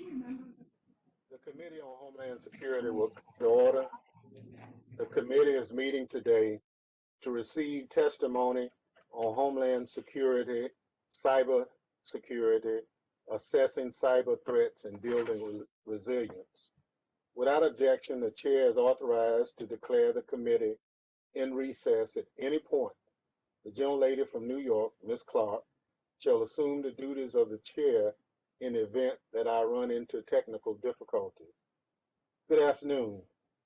The Committee on Homeland Security will come to order. The committee is meeting today to receive testimony on Homeland Security, cyber security, assessing cyber threats, and building resilience. Without objection, the chair is authorized to declare the committee in recess at any point. The gentlelady from New York, Ms. Clark, shall assume the duties of the chair in the event that I run into technical difficulties. Good afternoon.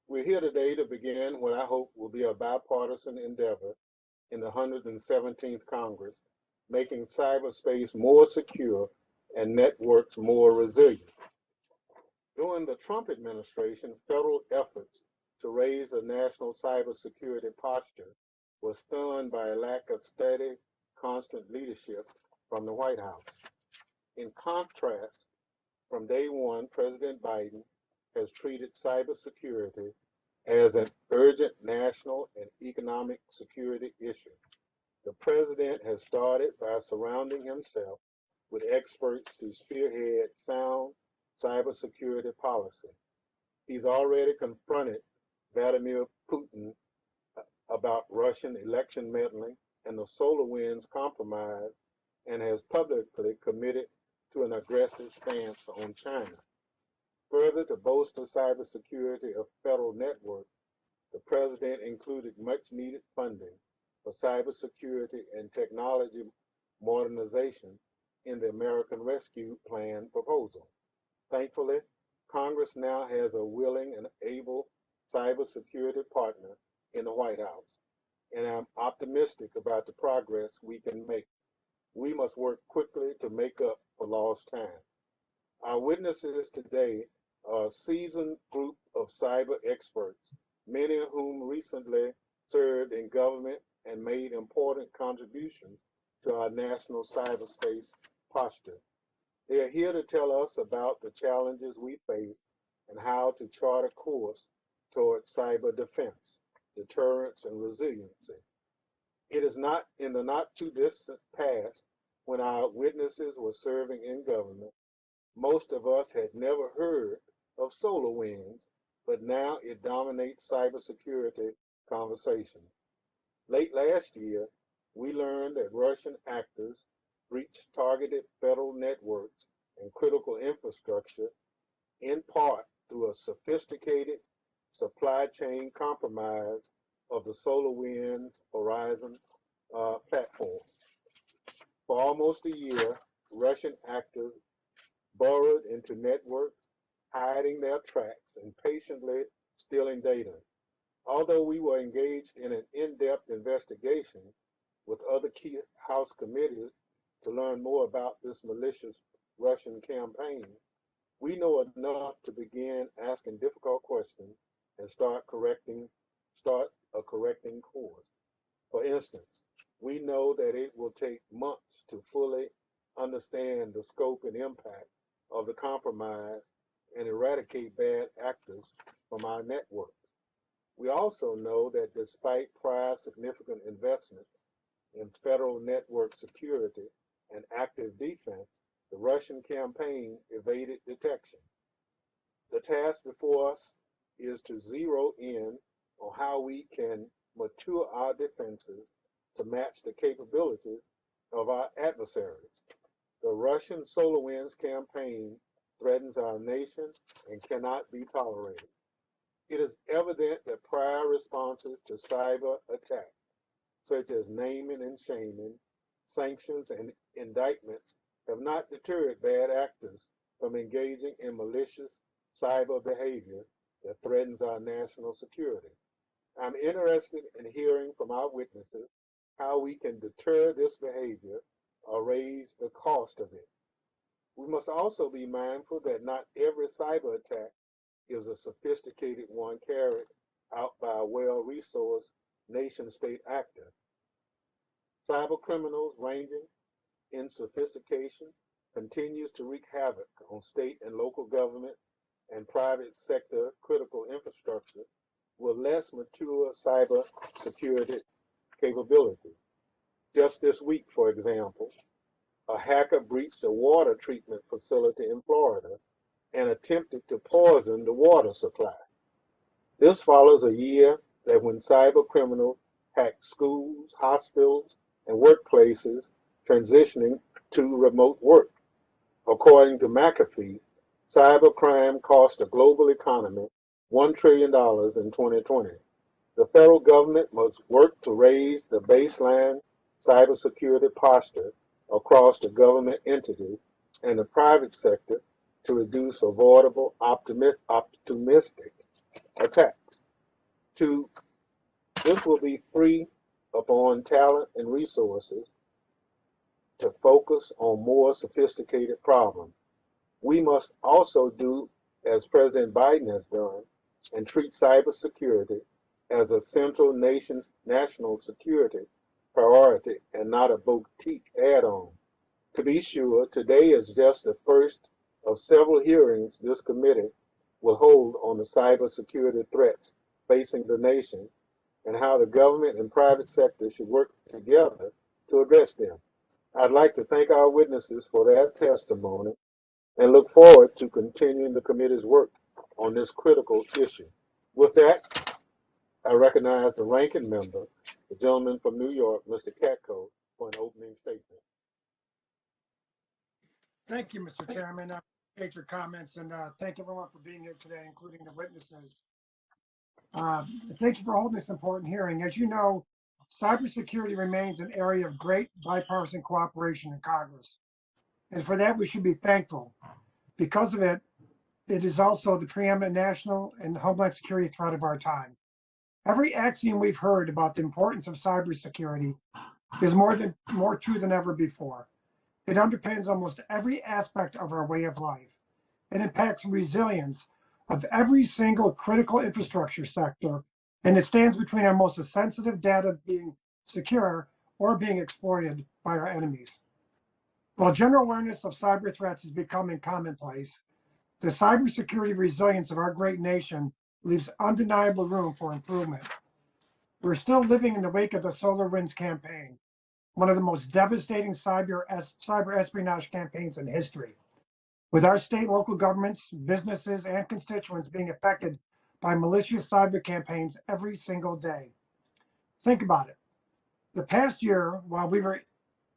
We're here today to begin what I hope will be a bipartisan endeavor in the 117th Congress, making cyberspace more secure and networks more resilient. During the Trump administration, federal efforts to raise the national cybersecurity posture was stunned by a lack of steady, constant leadership from the White House. In contrast, from day one, President Biden has treated cybersecurity as an urgent national and economic security issue. The president has started by surrounding himself with experts to spearhead sound cybersecurity policy. He's already confronted Vladimir Putin about Russian election meddling and the SolarWinds compromise, and has publicly committed to an aggressive stance on China. Further, to bolster cybersecurity of federal networks, the president included much needed funding for cybersecurity and technology modernization in the American Rescue Plan proposal. Thankfully, Congress now has a willing and able cybersecurity partner in the White House, and I'm optimistic about the progress we can make. We must work quickly to make up for lost time. Our witnesses today are a seasoned group of cyber experts, many of whom recently served in government and made important contributions to our national cyberspace posture. They are here to tell us about the challenges we face and how to chart a course towards cyber defense, deterrence, and resiliency. It is not in the not too distant past when our witnesses were serving in government. Most of us had never heard of SolarWinds, but now it dominates cybersecurity conversation. Late last year, we learned that Russian actors breached targeted federal networks and critical infrastructure, in part through a sophisticated supply chain compromise of the SolarWinds Horizon platform. For almost a year, Russian actors burrowed into networks, hiding their tracks and patiently stealing data. Although we were engaged in an in-depth investigation with other key House committees to learn more about this malicious Russian campaign, we know enough to begin asking difficult questions and start a correcting course. For instance, we know that it will take months to fully understand the scope and impact of the compromise and eradicate bad actors from our network. We also know that despite prior significant investments in federal network security and active defense, the Russian campaign evaded detection. The task before us is to zero in on how we can mature our defenses to match the capabilities of our adversaries. The Russian SolarWinds campaign threatens our nation and cannot be tolerated. It is evident that prior responses to cyber attacks, such as naming and shaming, sanctions, and indictments, have not deterred bad actors from engaging in malicious cyber behavior that threatens our national security. I'm interested in hearing from our witnesses how we can deter this behavior or raise the cost of it. We must also be mindful that not every cyber attack is a sophisticated one carried out by a well-resourced nation-state actor. Cyber criminals ranging in sophistication continues to wreak havoc on state and local governments and private sector critical infrastructure with less mature cyber security capability. Just this week, for example, a hacker breached a water treatment facility in Florida and attempted to poison the water supply. This follows a year that when cyber criminals hacked schools, hospitals, and workplaces transitioning to remote work. According to McAfee, cybercrime cost the global economy $1 trillion in 2020. The federal government must work to raise the baseline cybersecurity posture across the government entities and the private sector to reduce avoidable optimistic attacks. This will be free upon talent and resources to focus on more sophisticated problems. We must also do as President Biden has done and treat cybersecurity as a central nation's national security priority and not a boutique add-on. To be sure, today is just the first of several hearings this committee will hold on the cybersecurity threats facing the nation and how the government and private sector should work together to address them. I'd like to thank our witnesses for their testimony and look forward to continuing the committee's work on this critical issue. With that, I recognize the ranking member, the gentleman from New York, Mr. Katko, for an opening statement. Thank you, Mr. Chairman. I appreciate your comments and thank everyone for being here today, including the witnesses. Thank you for holding this important hearing. As you know, cybersecurity remains an area of great bipartisan cooperation in Congress. And for that, we should be thankful. Because of it, it is also the preeminent national and homeland security threat of our time. Every axiom we've heard about the importance of cybersecurity is more true than ever before. It underpins almost every aspect of our way of life. It impacts resilience of every single critical infrastructure sector, and it stands between our most sensitive data being secure or being exploited by our enemies. While general awareness of cyber threats is becoming commonplace, the cybersecurity resilience of our great nation leaves undeniable room for improvement. We're still living in the wake of the SolarWinds campaign, one of the most devastating cyber espionage campaigns in history, with our state and local governments, businesses, and constituents being affected by malicious cyber campaigns every single day. Think about it. The past year, while we were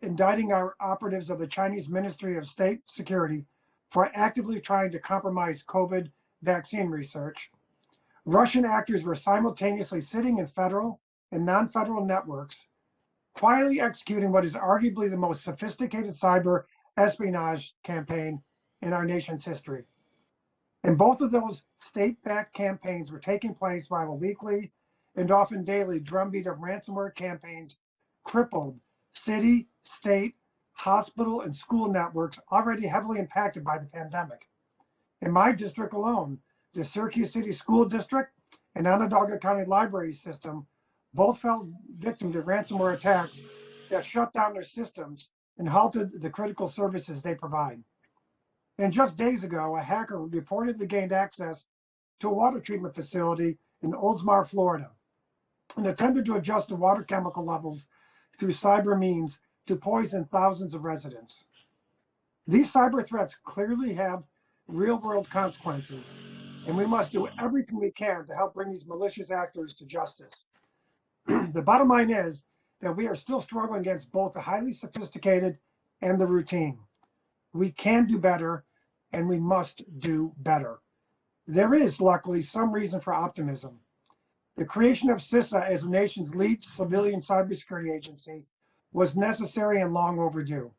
indicting our operatives of the Chinese Ministry of State Security for actively trying to compromise COVID vaccine research, Russian actors were simultaneously sitting in federal and non-federal networks, quietly executing what is arguably the most sophisticated cyber espionage campaign in our nation's history. And both of those state-backed campaigns were taking place while a weekly and often daily drumbeat of ransomware campaigns crippled city, state, hospital, and school networks already heavily impacted by the pandemic. In my district alone, the Syracuse City School District and Onondaga County Library System both fell victim to ransomware attacks that shut down their systems and halted the critical services they provide. And just days ago, a hacker reportedly gained access to a water treatment facility in Oldsmar, Florida, and attempted to adjust the water chemical levels through cyber means to poison thousands of residents. These cyber threats clearly have real-world consequences, and we must do everything we can to help bring these malicious actors to justice. The bottom line is that we are still struggling against both the highly sophisticated and the routine. We can do better, and we must do better. There is, luckily, some reason for optimism. The creation of CISA as the nation's lead civilian cybersecurity agency was necessary and long overdue.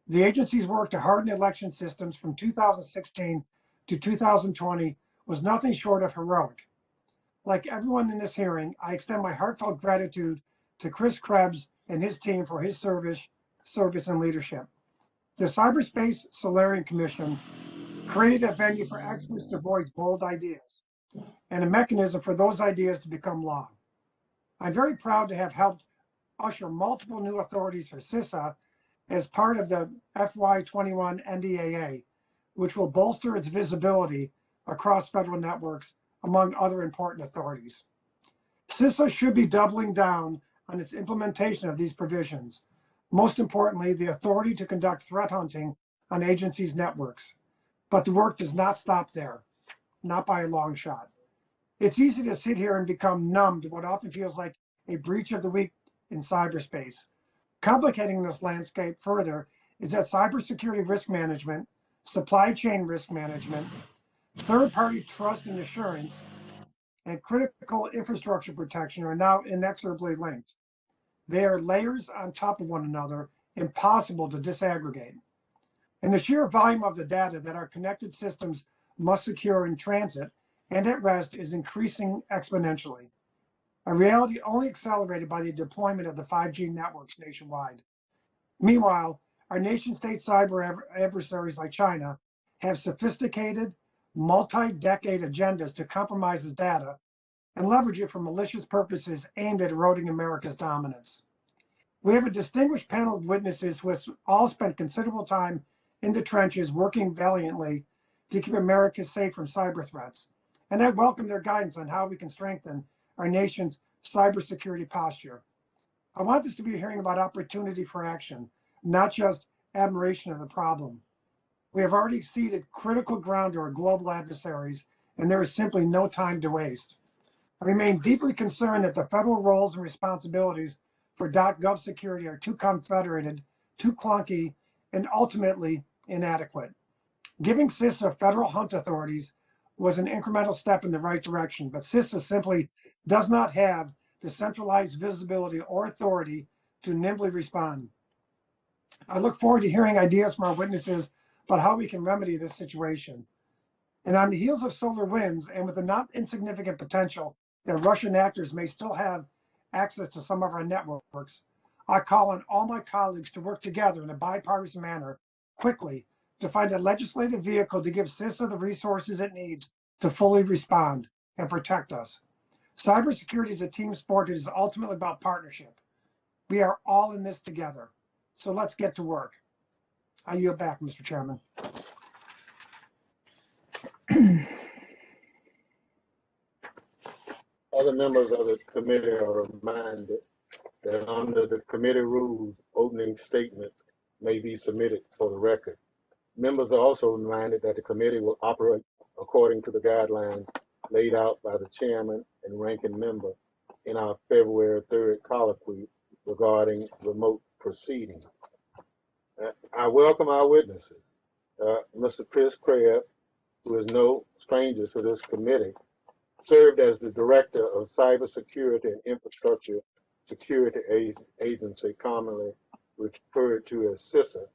The agency's work to harden election systems from 2016 to 2020 was nothing short of heroic. Like everyone in this hearing, I extend my heartfelt gratitude to Chris Krebs and his team for his service and leadership. The Cyberspace Solarium Commission created a venue for experts to voice bold ideas and a mechanism for those ideas to become law. I'm very proud to have helped usher multiple new authorities for CISA as part of the FY21 NDAA, which will bolster its visibility across federal networks, among other important authorities. CISA should be doubling down on its implementation of these provisions. Most importantly, the authority to conduct threat hunting on agencies' networks. But the work does not stop there, not by a long shot. It's easy to sit here and become numb to what often feels like a breach of the week in cyberspace. Complicating this landscape further is that cybersecurity risk management, supply chain risk management, third-party trust and assurance, and critical infrastructure protection are now inexorably linked. They are layers on top of one another, impossible to disaggregate. And the sheer volume of the data that our connected systems must secure in transit and at rest is increasing exponentially, a reality only accelerated by the deployment of the 5G networks nationwide. Meanwhile, our nation-state cyber adversaries like China have sophisticated, multi-decade agendas to compromise this data and leverage it for malicious purposes aimed at eroding America's dominance. We have a distinguished panel of witnesses who have all spent considerable time in the trenches working valiantly to keep America safe from cyber threats. And I welcome their guidance on how we can strengthen our nation's cybersecurity posture. I want this to be a hearing about opportunity for action, not just admiration of the problem. We have already ceded critical ground to our global adversaries, and there is simply no time to waste. I remain deeply concerned that the federal roles and responsibilities for .gov security are too confederated, too clunky, and ultimately inadequate. Giving CISA federal hunt authorities was an incremental step in the right direction, but CISA simply does not have the centralized visibility or authority to nimbly respond. I look forward to hearing ideas from our witnesses about how we can remedy this situation. And on the heels of SolarWinds, and with the not insignificant potential that Russian actors may still have access to some of our networks, I call on all my colleagues to work together in a bipartisan manner quickly to find a legislative vehicle to give CISA the resources it needs to fully respond and protect us. Cybersecurity is a team sport. It is ultimately about partnership. We are all in this together. So let's get to work. I yield back, Mr. Chairman. Other members of the committee are reminded that under the committee rules, opening statements may be submitted for the record. Members are also reminded that the committee will operate according to the guidelines laid out by the chairman and ranking member in our February 3rd colloquy regarding remote proceedings. I welcome our witnesses. Mr. Chris Krebs, who is no stranger to this committee, served as the Director of Cybersecurity and Infrastructure Security Agency, commonly referred to as CISA,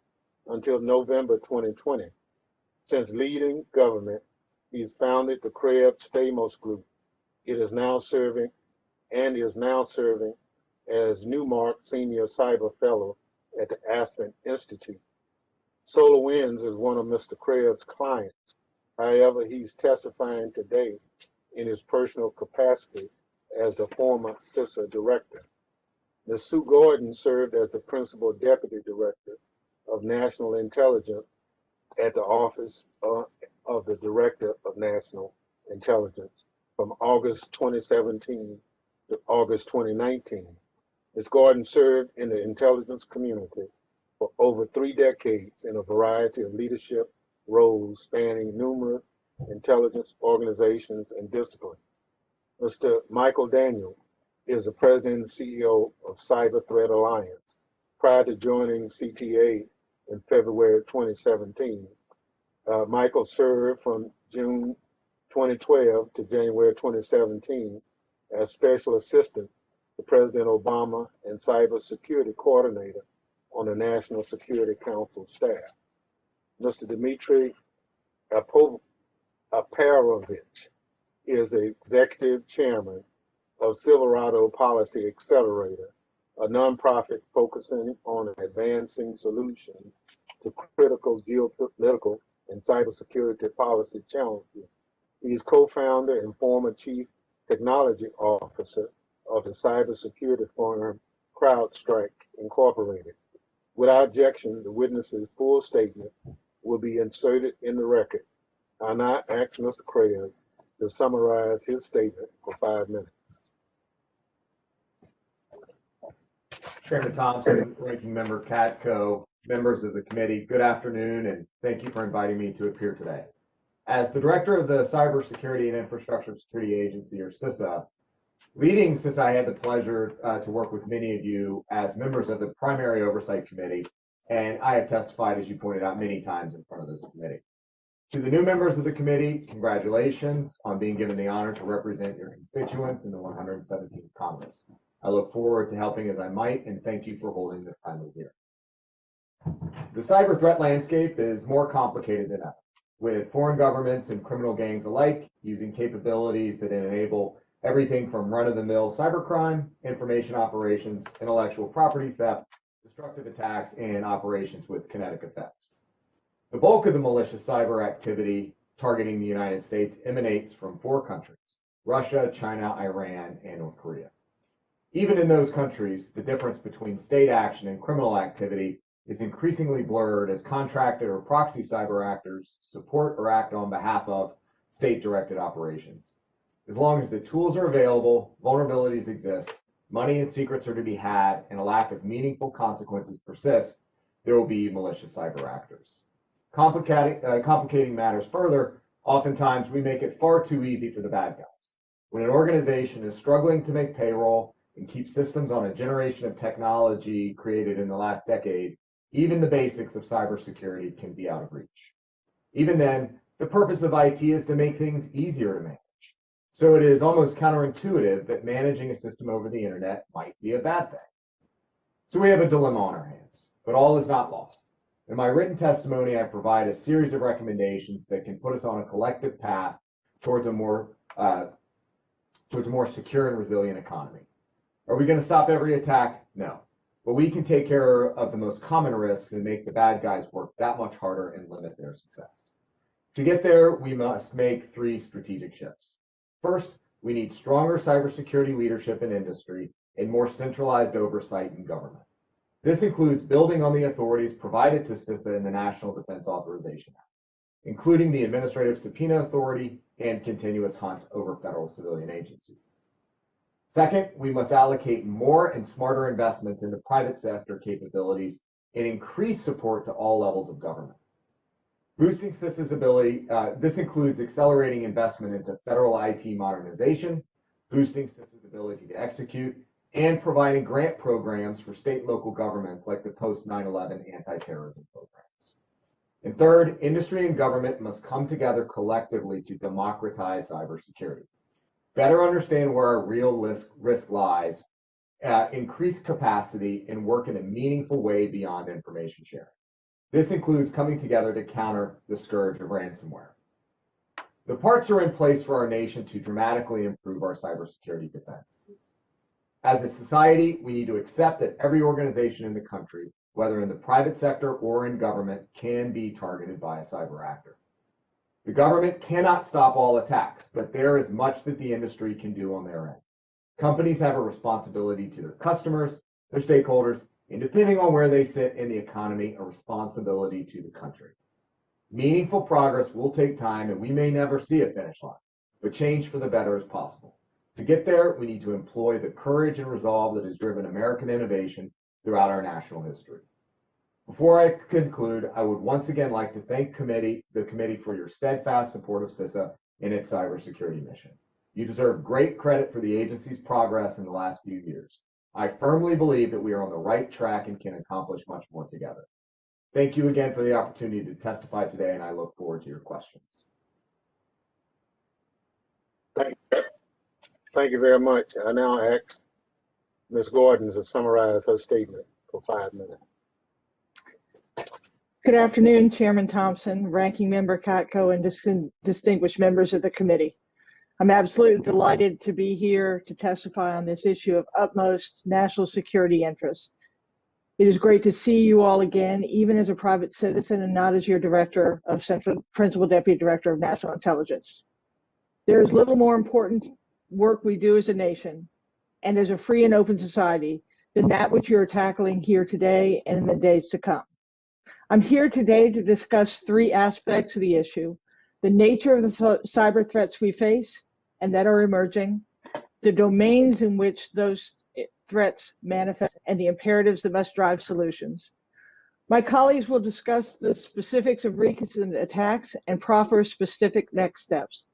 until November 2020. Since leading government, he's founded the Krebs Stamos Group. It is now serving as Newmark Senior Cyber Fellow at the Aspen Institute. SolarWinds is one of Mr. Krebs' clients. However, he's testifying today in his personal capacity as the former CISA director. Ms. Sue Gordon served as the Principal Deputy Director of National Intelligence at the Office of the Director of National Intelligence from August 2017 to August 2019. Ms. Gordon served in the intelligence community for over 3 decades in a variety of leadership roles spanning numerous intelligence organizations and disciplines. Mr. Michael Daniel is the President and CEO of Cyber Threat Alliance. Prior to joining CTA in February 2017, Michael served from June 2012 to January 2017 as Special Assistant to President Obama and Cybersecurity Coordinator on the National Security Council staff. Mr. Dmitri Alperovitch is the Executive Chairman of Silverado Policy Accelerator, a nonprofit focusing on advancing solutions to critical geopolitical and cybersecurity policy challenges. He is co-founder and former Chief Technology Officer of the cybersecurity firm CrowdStrike Incorporated. Without objection, the witness's full statement will be inserted in the record. I now ask Mr. Krebs to summarize his statement for 5 minutes. Chairman Thompson, Ranking Member Katko, members of the committee, good afternoon, and thank you for inviting me to appear today. As the director of the Cybersecurity and Infrastructure Security Agency, or CISA, leading CISA, I had the pleasure to work with many of you as members of the Primary Oversight Committee, and I have testified, as you pointed out, many times in front of this committee. To the new members of the committee, congratulations on being given the honor to represent your constituents in the 117th Congress. I look forward to helping as I might, and thank you for holding this time of year. The cyber threat landscape is more complicated than ever, with foreign governments and criminal gangs alike using capabilities that enable everything from run-of-the-mill cybercrime, information operations, intellectual property theft, destructive attacks, and operations with kinetic effects. The bulk of the malicious cyber activity targeting the United States emanates from 4 countries: Russia, China, Iran, and North Korea. Even in those countries, the difference between state action and criminal activity is increasingly blurred as contracted or proxy cyber actors support or act on behalf of state-directed operations. As long as the tools are available, vulnerabilities exist, money and secrets are to be had, and a lack of meaningful consequences persists, there will be malicious cyber actors. Complicating matters further, oftentimes we make it far too easy for the bad guys. When an organization is struggling to make payroll and keep systems on a generation of technology created in the last decade, even the basics of cybersecurity can be out of reach. Even then, the purpose of IT is to make things easier to manage. So it is almost counterintuitive that managing a system over the internet might be a bad thing. So we have a dilemma on our hands, but all is not lost. In my written testimony, I provide a series of recommendations that can put us on a collective path towards a more secure and resilient economy. Are we going to stop every attack? No. But we can take care of the most common risks and make the bad guys work that much harder and limit their success. To get there, we must make 3 strategic shifts. First, we need stronger cybersecurity leadership in industry and more centralized oversight in government. This includes building on the authorities provided to CISA in the National Defense Authorization Act, including the administrative subpoena authority and continuous hunt over federal civilian agencies. Second, we must allocate more and smarter investments into private sector capabilities and increase support to all levels of government. Boosting CISA's ability, this includes accelerating investment into federal IT modernization, boosting CISA's ability to execute, and providing grant programs for state and local governments like the post-9/11 anti-terrorism programs. And third, industry and government must come together collectively to democratize cybersecurity. Better understand where our real risk lies, increase capacity, and work in a meaningful way beyond information sharing. This includes coming together to counter the scourge of ransomware. The parts are in place for our nation to dramatically improve our cybersecurity defenses. As a society, we need to accept that every organization in the country, whether in the private sector or in government, can be targeted by a cyber actor. The government cannot stop all attacks, but there is much that the industry can do on their end. Companies have a responsibility to their customers, their stakeholders, and depending on where they sit in the economy, a responsibility to the country. Meaningful progress will take time, and we may never see a finish line, but change for the better is possible. To get there, we need to employ the courage and resolve that has driven American innovation throughout our national history. Before I conclude, I would once again like to thank the committee for your steadfast support of CISA and its cybersecurity mission. You deserve great credit for the agency's progress in the last few years. I firmly believe that we are on the right track and can accomplish much more together. Thank you again for the opportunity to testify today, and I look forward to your questions. Thank you very much. I now ask Ms. Gordon to summarize her statement for 5 minutes. Good afternoon, Chairman Thompson, Ranking Member Katko, and distinguished members of the committee. I'm absolutely delighted to be here to testify on this issue of utmost national security interest. It is great to see you all again, even as a private citizen and not as your Principal Deputy Director of National Intelligence. There is little more important work we do as a nation and as a free and open society than that which you are tackling here today and in the days to come. I'm here today to discuss 3 aspects of the issue: the nature of the cyber threats we face and that are emerging, the domains in which those threats manifest, and the imperatives that must drive solutions. My colleagues will discuss the specifics of recent attacks and proffer specific next steps.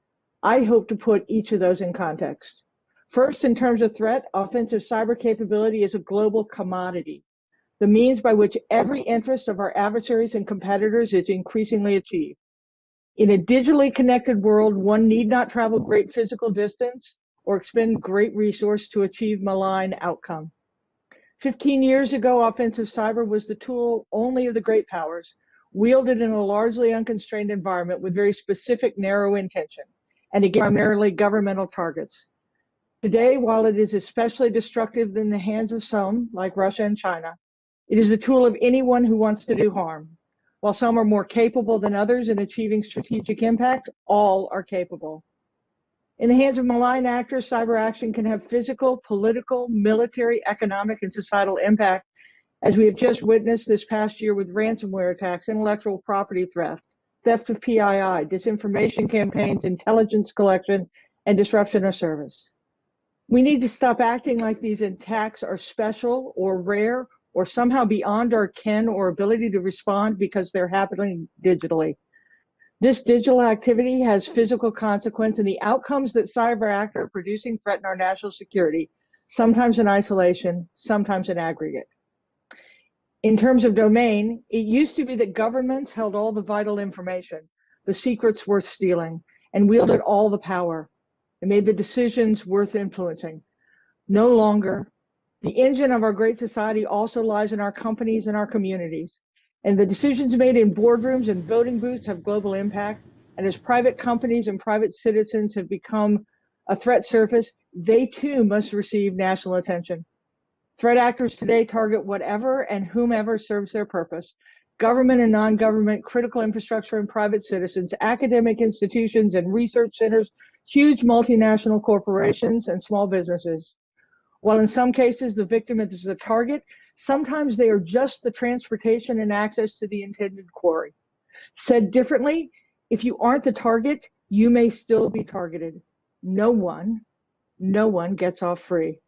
I hope to put each of those in context. First, in terms of threat, offensive cyber capability is a global commodity, the means by which every interest of our adversaries and competitors is increasingly achieved. In a digitally connected world, one need not travel great physical distance or expend great resource to achieve malign outcome. 15 years ago, offensive cyber was the tool only of the great powers, wielded in a largely unconstrained environment with very specific narrow intention, and again, primarily governmental targets. Today, while it is especially destructive in the hands of some, like Russia and China, it is the tool of anyone who wants to do harm. While some are more capable than others in achieving strategic impact, all are capable. In the hands of malign actors, cyber action can have physical, political, military, economic, and societal impact, as we have just witnessed this past year with ransomware attacks, intellectual property theft, theft of PII, disinformation campaigns, intelligence collection, and disruption of service. We need to stop acting like these attacks are special or rare or somehow beyond our ken or ability to respond because they're happening digitally. This digital activity has physical consequence, and the outcomes that cyber actors are producing threaten our national security, sometimes in isolation, sometimes in aggregate. In terms of domain, it used to be that governments held all the vital information, the secrets worth stealing, and wielded all the power. It made the decisions worth influencing. No longer. The engine of our great society also lies in our companies and our communities. And the decisions made in boardrooms and voting booths have global impact. And as private companies and private citizens have become a threat surface, they too must receive national attention. Threat actors today target whatever and whomever serves their purpose. Government and non-government, critical infrastructure and private citizens, academic institutions and research centers, huge multinational corporations and small businesses. While in some cases the victim is the target, sometimes they are just the transportation and access to the intended quarry. Said differently, if you aren't the target, you may still be targeted. No one gets off free.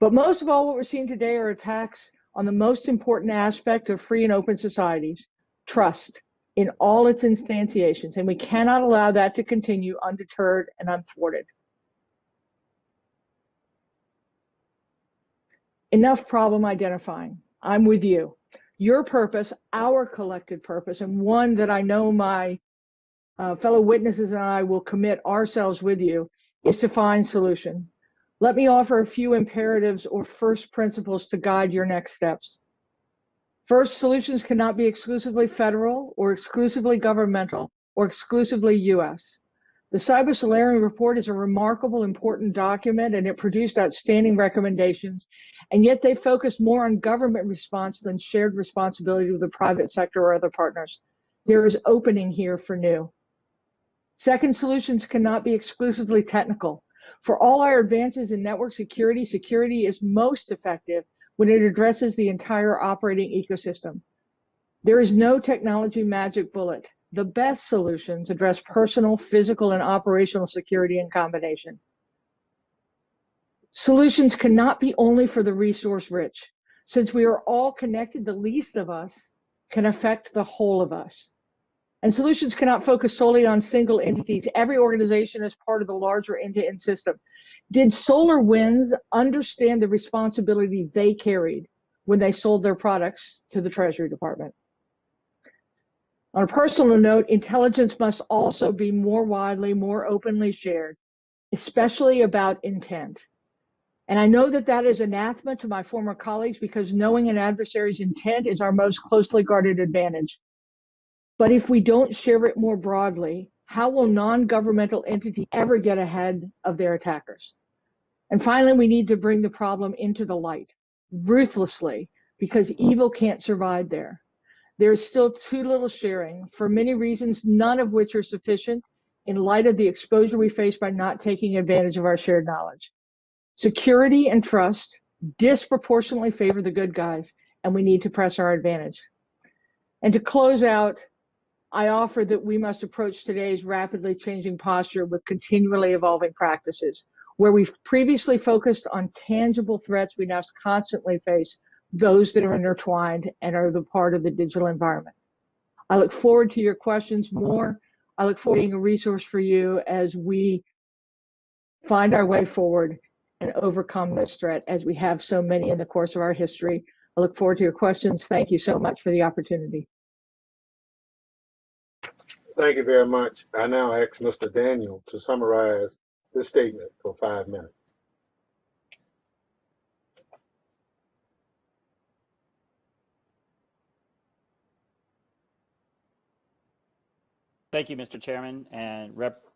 But most of all, what we're seeing today are attacks on the most important aspect of free and open societies, trust, in all its instantiations, and we cannot allow that to continue undeterred and unthwarted. Enough problem identifying. I'm with you. Your purpose, our collective purpose, and one that I know my fellow witnesses and I will commit ourselves with you, is to find solution. Let me offer a few imperatives or first principles to guide your next steps. First, solutions cannot be exclusively federal or exclusively governmental or exclusively US. The Cybersecurity Report is a remarkable, important document, and it produced outstanding recommendations, and yet they focus more on government response than shared responsibility with the private sector or other partners. There is opening here for new. Second, solutions cannot be exclusively technical. For all our advances in network security, security is most effective when it addresses the entire operating ecosystem. There is no technology magic bullet. The best solutions address personal, physical, and operational security in combination. Solutions cannot be only for the resource rich. Since we are all connected, the least of us can affect the whole of us. And solutions cannot focus solely on single entities. Every organization is part of the larger end-to-end system. Did SolarWinds understand the responsibility they carried when they sold their products to the Treasury Department? On a personal note, intelligence must also be more widely, more openly shared, especially about intent. And I know that that is anathema to my former colleagues because knowing an adversary's intent is our most closely guarded advantage. But if we don't share it more broadly, how will non-governmental entities ever get ahead of their attackers? And finally, we need to bring the problem into the light, ruthlessly, because evil can't survive there. There's still too little sharing, for many reasons, none of which are sufficient in light of the exposure we face by not taking advantage of our shared knowledge. Security and trust disproportionately favor the good guys, and we need to press our advantage. And to close out, I offer that we must approach today's rapidly changing posture with continually evolving practices. Where we've previously focused on tangible threats, we now constantly face those that are intertwined and are the part of the digital environment. I look forward to your questions more. I look forward to being a resource for you as we find our way forward and overcome this threat, as we have so many in the course of our history. I look forward to your questions. Thank you so much for the opportunity. Thank you very much. I now ask Mr. Daniel to summarize this statement for 5 minutes. Thank you, Mr. Chairman and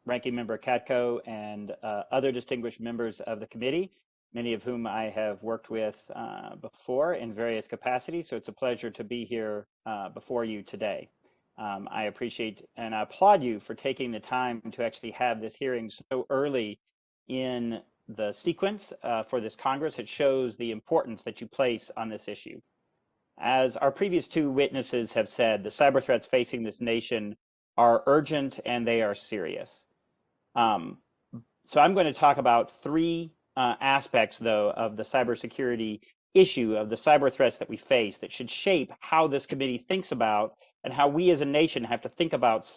Ranking Member Katko and other distinguished members of the committee, many of whom I have worked with before in various capacities. So it's a pleasure to be here before you today. I appreciate and I applaud you for taking the time to actually have this hearing so early in the sequence for this Congress. It shows the importance that you place on this issue. As our previous two witnesses have said, the cyber threats facing this nation are urgent and they are serious. So I'm going to talk about three aspects, though, of the cybersecurity issue, of the cyber threats that we face, that should shape how this committee thinks about and how we as a nation have to think about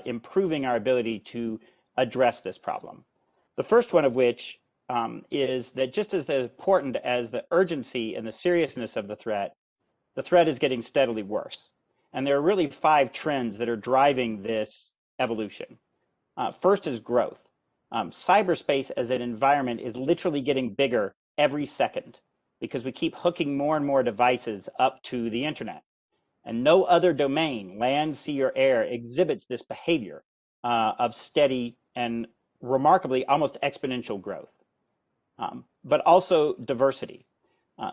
improving our ability to address this problem. The first one of which is that just as important as the urgency and the seriousness of the threat is getting steadily worse. And there are really 5 trends that are driving this evolution. First is growth. Cyberspace as an environment is literally getting bigger every second because we keep hooking more and more devices up to the internet. And no other domain, land, sea, or air, exhibits this behavior of steady and remarkably almost exponential growth. But also diversity.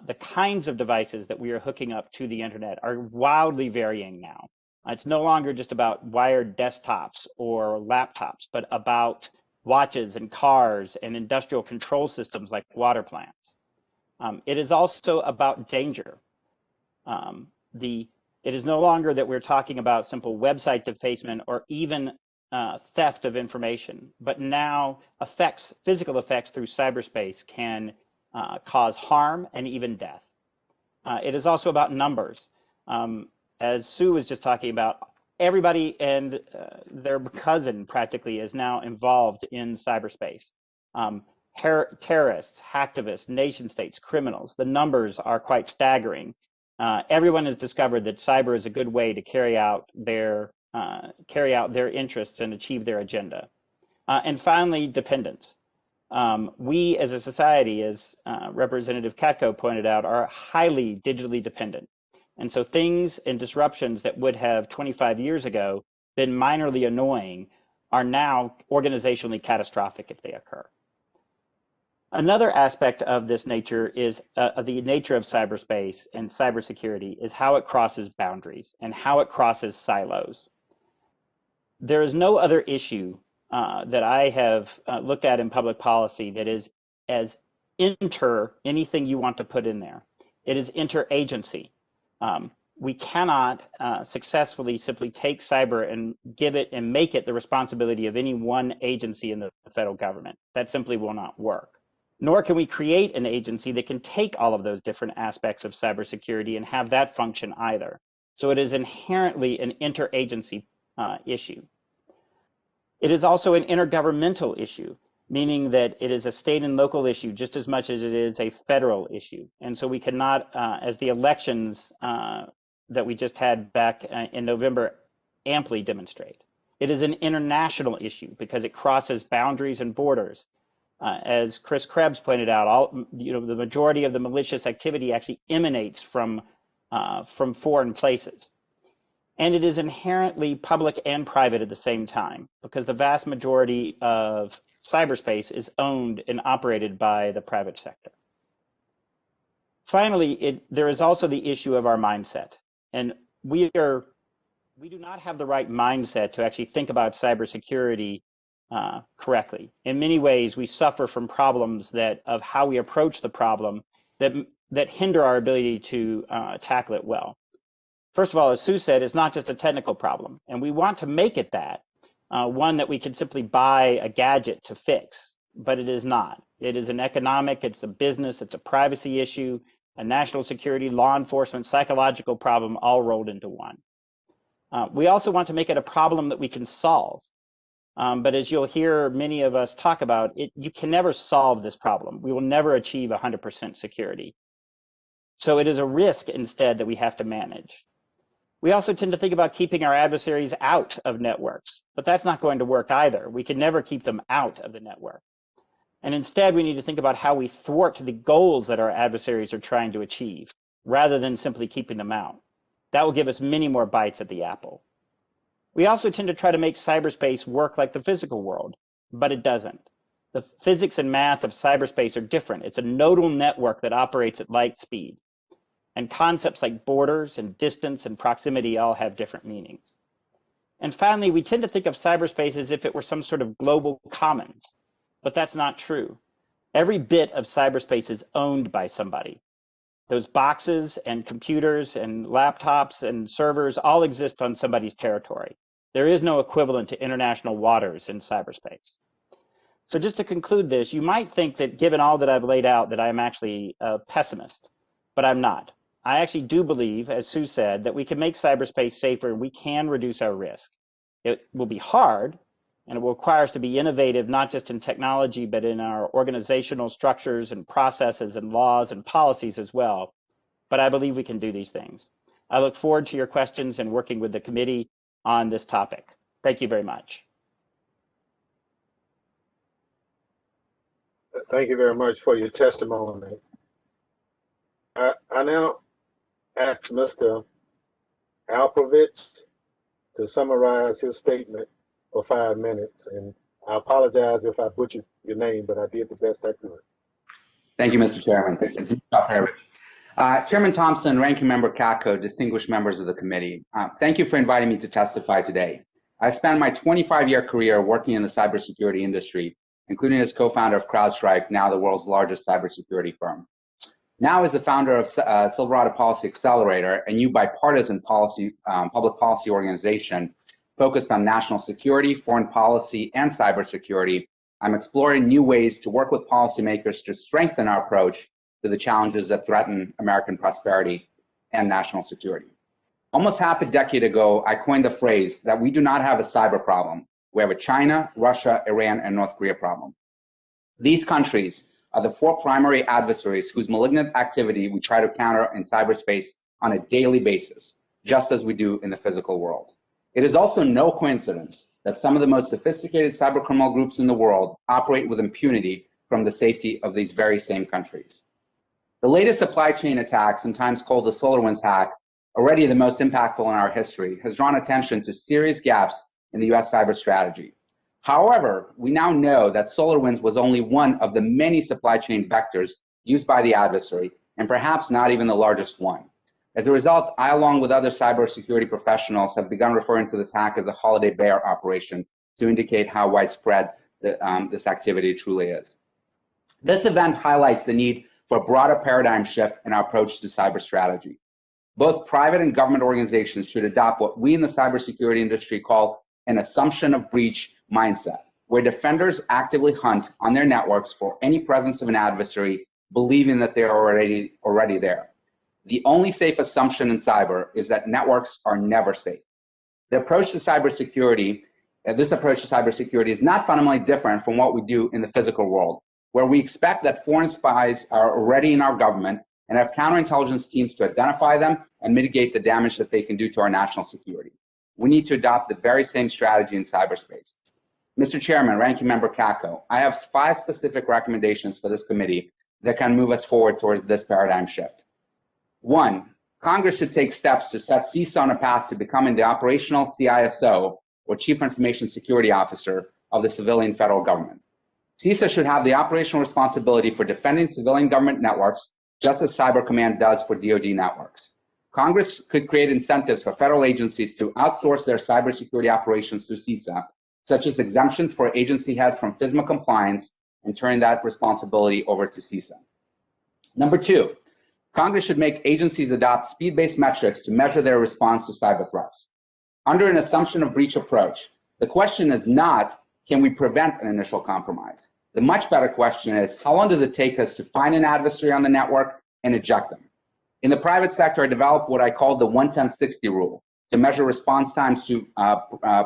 The kinds of devices that we are hooking up to the internet are wildly varying now. It's no longer just about wired desktops or laptops, but about watches and cars and industrial control systems like water plants. It is also about danger. It is no longer that we're talking about simple website defacement or even theft of information, but now physical effects through cyberspace can cause harm and even death. It is also about numbers. As Sue was just talking about, everybody and their cousin practically is now involved in cyberspace. Terrorists, hacktivists, nation states, criminals, the numbers are quite staggering. Everyone has discovered that cyber is a good way to carry out their interests and achieve their agenda. And finally, dependence. We as a society, as Representative Katko pointed out, are highly digitally dependent. And so things and disruptions that would have 25 years ago been minorly annoying are now organizationally catastrophic if they occur. Another aspect of this nature is of the nature of cyberspace and cybersecurity is how it crosses boundaries and how it crosses silos. There is no other issue that I have looked at in public policy that is as anything you want to put in there. It is interagency. We cannot successfully simply take cyber and give it and make it the responsibility of any one agency in the federal government. That simply will not work. Nor can we create an agency that can take all of those different aspects of cybersecurity and have that function either. So it is inherently an interagency issue. It is also an intergovernmental issue, meaning that it is a state and local issue just as much as it is a federal issue. And so we cannot, as the elections that we just had back in November amply demonstrate. It is an international issue because it crosses boundaries and borders. As Chris Krebs pointed out, the majority of the malicious activity actually emanates from foreign places. And it is inherently public and private at the same time because the vast majority of cyberspace is owned and operated by the private sector. Finally, there is also the issue of our mindset. And we do not have the right mindset to actually think about cybersecurity correctly. In many ways, we suffer from problems of how we approach the problem that hinder our ability to tackle it well. First of all, as Sue said, it's not just a technical problem, and we want to make it that, one that we can simply buy a gadget to fix, but it is not. It is an economic, it's a business, it's a privacy issue, a national security, law enforcement, psychological problem all rolled into one. We also want to make it a problem that we can solve. But as you'll hear many of us talk about, you can never solve this problem. We will never achieve 100% security. So it is a risk instead that we have to manage. We also tend to think about keeping our adversaries out of networks, but that's not going to work either. We can never keep them out of the network. And instead, we need to think about how we thwart the goals that our adversaries are trying to achieve, rather than simply keeping them out. That will give us many more bites at the apple. We also tend to try to make cyberspace work like the physical world, but it doesn't. The physics and math of cyberspace are different. It's a nodal network that operates at light speed. And concepts like borders and distance and proximity all have different meanings. And finally, we tend to think of cyberspace as if it were some sort of global commons, but that's not true. Every bit of cyberspace is owned by somebody. Those boxes and computers and laptops and servers all exist on somebody's territory. There is no equivalent to international waters in cyberspace. So just to conclude this, you might think that given all that I've laid out that I'm actually a pessimist, but I'm not. I actually do believe, as Sue said, that we can make cyberspace safer and we can reduce our risk. It will be hard, and it will require us to be innovative, not just in technology, but in our organizational structures and processes and laws and policies as well. But I believe we can do these things. I look forward to your questions and working with the committee on this topic. Thank you very much. Thank you very much for your testimony. I now ask Mr. Alperovitch to summarize his statement for 5 minutes. And I apologize if I butchered your name, but I did the best I could. Thank you, Mr. Chairman. It's Alperovitch. Chairman Thompson, Ranking Member Katko, distinguished members of the committee, thank you for inviting me to testify today. I spent my 25-year career working in the cybersecurity industry, including as co-founder of CrowdStrike, now the world's largest cybersecurity firm. Now as the founder of Silverado Policy Accelerator, a new bipartisan public policy organization focused on national security, foreign policy, and cybersecurity, I'm exploring new ways to work with policymakers to strengthen our approach to the challenges that threaten American prosperity and national security. Almost half a decade ago, I coined the phrase that we do not have a cyber problem. We have a China, Russia, Iran, and North Korea problem. These countries are the 4 primary adversaries whose malignant activity we try to counter in cyberspace on a daily basis, just as we do in the physical world. It is also no coincidence that some of the most sophisticated cybercriminal groups in the world operate with impunity from the safety of these very same countries. The latest supply chain attack, sometimes called the SolarWinds hack, already the most impactful in our history, has drawn attention to serious gaps in the US cyber strategy. However, we now know that SolarWinds was only one of the many supply chain vectors used by the adversary, and perhaps not even the largest one. As a result, I, along with other cybersecurity professionals, have begun referring to this hack as a holiday bear operation to indicate how widespread this activity truly is. This event highlights the need for a broader paradigm shift in our approach to cyber strategy. Both private and government organizations should adopt what we in the cybersecurity industry call an assumption of breach mindset, where defenders actively hunt on their networks for any presence of an adversary, believing that they are already there. The only safe assumption in cyber is that networks are never safe. This approach to cybersecurity is not fundamentally different from what we do in the physical world, where we expect that foreign spies are already in our government and have counterintelligence teams to identify them and mitigate the damage that they can do to our national security. We need to adopt the very same strategy in cyberspace. Mr. Chairman, Ranking Member Katko, I have 5 specific recommendations for this committee that can move us forward towards this paradigm shift. 1, Congress should take steps to set CISA on a path to becoming the operational CISO, or Chief Information Security Officer, of the civilian federal government. CISA should have the operational responsibility for defending civilian government networks, just as Cyber Command does for DoD networks. Congress could create incentives for federal agencies to outsource their cybersecurity operations to CISA, such as exemptions for agency heads from FISMA compliance, and turning that responsibility over to CISA. Number 2, Congress should make agencies adopt speed-based metrics to measure their response to cyber threats. Under an assumption of breach approach, the question is not, can we prevent an initial compromise? The much better question is, how long does it take us to find an adversary on the network, and eject them. In the private sector, I developed what I call the 1-10-60 rule to measure response times to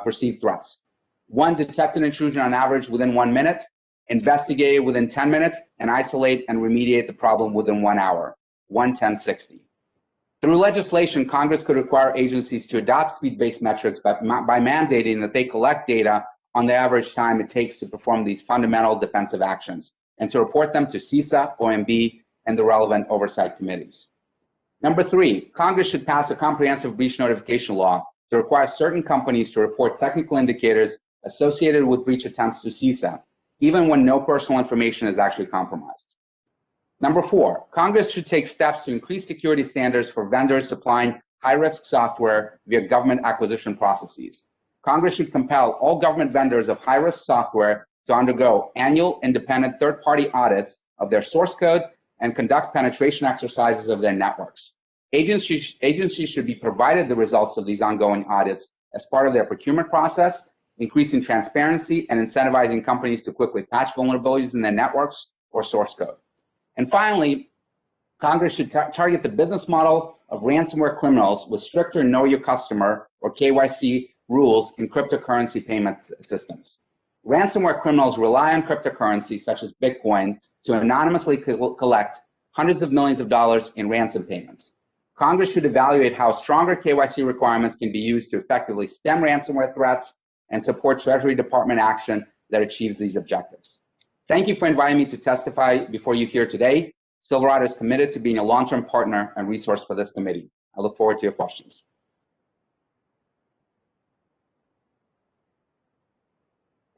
perceived threats. 1, detect an intrusion on average within 1 minute, investigate it within 10 minutes, and isolate and remediate the problem within 1 hour. 1-10-60. Through legislation, Congress could require agencies to adopt speed-based metrics by mandating that they collect data on the average time it takes to perform these fundamental defensive actions and to report them to CISA, OMB, and the relevant oversight committees. Number 3, Congress should pass a comprehensive breach notification law to require certain companies to report technical indicators associated with breach attempts to CISA, even when no personal information is actually compromised. Number 4, Congress should take steps to increase security standards for vendors supplying high-risk software via government acquisition processes. Congress should compel all government vendors of high-risk software to undergo annual independent third-party audits of their source code and conduct penetration exercises of their networks. Agencies should be provided the results of these ongoing audits as part of their procurement process, increasing transparency and incentivizing companies to quickly patch vulnerabilities in their networks or source code. And finally, Congress should target the business model of ransomware criminals with stricter know your customer or KYC rules in cryptocurrency payment systems. Ransomware criminals rely on cryptocurrency such as Bitcoin to anonymously collect hundreds of millions of dollars in ransom payments. Congress should evaluate how stronger KYC requirements can be used to effectively stem ransomware threats and support Treasury Department action that achieves these objectives. Thank you for inviting me to testify before you here today. Silverado is committed to being a long-term partner and resource for this committee. I look forward to your questions.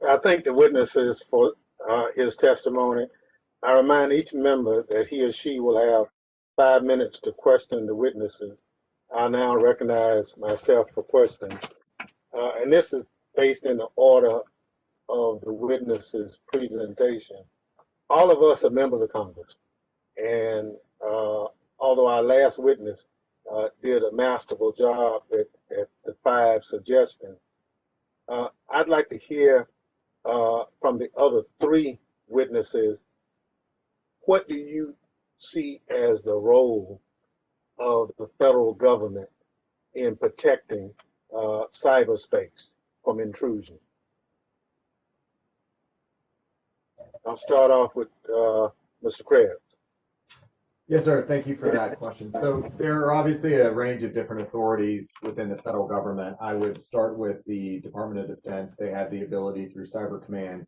I thank the witnesses for his testimony. I remind each member that he or she will have 5 minutes to question the witnesses. I now recognize myself for questions. And this is based in the order of the witnesses' presentation. All of us are members of Congress. And although our last witness did a masterful job at the 5 suggestions, I'd like to hear from the other 3 witnesses, what do you see as the role of the federal government in protecting cyberspace from intrusion? I'll start off with Mr. Krebs. Yes, sir. Thank you for that question. So there are obviously a range of different authorities within the federal government. I would start with the Department of Defense. They have the ability through Cyber Command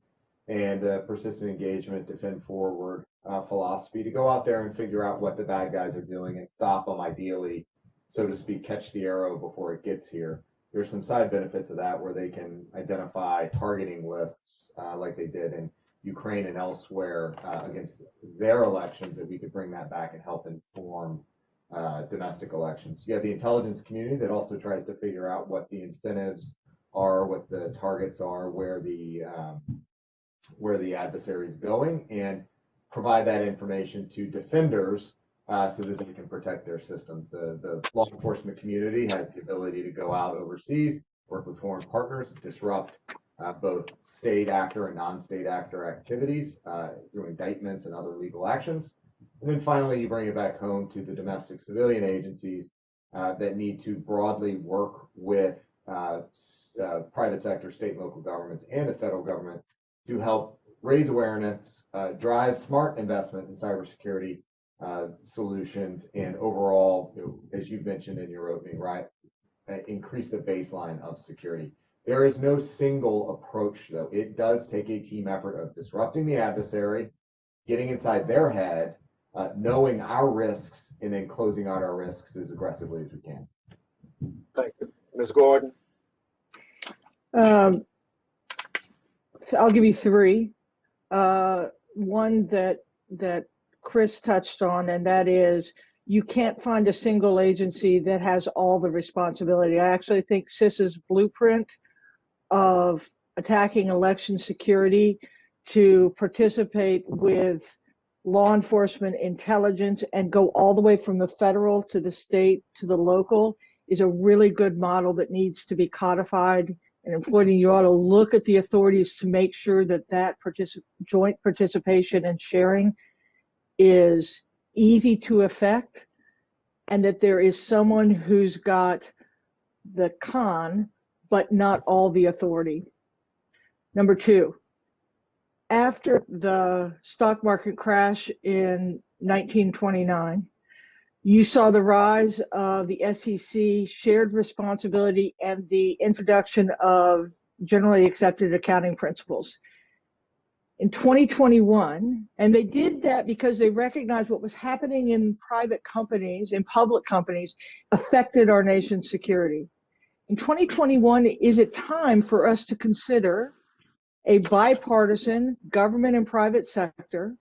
and persistent engagement, defend forward philosophy to go out there and figure out what the bad guys are doing and stop them, ideally, so to speak, catch the arrow before it gets here. There's some side benefits of that where they can identify targeting lists like they did in Ukraine and elsewhere against their elections, that we could bring that back and help inform domestic elections. You have the intelligence community that also tries to figure out what the incentives are, what the targets are, where the adversary is going, and provide that information to defenders so that they can protect their systems. The law enforcement community has the ability to go out overseas, work with foreign partners, disrupt both state actor and non-state actor activities through indictments and other legal actions. And then finally, you bring it back home to the domestic civilian agencies that need to broadly work with private sector, state and local governments, and the federal government to help raise awareness, drive smart investment in cybersecurity solutions, and overall, as you mentioned in your opening, right, increase the baseline of security. There is no single approach, though. It does take a team effort of disrupting the adversary, getting inside their head, knowing our risks, and then closing out our risks as aggressively as we can. Thank you. Ms. Gordon? I'll give you 3. One that Chris touched on, and that is you can't find a single agency that has all the responsibility. I actually think CISA's blueprint of attacking election security to participate with law enforcement, intelligence, and go all the way from the federal to the state to the local is a really good model that needs to be codified. And including, you ought to look at the authorities to make sure that that joint participation and sharing is easy to affect, and that there is someone who's got the con, but not all the authority. Number two, after the stock market crash in 1929, you saw the rise of the SEC shared responsibility and the introduction of generally accepted accounting principles. In 2021, and they did that because they recognized what was happening in private companies, in public companies, affected our nation's security. In 2021, is it time for us to consider a bipartisan government and private sector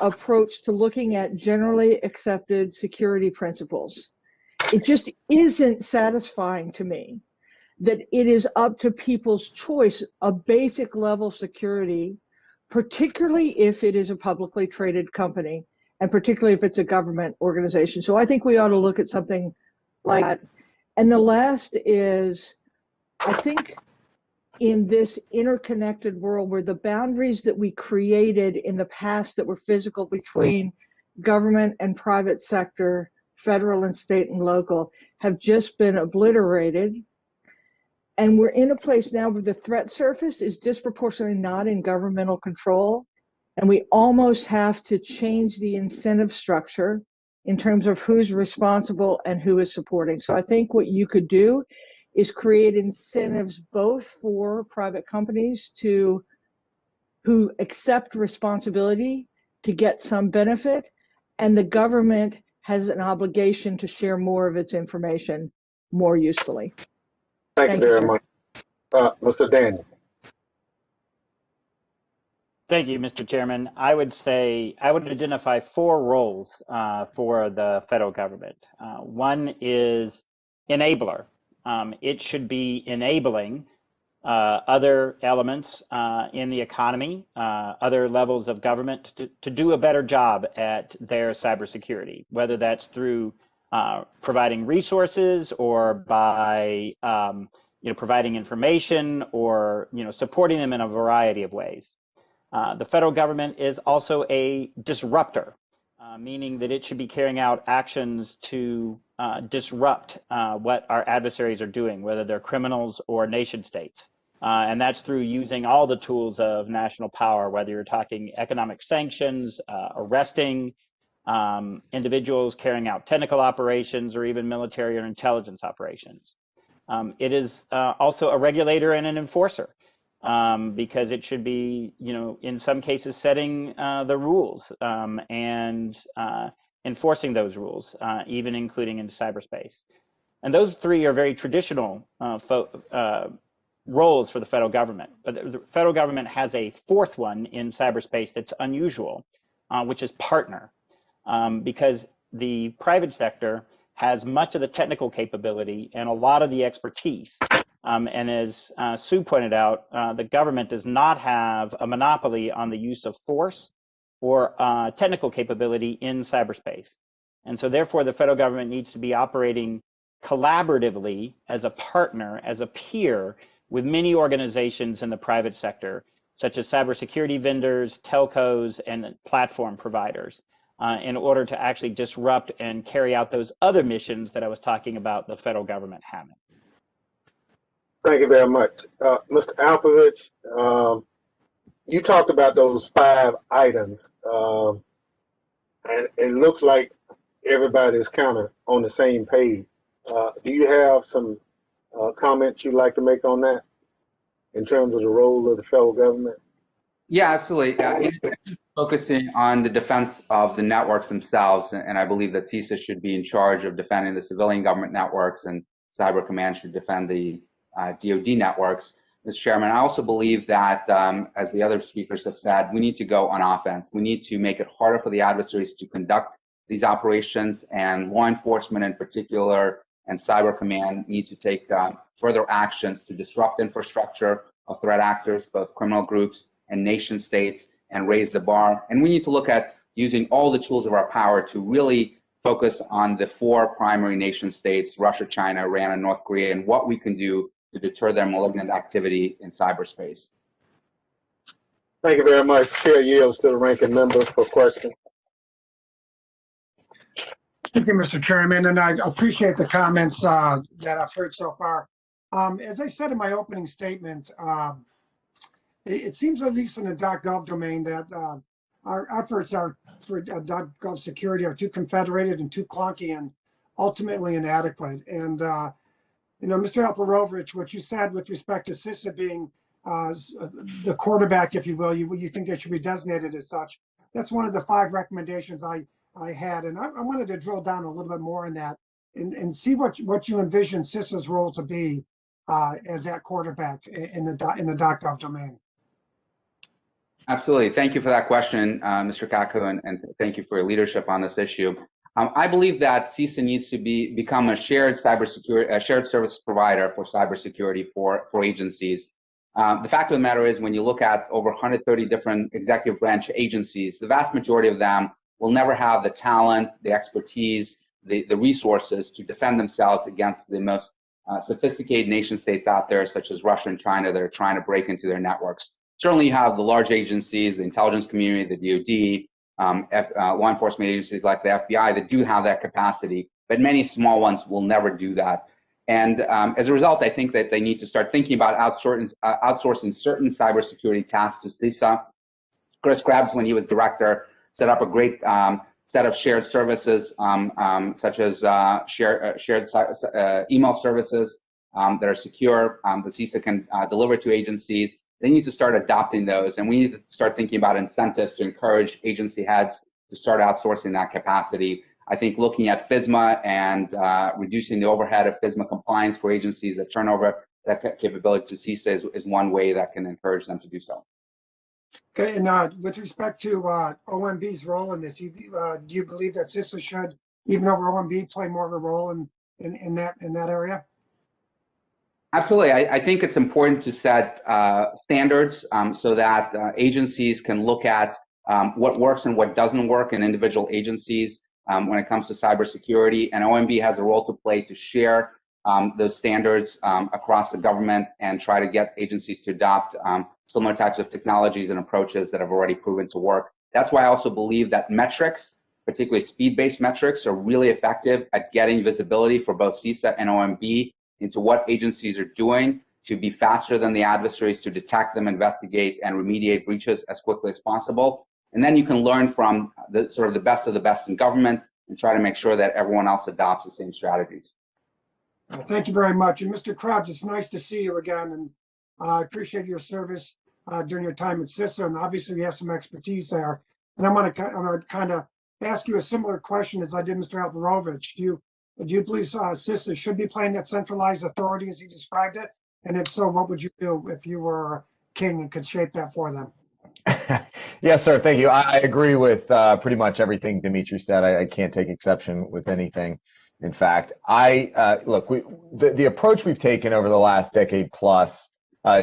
approach to looking at generally accepted security principles? It just isn't satisfying to me that it is up to people's choice of basic level security, particularly if it is a publicly traded company and particularly if it's a government organization. So I think we ought to look at something like that. And the last is, I think in this interconnected world where the boundaries that we created in the past that were physical between government and private sector, federal and state and local, have just been obliterated. And we're in a place now where the threat surface is disproportionately not in governmental control. And we almost have to change the incentive structure in terms of who's responsible and who is supporting. So I think what you could do is create incentives both for private companies who accept responsibility to get some benefit, and the government has an obligation to share more of its information more usefully. Thank you very much. Mr. Daniel. Thank you, Mr. Chairman. I would identify 4 roles for the federal government. One is enabler. It should be enabling other elements in the economy, other levels of government to do a better job at their cybersecurity, whether that's through providing resources or by providing information or supporting them in a variety of ways. The federal government is also a disruptor, meaning that it should be carrying out actions to disrupt what our adversaries are doing, whether they're criminals or nation states. And that's through using all the tools of national power, whether you're talking economic sanctions, arresting individuals, carrying out technical operations, or even military or intelligence operations. It is also a regulator and an enforcer. Because it should be, in some cases, setting the rules and enforcing those rules, even including in cyberspace. And those 3 are very traditional roles for the federal government. But the federal government has a 4th one in cyberspace that's unusual, which is partner, because the private sector has much of the technical capability and a lot of the expertise. And as Sue pointed out, the government does not have a monopoly on the use of force or technical capability in cyberspace. And so therefore, the federal government needs to be operating collaboratively as a partner, as a peer with many organizations in the private sector, such as cybersecurity vendors, telcos, and platform providers, in order to actually disrupt and carry out those other missions that I was talking about the federal government having. Thank you very much. Mr. Alperovitch, you talked about those 5 items, and it looks like everybody's kind of on the same page. Do you have some comments you'd like to make on that in terms of the role of the federal government? Yeah, absolutely. Focusing on the defense of the networks themselves, and I believe that CISA should be in charge of defending the civilian government networks, and Cyber Command should defend the DoD networks. Mr. Chairman, I also believe that, as the other speakers have said, we need to go on offense. We need to make it harder for the adversaries to conduct these operations, and law enforcement in particular and Cyber Command need to take further actions to disrupt infrastructure of threat actors, both criminal groups and nation states, and raise the bar. And we need to look at using all the tools of our power to really focus on the 4 primary nation states, Russia, China, Iran, and North Korea, and what we can do to deter their malignant activity in cyberspace. Thank you very much. Chair yields to the ranking member for question. Thank you, Mr. Chairman, and I appreciate the comments that I've heard so far. As I said in my opening statement, it seems, at least in the .gov domain, that our efforts are for .gov security are too confederated and too clunky and ultimately inadequate. And Mr. Alperovitch, what you said with respect to CISA being the quarterback, if you will, you think they should be designated as such. That's one of the 5 recommendations I had, and I wanted to drill down a little bit more on that and see what you envision CISA's role to be as that quarterback in the .gov domain. Absolutely. Thank you for that question, Mr. Kako, and thank you for your leadership on this issue. I believe that CISA needs to become a shared service provider for cybersecurity for agencies. The fact of the matter is, when you look at over 130 different executive branch agencies, the vast majority of them will never have the talent, the expertise, the resources to defend themselves against the most sophisticated nation states out there, such as Russia and China, that are trying to break into their networks. Certainly you have the large agencies, the intelligence community, the DoD, law enforcement agencies like the FBI that do have that capacity, but many small ones will never do that. And as a result, I think that they need to start thinking about outsourcing certain cybersecurity tasks to CISA. Chris Krebs, when he was director, set up a great set of shared services, such as shared email services that are secure, the CISA can deliver to agencies. They need to start adopting those, and we need to start thinking about incentives to encourage agency heads to start outsourcing that capacity. I think looking at FISMA and reducing the overhead of FISMA compliance for agencies that turn over that capability to CISA is one way that can encourage them to do so. Okay, and with respect to OMB's role in this, do you believe that CISA should, even over OMB, play more of a role in that area? Absolutely. I think it's important to set standards so that agencies can look at what works and what doesn't work in individual agencies when it comes to cybersecurity. And OMB has a role to play to share those standards across the government and try to get agencies to adopt similar types of technologies and approaches that have already proven to work. That's why I also believe that metrics, particularly speed-based metrics, are really effective at getting visibility for both CISA and OMB into what agencies are doing to be faster than the adversaries, to detect them, investigate, and remediate breaches as quickly as possible. And then you can learn from the sort of the best of the best in government and try to make sure that everyone else adopts the same strategies. Thank you very much. And Mr. Krebs, it's nice to see you again, and I appreciate your service during your time at CISA, and obviously you have some expertise there. And I'm going to kind of ask you a similar question as I did Mr. Alperovitch. Do you believe CISA should be playing that centralized authority as he described it? And if so, what would you do if you were king and could shape that for them? Yes, sir. Thank you. I agree with pretty much everything Dmitri said. I can't take exception with anything. In fact, look, the approach we've taken over the last decade plus,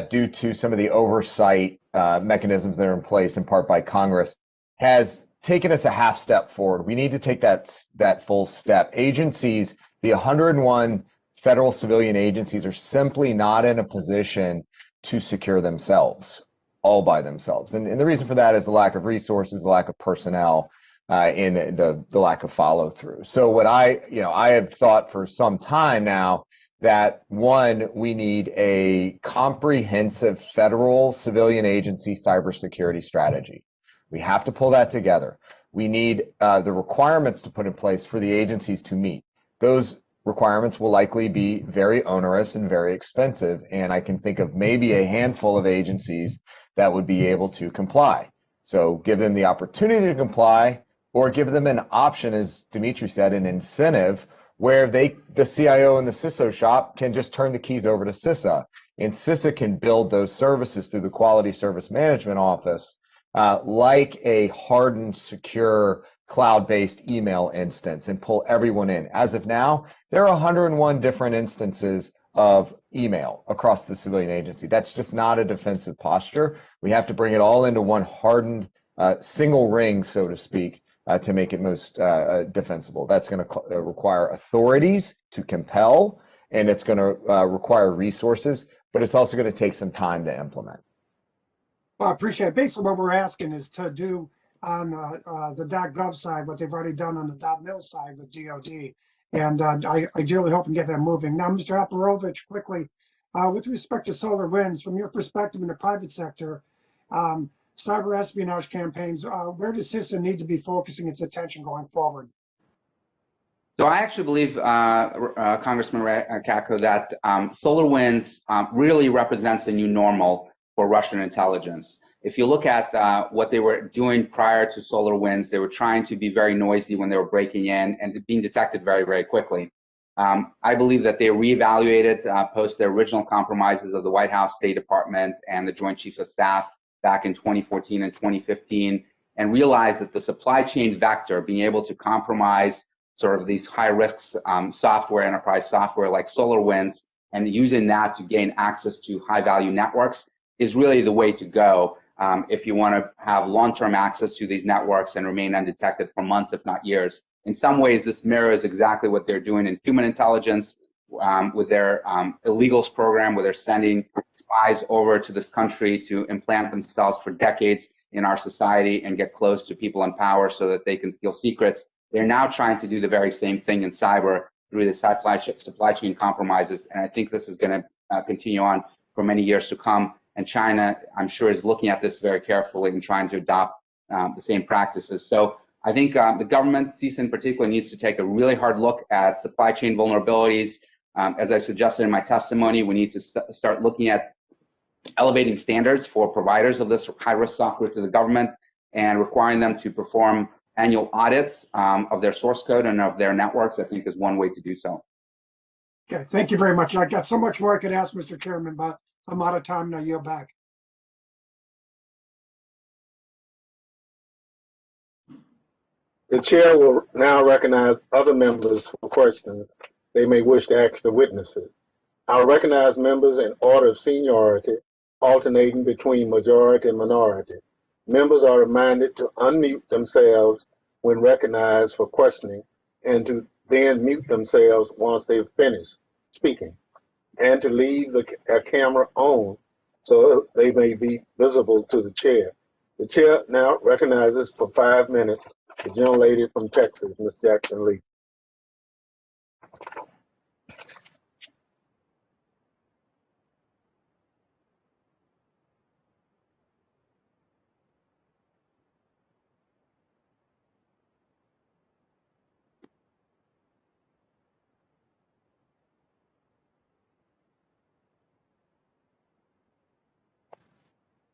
due to some of the oversight mechanisms that are in place, in part by Congress, has taken us a half step forward. We need to take that full step. Agencies, the 101 federal civilian agencies, are simply not in a position to secure themselves all by themselves. And the reason for that is the lack of resources, the lack of personnel, and the lack of follow through. So what I have thought for some time now that, one, we need a comprehensive federal civilian agency cybersecurity strategy. We have to pull that together. We need the requirements to put in place for the agencies to meet. Those requirements will likely be very onerous and very expensive, and I can think of maybe a handful of agencies that would be able to comply. So give them the opportunity to comply, or give them an option, as Dmitri said, an incentive where the CIO and the CISO shop can just turn the keys over to CISA, and CISA can build those services through the Quality Service Management Office, like a hardened, secure, cloud-based email instance, and pull everyone in. As of now, there are 101 different instances of email across the civilian agency. That's just not a defensive posture. We have to bring it all into one hardened single ring, so to speak, to make it most defensible. That's going to require authorities to compel, and it's going to require resources, but it's also going to take some time to implement. Well, I appreciate it. Basically, what we're asking is to do on the .gov side, what they've already done on the .mil side with DoD. And I dearly hope and get that moving. Now, Mr. Alperovitch, quickly, with respect to SolarWinds, from your perspective in the private sector, cyber espionage campaigns, where does CISA need to be focusing its attention going forward? So I actually believe, Congressman Katko, that SolarWinds really represents the new normal for Russian intelligence. If you look at what they were doing prior to SolarWinds, they were trying to be very noisy when they were breaking in and being detected very, very quickly. I believe that they reevaluated post the original compromises of the White House, State Department, and the Joint Chiefs of Staff back in 2014 and 2015, and realized that the supply chain vector, being able to compromise sort of these high risks software, enterprise software like SolarWinds, and using that to gain access to high value networks is really the way to go if you want to have long-term access to these networks and remain undetected for months, if not years. In some ways, this mirrors exactly what they're doing in human intelligence with their illegals program, where they're sending spies over to this country to implant themselves for decades in our society and get close to people in power so that they can steal secrets. They're now trying to do the very same thing in cyber through the supply chain compromises. And I think this is going to continue on for many years to come. And China, I'm sure, is looking at this very carefully and trying to adopt the same practices. So I think the government, CISA in particular, needs to take a really hard look at supply chain vulnerabilities. As I suggested in my testimony, we need to start looking at elevating standards for providers of this high-risk software to the government and requiring them to perform annual audits of their source code and of their networks, I think, is one way to do so. Okay, thank you very much. I got so much more I could ask, Mr. Chairman, but I'm out of time now. Yield back. The chair will now recognize other members for questions they may wish to ask the witnesses. I'll recognize members in order of seniority, alternating between majority and minority. Members are reminded to unmute themselves when recognized for questioning and to then mute themselves once they've finished speaking, and to leave the camera on so they may be visible to the chair. The chair now recognizes for 5 minutes the gentlelady from Texas, Ms. Jackson Lee.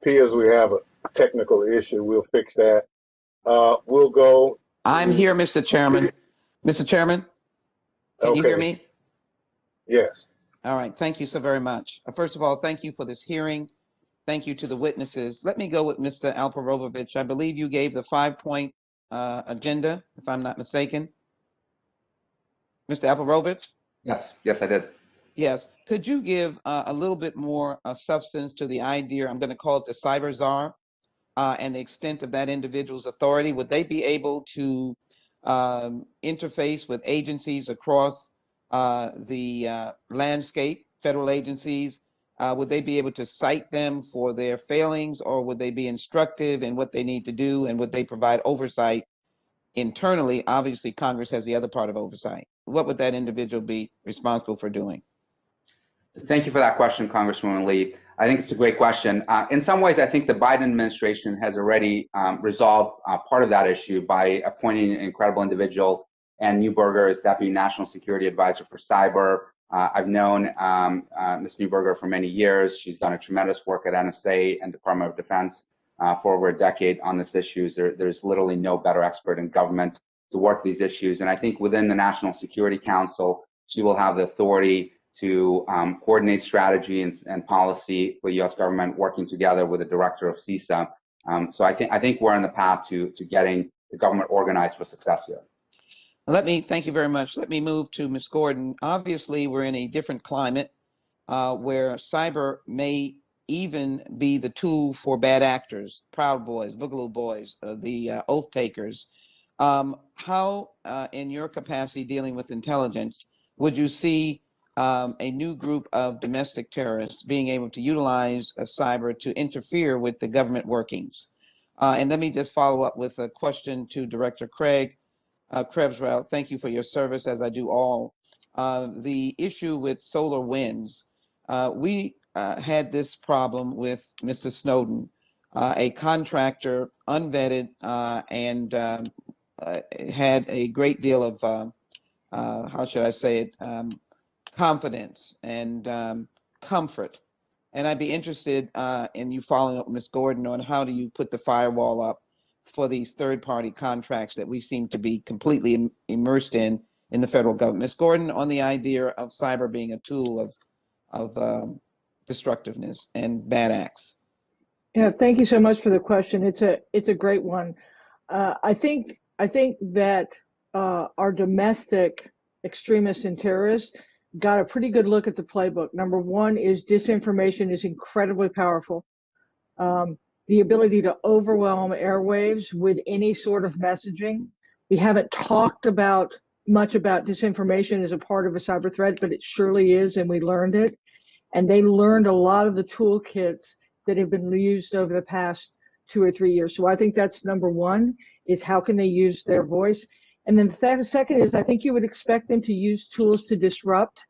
Appears we have a technical issue. We'll fix that. We'll go. I'm here, Mr. Chairman. Mr. Chairman, can you hear me? Yes. All right. Thank you so very much. First of all, thank you for this hearing. Thank you to the witnesses. Let me go with Mr. Alperovitch. I believe you gave the 5-point agenda, if I'm not mistaken. Mr. Alperovitch? Yes, I did. Yes. Could you give a little bit more substance to the idea, I'm going to call it the cyber czar, and the extent of that individual's authority? Would they be able to interface with agencies across the landscape, federal agencies? Would they be able to cite them for their failings, or would they be instructive in what they need to do, and would they provide oversight internally? Obviously, Congress has the other part of oversight. What would that individual be responsible for doing? Thank you for that question, Congresswoman Lee. I think it's a great question. In some ways, I think the Biden administration has already resolved part of that issue by appointing an incredible individual, Ann Neuberger, as Deputy National Security Advisor for Cyber. I've known Ms. Neuberger for many years. She's done a tremendous work at NSA and Department of Defense for over a decade on this issue. There's literally no better expert in government to work these issues. And I think within the National Security Council, she will have the authority to coordinate strategy and policy for the U.S. government, working together with the director of CISA. So I think we're on the path to getting the government organized for success here. Thank you very much. Let me move to Ms. Gordon. Obviously, we're in a different climate where cyber may even be the tool for bad actors, Proud Boys, Boogaloo Boys, the oath takers. How, in your capacity dealing with intelligence, would you see a new group of domestic terrorists being able to utilize cyber to interfere with the government workings? And let me just follow up with a question to Director Craig. Krebs, thank you for your service, as I do all. The issue with solar winds, we had this problem with Mr. Snowden, a contractor, unvetted, and had a great deal of, how should I say it, confidence and comfort. And I'd be interested in you following up with Ms. Gordon on how do you put the firewall up for these third-party contracts that we seem to be completely immersed in the federal government. Ms. Gordon, on the idea of cyber being a tool of destructiveness and bad acts. Yeah, thank you so much for the question. It's a great one. I think that our domestic extremists and terrorists got a pretty good look at the playbook. Number one is disinformation is incredibly powerful. The ability to overwhelm airwaves with any sort of messaging. We haven't talked much about disinformation as a part of a cyber threat, but it surely is, and we learned it. And they learned a lot of the toolkits that have been used over the past 2 or 3 years. So I think that's number one, is how can they use their voice? And then the second is, I think you would expect them to use tools to disrupt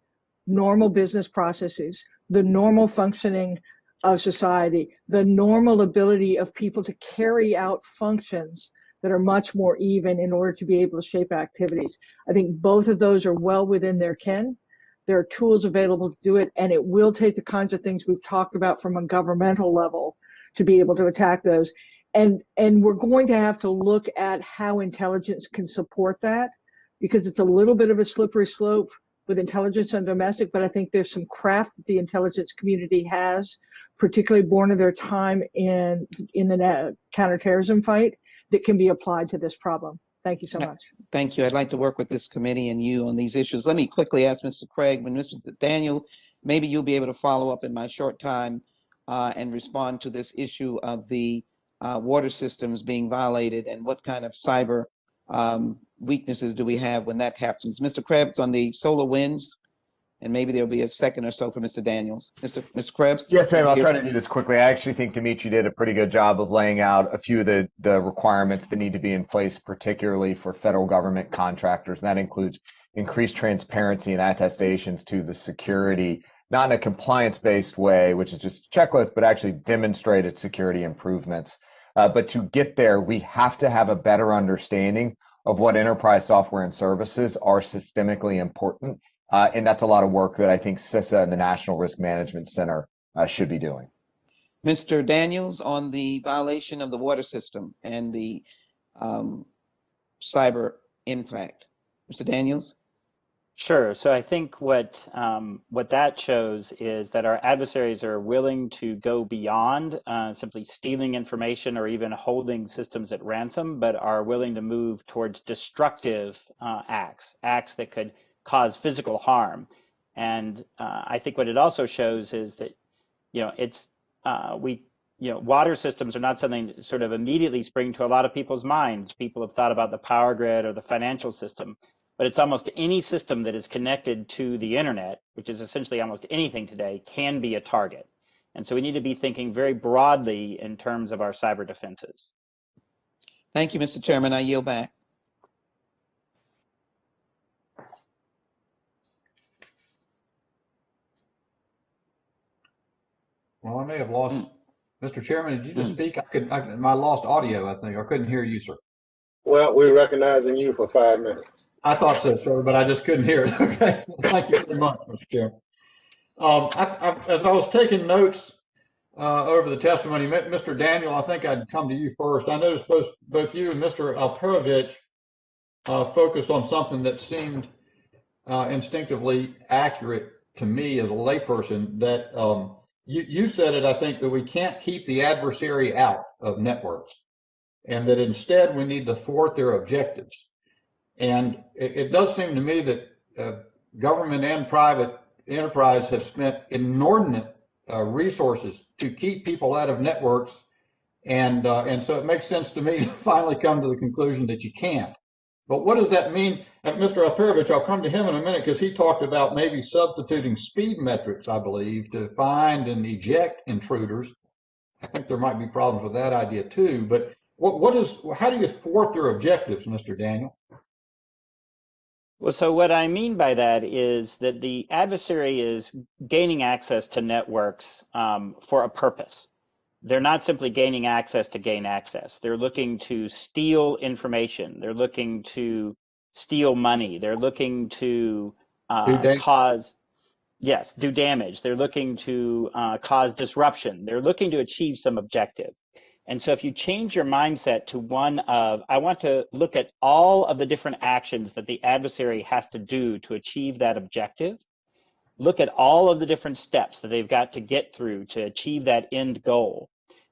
normal business processes, the normal functioning of society, the normal ability of people to carry out functions that are much more even in order to be able to shape activities. I think both of those are well within their ken. There are tools available to do it, and it will take the kinds of things we've talked about from a governmental level to be able to attack those. And we're going to have to look at how intelligence can support that, because it's a little bit of a slippery slope with intelligence and domestic, but I think there's some craft that the intelligence community has, particularly born of their time in the counterterrorism fight, that can be applied to this problem. Thank you so much. Thank you. I'd like to work with this committee and you on these issues. Let me quickly ask Mr. Craig, when Mr. Daniel, maybe you'll be able to follow up in my short time and respond to this issue of the water systems being violated and what kind of cyber weaknesses do we have when that happens. Mr. Krebs, on the solar winds, and maybe there'll be a second or so for Mr. Daniels. Mr. Krebs? Yes, ma'am. I'll try to do this quickly. I actually think Dmitri did a pretty good job of laying out a few of the requirements that need to be in place, particularly for federal government contractors. And that includes increased transparency and attestations to the security, not in a compliance-based way, which is just a checklist, but actually demonstrated security improvements. But to get there, we have to have a better understanding of what enterprise software and services are systemically important. And that's a lot of work that I think CISA and the National Risk Management Center should be doing. Mr. Daniels, on the violation of the water system and the cyber impact. Mr. Daniels? Sure. So I think what that shows is that our adversaries are willing to go beyond simply stealing information or even holding systems at ransom, but are willing to move towards destructive acts that could cause physical harm. And I think what it also shows is that, water systems are not something that sort of immediately spring to a lot of people's minds. People have thought about the power grid or the financial system, but it's almost any system that is connected to the internet, which is essentially almost anything today, can be a target. And so we need to be thinking very broadly in terms of our cyber defenses. Thank you, Mr. Chairman. I yield back. Well, I may have lost, Mr. Chairman, did you just speak? I lost audio, I think. I couldn't hear you, sir. Well, we're recognizing you for 5 minutes. I thought so, sir, but I just couldn't hear it. Okay. Thank you very much, Mr. Chairman. As I was taking notes over the testimony, Mr. Daniel, I think I'd come to you first. I noticed both you and Mr. Alperovitch focused on something that seemed instinctively accurate to me as a layperson, that you said it, I think, that we can't keep the adversary out of networks, and that instead we need to thwart their objectives. And it does seem to me that government and private enterprise have spent inordinate resources to keep people out of networks. And so it makes sense to me to finally come to the conclusion that you can't. But what does that mean? Mr. Alperovitch, I'll come to him in a minute, because he talked about maybe substituting speed metrics, I believe, to find and eject intruders. I think there might be problems with that idea too. But how do you thwart their objectives, Mr. Daniel? Well, so what I mean by that is that the adversary is gaining access to networks for a purpose. They're not simply gaining access to gain access. They're looking to steal information. They're looking to steal money. They're looking to do damage. They're looking to cause disruption. They're looking to achieve some objective. And so if you change your mindset to one of, I want to look at all of the different actions that the adversary has to do to achieve that objective, look at all of the different steps that they've got to get through to achieve that end goal,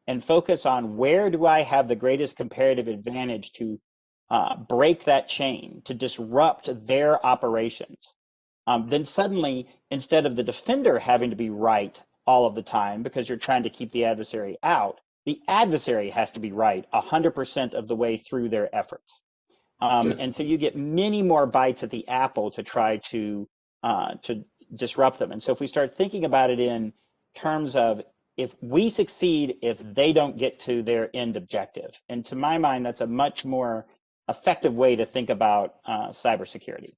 and focus on where do I have the greatest comparative advantage to break that chain, to disrupt their operations. Then suddenly, instead of the defender having to be right all of the time because you're trying to keep the adversary out, the adversary has to be right 100% of the way through their efforts. And so you get many more bites at the apple to try to disrupt them. And so if we start thinking about it in terms of if we succeed, if they don't get to their end objective. And to my mind, that's a much more effective way to think about cybersecurity.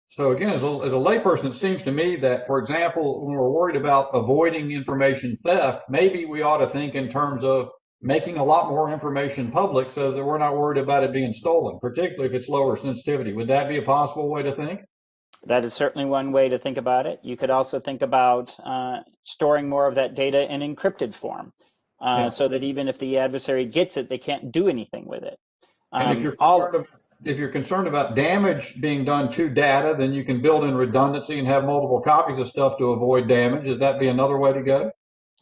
So again, as a layperson, it seems to me that, for example, when we're worried about avoiding information theft, maybe we ought to think in terms of making a lot more information public so that we're not worried about it being stolen, particularly if it's lower sensitivity. Would that be a possible way to think? That is certainly one way to think about it. You could also think about storing more of that data in encrypted form so that even if the adversary gets it, they can't do anything with it. And if you're concerned about damage being done to data, then you can build in redundancy and have multiple copies of stuff to avoid damage. Would that be another way to go?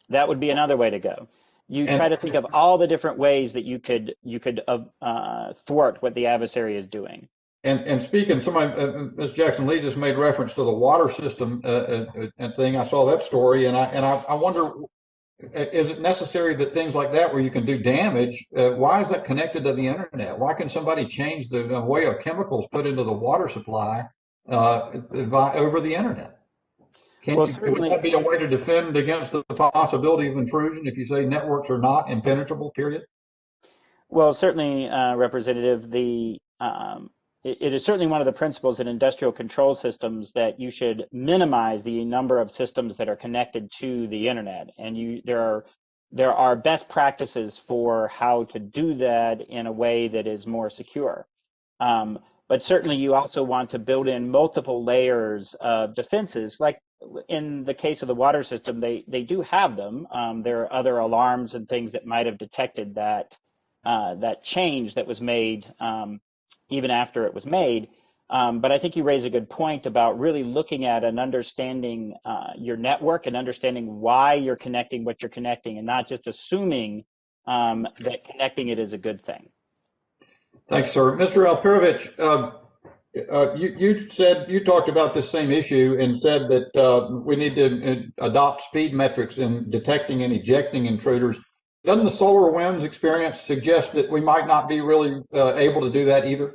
That would be another way to go. You try to think of all the different ways that you could thwart what the adversary is doing. And speaking, Ms. Jackson Lee just made reference to the water system thing. I saw that story, and I wonder, is it necessary that things like that, where you can do damage, why is that connected to the internet? Why can somebody change the way of chemicals put into the water supply over the internet? Would that be a way to defend against the possibility of intrusion if you say networks are not impenetrable, period? Well, certainly, Representative, it is certainly one of the principles in industrial control systems that you should minimize the number of systems that are connected to the internet. And there are best practices for how to do that in a way that is more secure. But certainly you also want to build in multiple layers of defenses. Like in the case of the water system, they do have them. There are other alarms and things that might have detected that change that was made even after it was made. But I think you raise a good point about really looking at and understanding your network and understanding why you're connecting what you're connecting, and not just assuming that connecting it is a good thing. Thanks, sir. Mr. Alperovitch, you talked about this same issue and said that we need to adopt speed metrics in detecting and ejecting intruders. Doesn't the SolarWinds experience suggest that we might not be really able to do that either?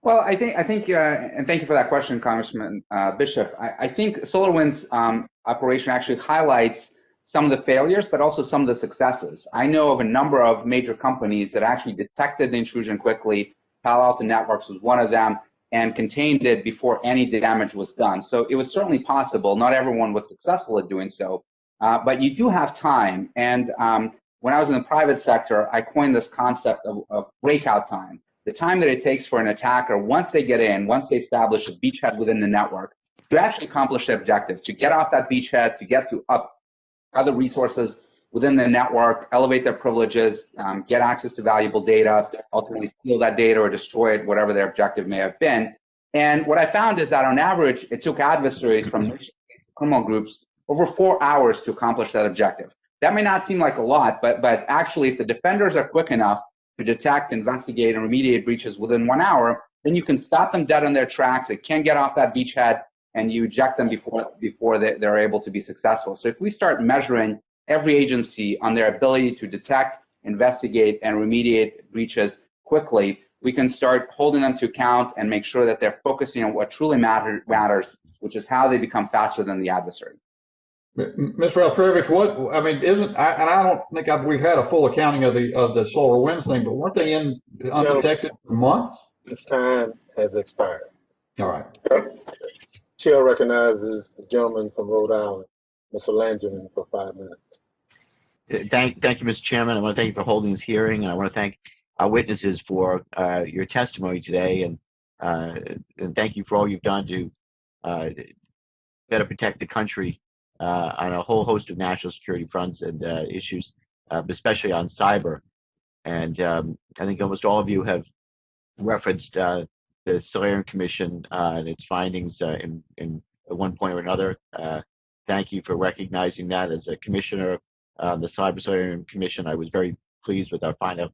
Well, I think, and thank you for that question, Congressman Bishop. I think SolarWinds operation actually highlights some of the failures, but also some of the successes. I know of a number of major companies that actually detected the intrusion quickly. Palo Alto Networks was one of them, and contained it before any damage was done. So it was certainly possible. Not everyone was successful at doing so, but you do have time. And when I was in the private sector, I coined this concept of breakout time. The time that it takes for an attacker, once they get in, once they establish a beachhead within the network, to actually accomplish their objective, to get off that beachhead, to get to other resources within the network, elevate their privileges, get access to valuable data, ultimately steal that data or destroy it, whatever their objective may have been. And what I found is that on average, it took adversaries from criminal groups over 4 hours to accomplish that objective. That may not seem like a lot, but actually, if the defenders are quick enough to detect, investigate, and remediate breaches within 1 hour, then you can stop them dead on their tracks. They can't get off that beachhead, and you eject them before they're able to be successful. So if we start measuring every agency on their ability to detect, investigate, and remediate breaches quickly, we can start holding them to account and make sure that they're focusing on what truly matters, which is how they become faster than the adversary. Mr. Alperovitch, what, I mean, and I don't think we've had a full accounting of the SolarWinds thing, but weren't they undetected for months? This time has expired. All right. Chair recognizes the gentleman from Rhode Island, Mr. Langevin, for 5 minutes. Thank you, Mr. Chairman. I want to thank you for holding this hearing, and I want to thank our witnesses for your testimony today, and thank you for all you've done to better protect the country on a whole host of national security fronts and issues, especially on cyber. And I think almost all of you have referenced the Solarium Commission and its findings in at one point or another. Thank you for recognizing that. As a commissioner of the Cybersecurity Commission, I was very pleased with our final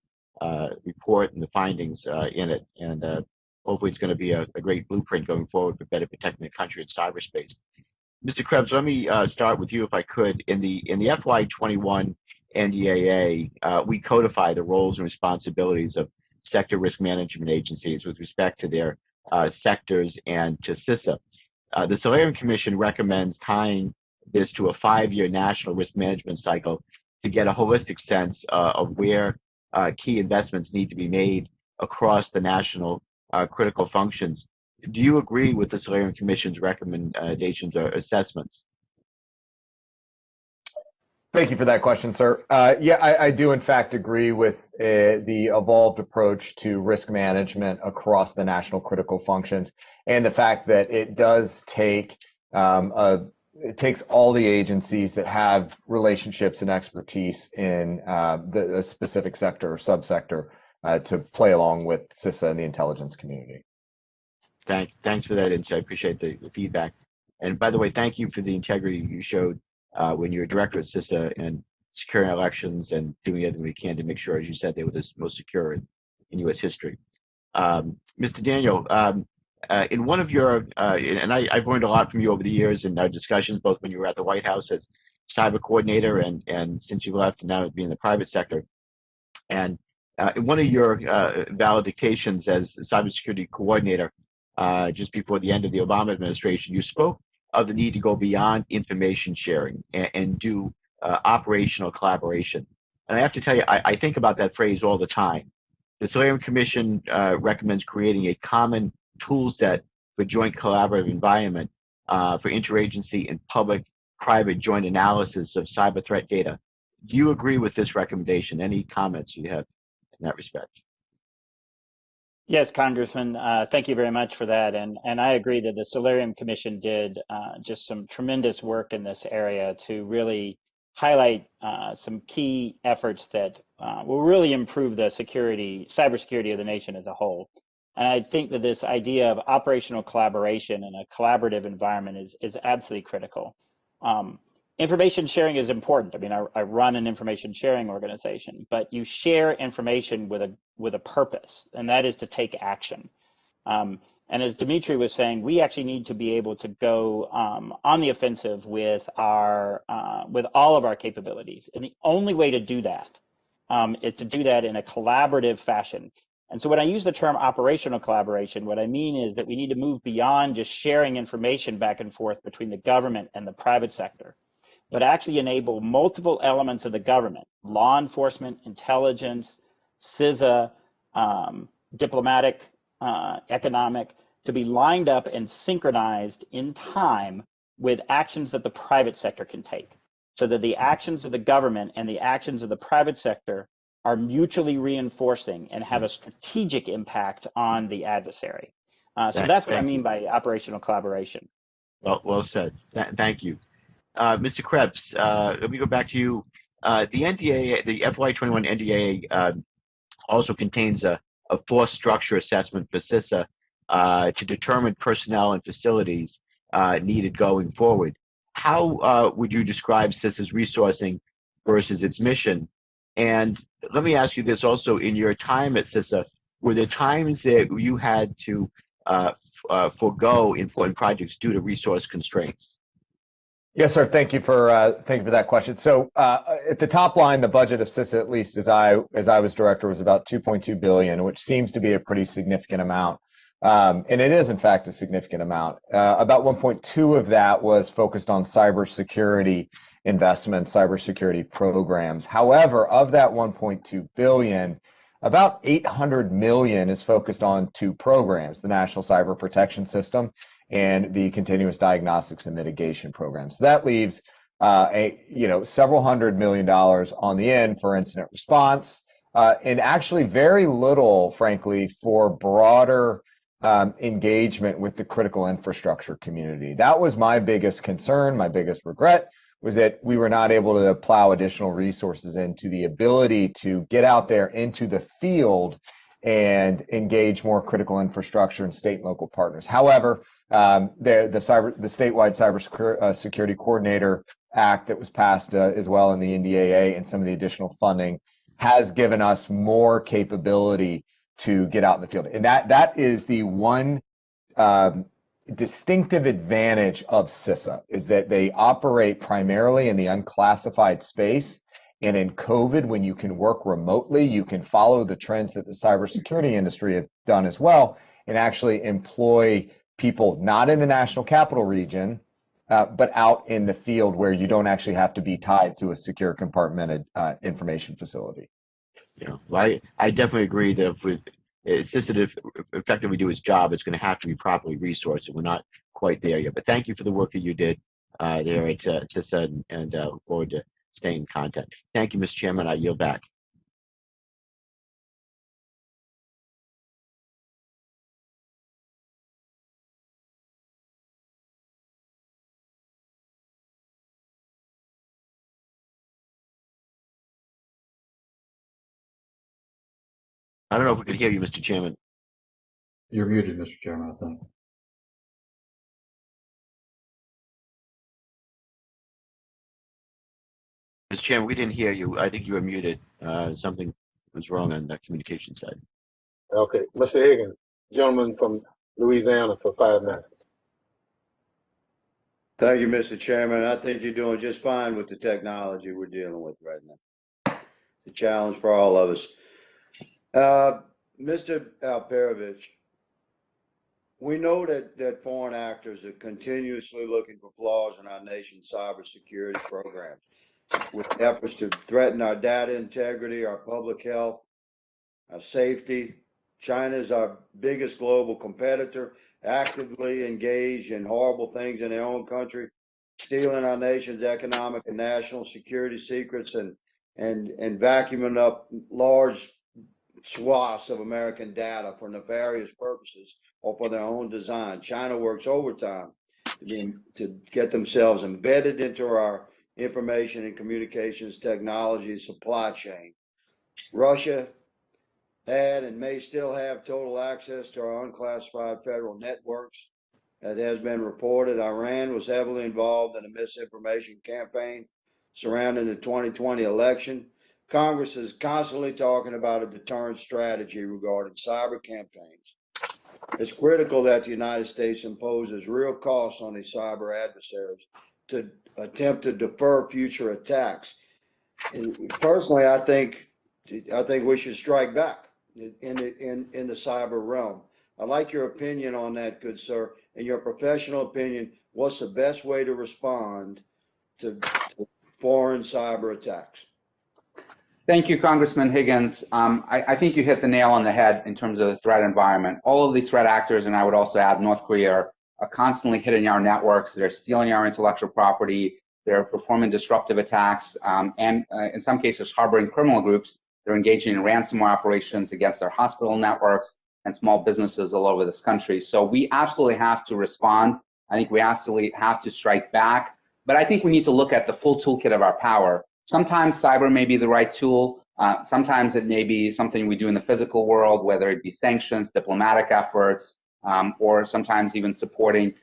report and the findings in it. And hopefully it's going to be a great blueprint going forward for better protecting the country in cyberspace. Mr. Krebs, let me start with you, if I could. In the FY21 NDAA, we codify the roles and responsibilities of sector risk management agencies with respect to their sectors and to CISA. The Solarium Commission recommends tying this to a 5-year national risk management cycle to get a holistic sense of where key investments need to be made across the national critical functions. Do you agree with the Solarium Commission's recommendations or assessments? Thank you for that question, sir. Yeah, I do in fact agree with the evolved approach to risk management across the national critical functions, and the fact that it does take it takes all the agencies that have relationships and expertise in the specific sector or subsector to play along with CISA and the intelligence community. Thanks for that insight. I appreciate the feedback. And by the way, thank you for the integrity you showed when you were director at CISA and securing elections and doing everything we can to make sure, as you said, they were the most secure in U.S. history. Mr. Daniel, in one of your, and I've learned a lot from you over the years in our discussions, both when you were at the White House as cyber coordinator and since you left and now being in the private sector. And in one of your valedictions as the cybersecurity coordinator, just before the end of the Obama administration, you spoke of the need to go beyond information sharing and do operational collaboration. And I have to tell you, I think about that phrase all the time. The Solarium Commission recommends creating a common tool set for joint collaborative environment for interagency and public-private joint analysis of cyber threat data. Do you agree with this recommendation? Any comments you have in that respect? Yes, Congressman, thank you very much for that. And I agree that the Solarium Commission did just some tremendous work in this area to really highlight some key efforts that will really improve the cybersecurity of the nation as a whole. And I think that this idea of operational collaboration in a collaborative environment is absolutely critical. Information sharing is important. I mean, I run an information sharing organization, but you share information with a purpose, and that is to take action. And as Dmitri was saying, we actually need to be able to go on the offensive with all of our capabilities. And the only way to do that is to do that in a collaborative fashion. And so when I use the term operational collaboration, what I mean is that we need to move beyond just sharing information back and forth between the government and the private sector, but actually enable multiple elements of the government, law enforcement, intelligence, CISA, diplomatic, economic, to be lined up and synchronized in time with actions that the private sector can take, so that the actions of the government and the actions of the private sector are mutually reinforcing and have a strategic impact on the adversary. So that's what I mean by operational collaboration. Well said. Thank you. Mr. Krebs, let me go back to you. The NDAA, the FY21 NDAA also contains a force structure assessment for CISA to determine personnel and facilities needed going forward. How would you describe CISA's resourcing versus its mission? And let me ask you this also, in your time at CISA, were there times that you had to forego important projects due to resource constraints? Yes, sir. Thank you for that question. So at the top line, the budget of CISA, at least as I was director, was about $2.2 billion, which seems to be a pretty significant amount. And it is, in fact, a significant amount. About 1.2 of that was focused on cybersecurity investments, cybersecurity programs. However, of that 1.2 billion, about 800 million is focused on two programs, the National Cyber Protection System and the Continuous Diagnostics and Mitigation Program. So that leaves several $100 million on the end for incident response, and actually very little, frankly, for broader engagement with the critical infrastructure community. That was my biggest concern, my biggest regret, was that we were not able to plow additional resources into the ability to get out there into the field and engage more critical infrastructure and state and local partners. However, the statewide cybersecurity coordinator act that was passed as well in the NDAA and some of the additional funding has given us more capability to get out in the field. And that is the one distinctive advantage of CISA, is that they operate primarily in the unclassified space. And in COVID, when you can work remotely, you can follow the trends that the cybersecurity industry have done as well, and actually employ people not in the national capital region, but out in the field where you don't actually have to be tied to a secure compartmented information facility. Yeah, well, I definitely agree that if CISA effectively do its job, it's going to have to be properly resourced, and we're not quite there yet. But thank you for the work that you did there at CISA, and look forward to staying in contact. Thank you, Mr. Chairman. I yield back. I don't know if we could hear you, Mr. Chairman. You're muted, Mr. Chairman, I think. Mr. Chairman, we didn't hear you. I think you were muted. Something was wrong on the communication side. Okay, Mr. Higgins, gentleman from Louisiana for 5 minutes. Thank you, Mr. Chairman. I think you're doing just fine with the technology we're dealing with right now. It's a challenge for all of us. Mr. Alperovitch, we know that foreign actors are continuously looking for flaws in our nation's cybersecurity programs, with efforts to threaten our data integrity, our public health, our safety. China is our biggest global competitor, actively engaged in horrible things in their own country, stealing our nation's economic and national security secrets, and vacuuming up large swaths of American data for nefarious purposes or for their own design. China works overtime to get themselves embedded into our information and communications technology supply chain. Russia had and may still have total access to our unclassified federal networks. As has been reported, Iran was heavily involved in a misinformation campaign surrounding the 2020 election. Congress is constantly talking about a deterrent strategy regarding cyber campaigns. It's critical that the United States imposes real costs on these cyber adversaries to attempt to defer future attacks. And personally, I think we should strike back in the cyber realm. I'd like your opinion on that, good sir. In your professional opinion, what's the best way to respond to foreign cyber attacks? Thank you, Congressman Higgins. I think you hit the nail on the head in terms of the threat environment. All of these threat actors, and I would also add North Korea, are constantly hitting our networks. They're stealing our intellectual property. They're performing disruptive attacks, and in some cases, harboring criminal groups. They're engaging in ransomware operations against our hospital networks and small businesses all over this country. So we absolutely have to respond. I think we absolutely have to strike back. But I think we need to look at the full toolkit of our power. Sometimes cyber may be the right tool. Sometimes it may be something we do in the physical world, whether it be sanctions, diplomatic efforts, or sometimes even supporting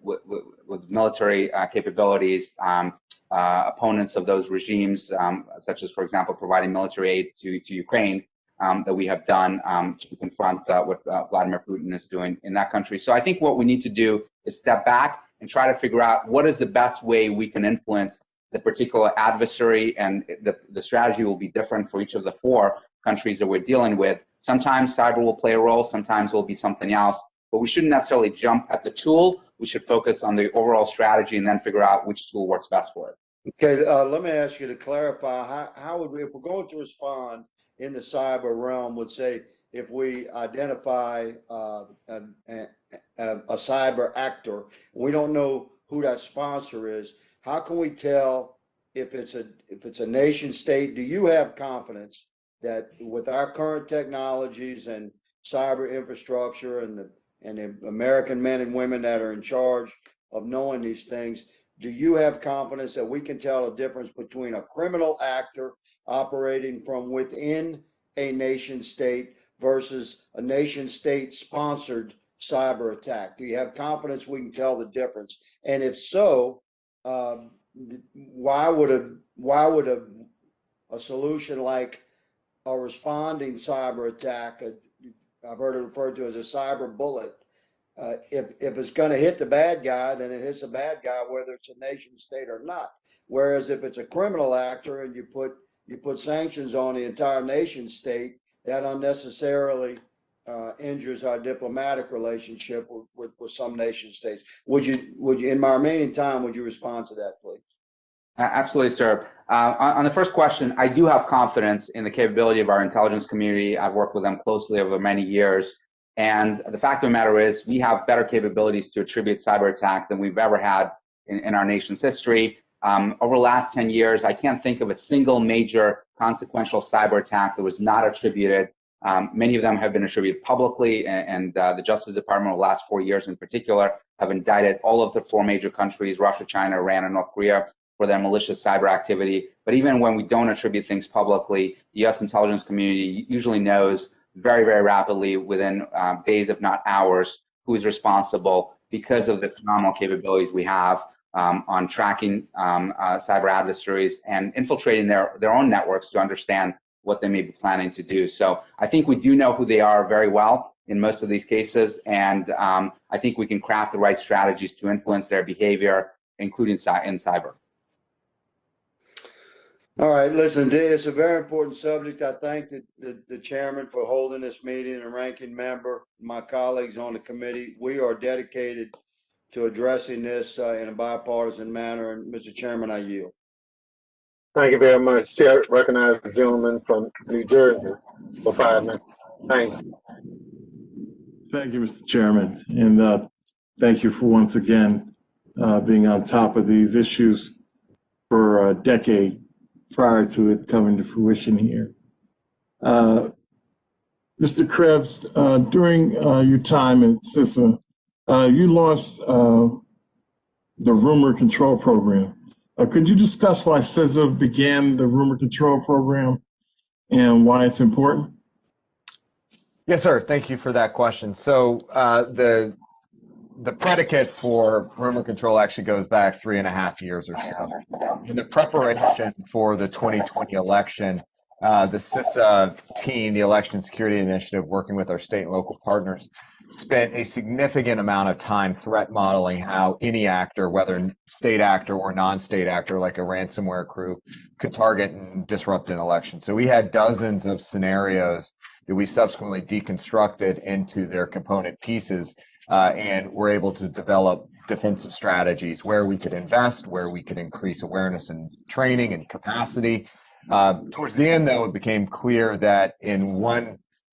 with military capabilities opponents of those regimes, such as, for example, providing military aid to Ukraine that we have done to confront what Vladimir Putin is doing in that country. So I think what we need to do is step back and try to figure out what is the best way we can influence the particular adversary, and the strategy will be different for each of the 4 countries that we're dealing with. Sometimes cyber will play a role, sometimes it will be something else, but we shouldn't necessarily jump at the tool. We should focus on the overall strategy and then figure out which tool works best for it. Okay, let me ask you to clarify, how would we, if we're going to respond in the cyber realm, would say, if we identify a cyber actor, we don't know who that sponsor is, how can we tell if it's a nation state? Do you have confidence that with our current technologies and cyber infrastructure and the American men and women that are in charge of knowing these things, do you have confidence that we can tell a difference between a criminal actor operating from within a nation state versus a nation state sponsored cyber attack? Do you have confidence we can tell the difference? And if so, why would a solution like a responding cyber attack, I've heard it referred to as a cyber bullet, if it's going to hit the bad guy, then it hits the bad guy whether it's a nation state or not. Whereas if it's a criminal actor and you put sanctions on the entire nation state, that unnecessarily injures our diplomatic relationship with some nation states. Would you, in my remaining time, would you respond to that, please? Absolutely, sir. On the first question, I do have confidence in the capability of our intelligence community. I've worked with them closely over many years. And the fact of the matter is, we have better capabilities to attribute cyber attack than we've ever had in our nation's history. Over the last 10 years, I can't think of a single major consequential cyber attack that was not attributed. Many of them have been attributed publicly, and the Justice Department over the last 4 years in particular have indicted all of the 4 major countries, Russia, China, Iran, and North Korea, for their malicious cyber activity. But even when we don't attribute things publicly, the U.S. intelligence community usually knows very, very rapidly, within days, if not hours, who is responsible, because of the phenomenal capabilities we have on tracking cyber adversaries and infiltrating their own networks to understand what they may be planning to do. So I think we do know who they are very well in most of these cases, and I think we can craft the right strategies to influence their behavior, including in cyber. All right, listen, it's a very important subject. I thank the chairman for holding this meeting and ranking member, my colleagues on the committee. We are dedicated to addressing this in a bipartisan manner. And Mr. Chairman, I yield. Thank you very much. Chair, recognize the gentleman from New Jersey for 5 minutes. Thanks. Thank you, Mr. Chairman. And thank you for once again being on top of these issues for a decade prior to it coming to fruition here. Mr. Krebs, during your time at CISA, you launched the Rumor Control Program. Could you discuss why CISA began the Rumor Control Program and why it's important? Yes, sir. Thank you for that question. So the predicate for rumor control actually goes back 3.5 years or so. In the preparation for the 2020 election, the CISA team, the Election Security Initiative, working with our state and local partners, spent a significant amount of time threat modeling how any actor, whether state actor or non-state actor, like a ransomware crew, could target and disrupt an election. So we had dozens of scenarios that we subsequently deconstructed into their component pieces, and were able to develop defensive strategies where we could invest, where we could increase awareness and training and capacity. Towards the end, though, it became clear that in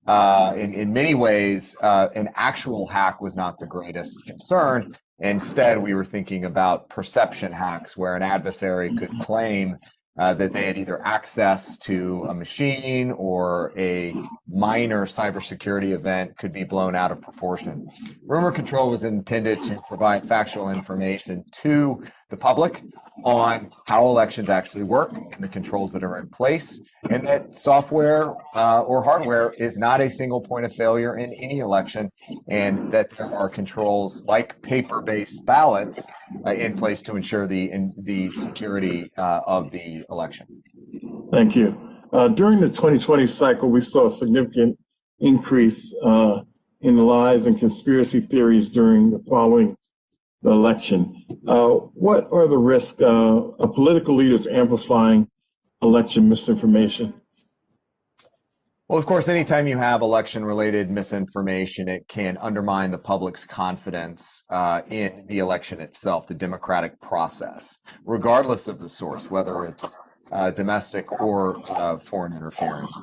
many ways, an actual hack was not the greatest concern. Instead, we were thinking about perception hacks, where an adversary could claim that they had either access to a machine or a minor cybersecurity event could be blown out of proportion. Rumor control was intended to provide factual information to the public on how elections actually work and the controls that are in place, and that software or hardware is not a single point of failure in any election, and that there are controls like paper-based ballots in place to ensure the security of the election. Thank you. During the 2020 cycle, we saw a significant increase in lies and conspiracy theories during the following the election. What are the risks of political leaders amplifying election misinformation? Well, of course, anytime you have election-related misinformation, it can undermine the public's confidence in the election itself, the democratic process, regardless of the source, whether it's domestic or foreign interference.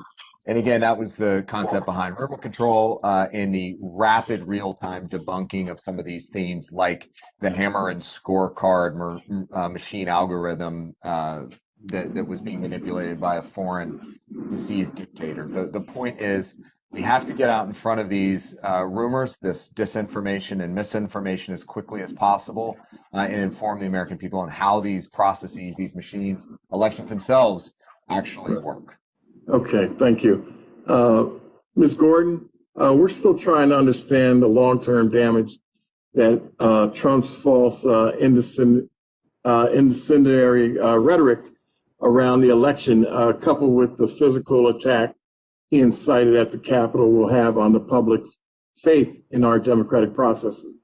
And again, that was the concept behind remote control in the rapid real-time debunking of some of these themes, like the hammer and scorecard machine algorithm that was being manipulated by a foreign deceased dictator. The point is, we have to get out in front of these rumors, this disinformation and misinformation as quickly as possible, and inform the American people on how these processes, these machines, elections themselves actually work. Okay, thank you. Ms. Gordon, we're still trying to understand the long-term damage that Trump's false incendiary rhetoric around the election, coupled with the physical attack he incited at the Capitol, will have on the public's faith in our democratic processes.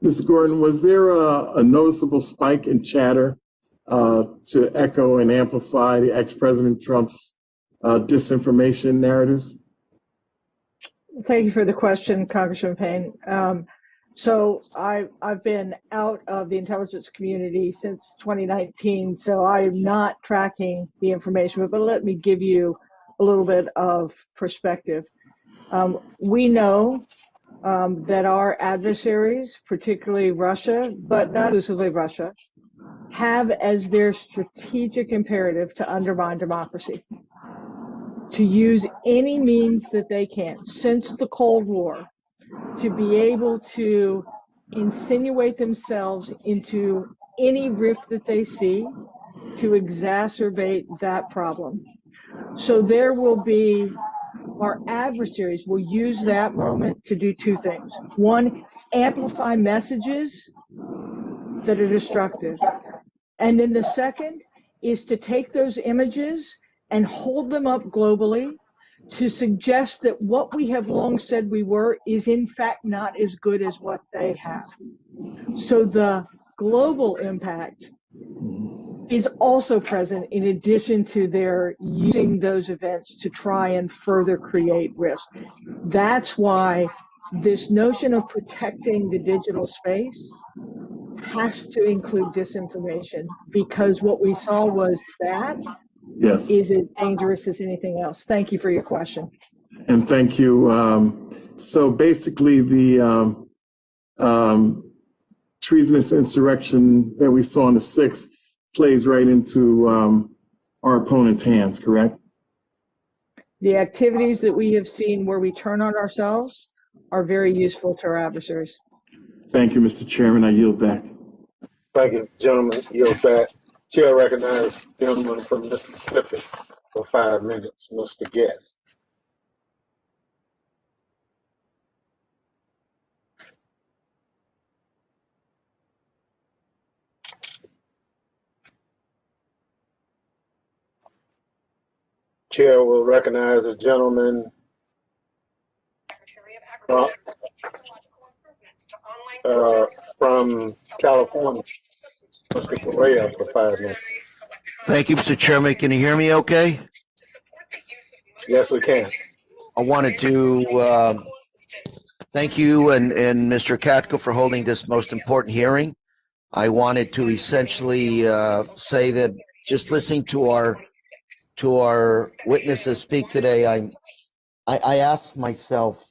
Mr. Gordon, was there a noticeable spike in chatter to echo and amplify the ex-President Trump's disinformation narratives? Thank you for the question, Congressman Payne. So I've been out of the intelligence community since 2019, so I'm not tracking the information, but let me give you a little bit of perspective. We know that our adversaries, particularly Russia, but not exclusively Russia, have as their strategic imperative to undermine democracy, to use any means that they can since the Cold War to be able to insinuate themselves into any rift that they see to exacerbate that problem. So there will be, our adversaries will use that moment to do two things. One, amplify messages that are destructive. And then the second is to take those images and hold them up globally to suggest that what we have long said we were is in fact not as good as what they have. So the global impact is also present in addition to their using those events to try and further create risk. That's why this notion of protecting the digital space has to include disinformation, because what we saw was that is as dangerous as anything else. Thank you for your question. And thank you. So basically, the treasonous insurrection that we saw on the 6th plays right into our opponent's hands, correct? The activities that we have seen where we turn on ourselves are very useful to our adversaries. Thank you, Mr. Chairman. I yield back. Thank you, gentlemen. Yield back. Chair recognizes the gentleman from Mississippi for 5 minutes, Mr. Guest. Chair will recognize a gentleman from California, Mr. Correa, for 5 minutes. Thank you, Mr. Chairman. Can you hear me okay? Yes, we can. I wanted to thank you and Mr. Katko for holding this most important hearing. I wanted to essentially say that just listening to our witnesses speak today, I asked myself,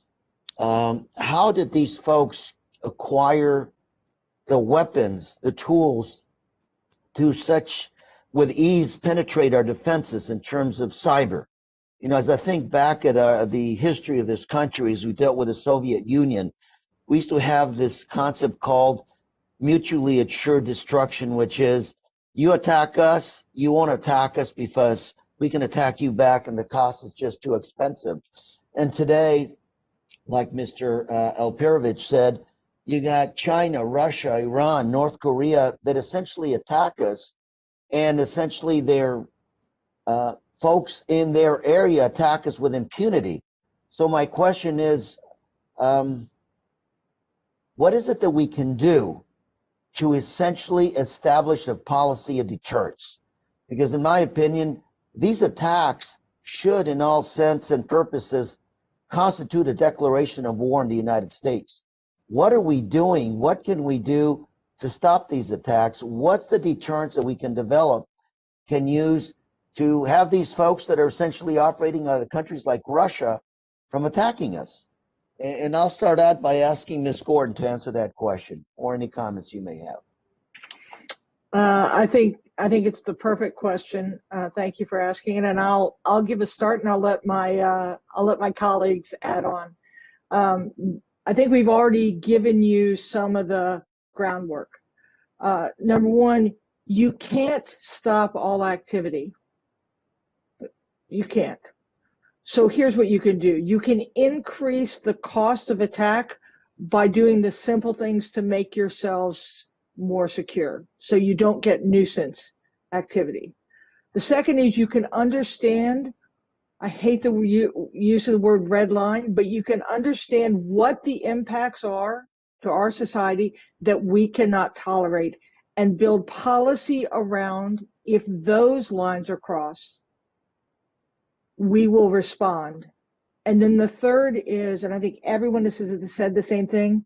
how did these folks acquire the weapons, the tools to such with ease penetrate our defenses in terms of cyber? You know, as I think back at the history of this country, as we dealt with the Soviet Union, we used to have this concept called mutually assured destruction, which is you attack us, you won't attack us because we can attack you back and the cost is just too expensive. And today, like Mr. Alperovitch said, you got China, Russia, Iran, North Korea that essentially attack us, and essentially their folks in their area attack us with impunity. So my question is, what is it that we can do to essentially establish a policy of deterrence? Because in my opinion, these attacks should, in all sense and purposes, constitute a declaration of war on the United States. What are we doing? What can we do to stop these attacks? What's the deterrence that we can develop, can use to have these folks that are essentially operating out of countries like Russia from attacking us? And I'll start out by asking Ms. Gordon to answer that question, or any comments you may have. I think it's the perfect question. Thank you for asking it, and I'll give a start, and I'll let my colleagues add on. I think we've already given you some of the groundwork. Number one, you can't stop all activity. You can't. So here's what you can do. You can increase the cost of attack by doing the simple things to make yourselves more secure, so you don't get nuisance activity. The second is you can understand, I hate the use of the word red line, but you can understand what the impacts are to our society that we cannot tolerate, and build policy around if those lines are crossed, we will respond. And then the third is, and I think everyone has said the same thing,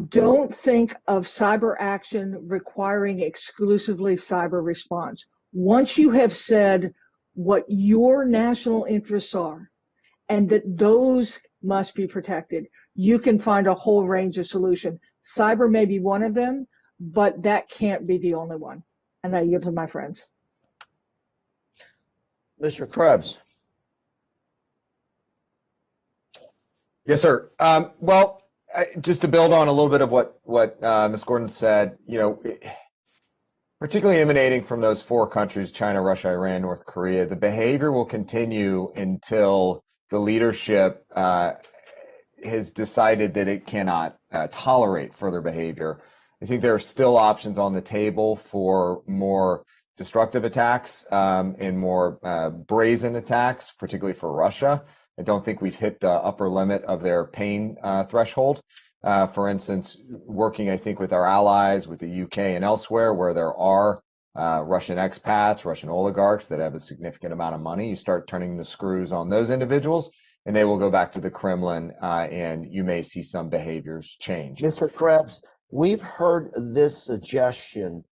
don't think of cyber action requiring exclusively cyber response. Once you have said what your national interests are and that those must be protected, you can find a whole range of solutions. Cyber may be one of them, but that can't be the only one. And I yield to my friends. Mr. Krebs. Yes, sir. Just to build on a little bit of what Ms. Gordon said, particularly emanating from those four countries, China, Russia, Iran, North Korea, the behavior will continue until the leadership has decided that it cannot tolerate further behavior. I think there are still options on the table for more destructive attacks and more brazen attacks, particularly for Russia. I don't think we've hit the upper limit of their pain threshold. For instance, working, I think, with our allies, with the UK and elsewhere, where there are Russian expats, Russian oligarchs that have a significant amount of money, you start turning the screws on those individuals, and they will go back to the Kremlin, and you may see some behaviors change. Mr. Krebs, we've heard this suggestion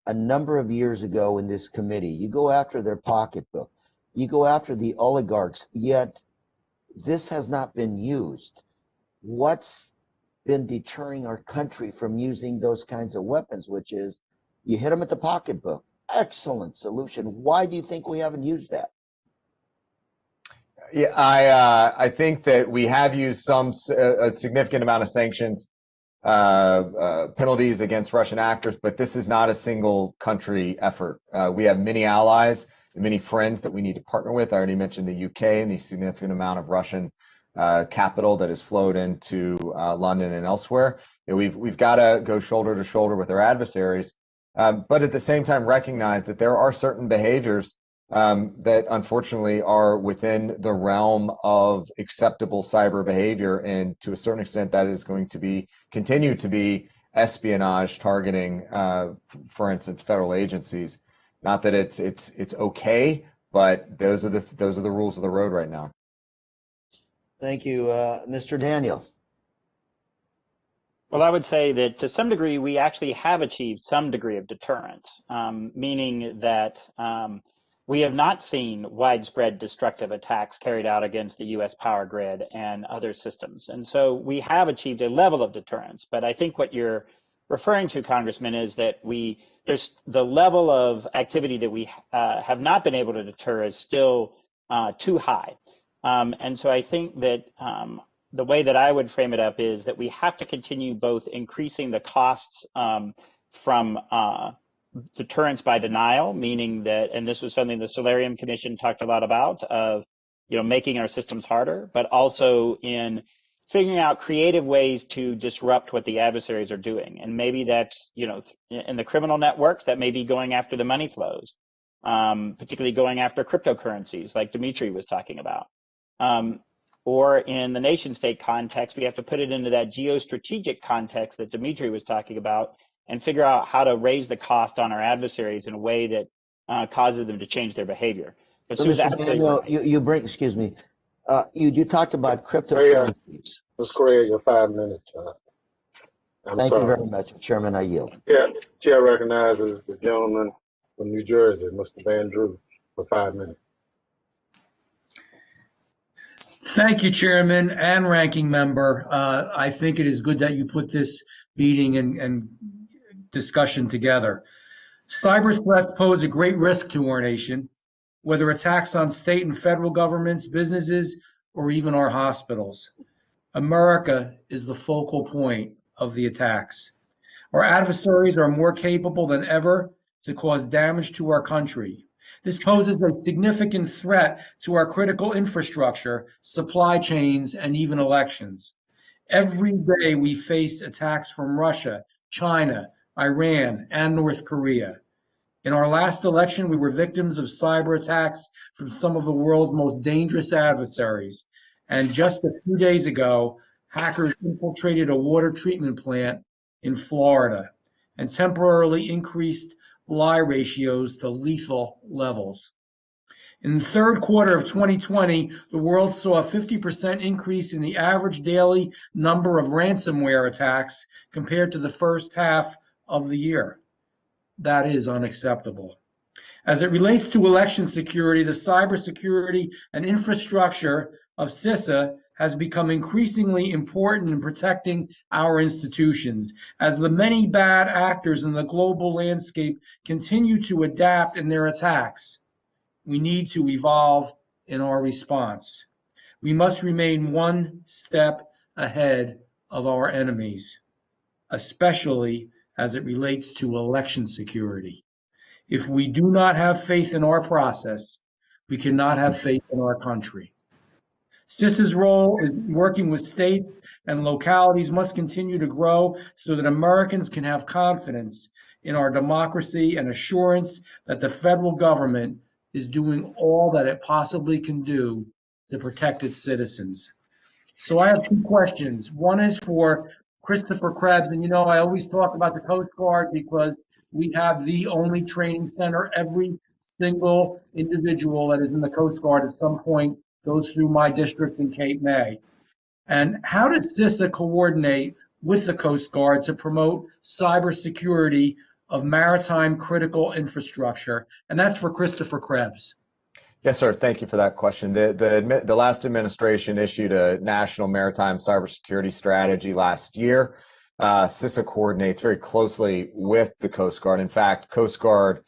a number of years ago in this committee. You go after their pocketbook. You go after the oligarchs, yet this has not been used. What's been deterring our country from using those kinds of weapons, which is you hit them at the pocketbook? Excellent solution. Why do you think we haven't used that? Yeah, I think that we have used a significant amount of sanctions, penalties against Russian actors, but this is not a single country effort. We have many allies, many friends that we need to partner with. I already mentioned the UK and the significant amount of Russian capital that has flowed into London and elsewhere. We've got to go shoulder to shoulder with our adversaries, but at the same time recognize that there are certain behaviors that unfortunately are within the realm of acceptable cyber behavior, and to a certain extent that is going to continue to be espionage targeting, for instance, federal agencies. Not that it's okay, but those are the rules of the road right now. Thank you, Mr. Daniel. Well, I would say that to some degree, we actually have achieved some degree of deterrence, meaning that we have not seen widespread destructive attacks carried out against the U.S. power grid and other systems. And so we have achieved a level of deterrence. But I think what you're referring to, Congressman, is that there's the level of activity that we have not been able to deter is still too high. And so I think that the way that I would frame it up is that we have to continue both increasing the costs from deterrence by denial, meaning that, and this was something the Solarium Commission talked a lot about, of making our systems harder, but also in figuring out creative ways to disrupt what the adversaries are doing. And maybe that's, in the criminal networks, that may be going after the money flows, particularly going after cryptocurrencies like Dmitri was talking about. Or in the nation state context, we have to put it into that geostrategic context that Dmitri was talking about and figure out how to raise the cost on our adversaries in a way that causes them to change their behavior. But So, she was Mr. absolutely Daniel, right. you bring, excuse me, you talked about Mayor, cryptocurrencies. Ms. Craig, your 5 minutes. I'm Thank you sorry. very much, Chairman. I yield. Yeah, Chair recognizes the gentleman from New Jersey, Mr. Van Drew, for 5 minutes. Thank you, Chairman and Ranking Member. I think it is good that you put this meeting and discussion together. Cyber threats pose a great risk to our nation, whether attacks on state and federal governments, businesses, or even our hospitals. America is the focal point of the attacks. Our adversaries are more capable than ever to cause damage to our country. This poses a significant threat to our critical infrastructure, supply chains, and even elections. Every day we face attacks from Russia, China, Iran, and North Korea. In our last election, we were victims of cyber attacks from some of the world's most dangerous adversaries. And just a few days ago, hackers infiltrated a water treatment plant in Florida and temporarily increased lie ratios to lethal levels. In the third quarter of 2020, the world saw a 50% increase in the average daily number of ransomware attacks compared to the first half of the year. That is unacceptable. As it relates to election security, the cybersecurity and infrastructure of CISA has become increasingly important in protecting our institutions. As the many bad actors in the global landscape continue to adapt in their attacks, we need to evolve in our response. We must remain one step ahead of our enemies, especially as it relates to election security. If we do not have faith in our process, we cannot have faith in our country. CISA's role in working with states and localities must continue to grow so that Americans can have confidence in our democracy and assurance that the federal government is doing all that it possibly can do to protect its citizens. So I have two questions. One is for Christopher Krebs, and I always talk about the Coast Guard because we have the only training center. Every single individual that is in the Coast Guard at some point goes through my district in Cape May. And how does CISA coordinate with the Coast Guard to promote cybersecurity of maritime critical infrastructure? And that's for Christopher Krebs. Yes, sir. Thank you for that question. The last administration issued a national maritime cybersecurity strategy last year. CISA coordinates very closely with the Coast Guard. In fact, Coast Guard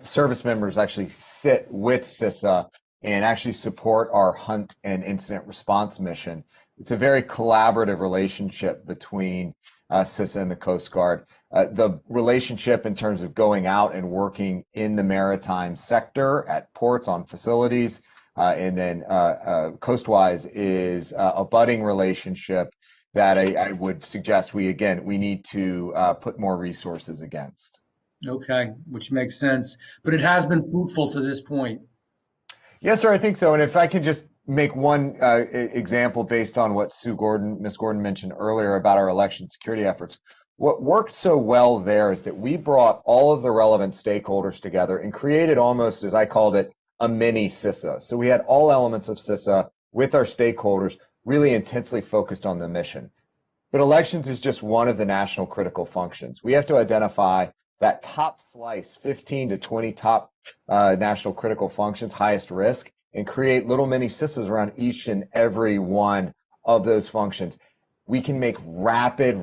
service members actually sit with CISA and actually support our hunt and incident response mission. It's a very collaborative relationship between CISA and the Coast Guard. The relationship in terms of going out and working in the maritime sector at ports, on facilities, and then coastwise is a budding relationship that I would suggest we need to put more resources against. Okay, which makes sense, but it has been fruitful to this point. Yes, sir, I think so. And if I could just make one example based on what Ms. Gordon mentioned earlier about our election security efforts. What worked so well there is that we brought all of the relevant stakeholders together and created almost, as I called it, a mini CISA. So we had all elements of CISA with our stakeholders really intensely focused on the mission. But elections is just one of the national critical functions. We have to identify that top slice, 15 to 20 top national critical functions, highest risk, and create little mini CISAs around each and every one of those functions. We can make rapid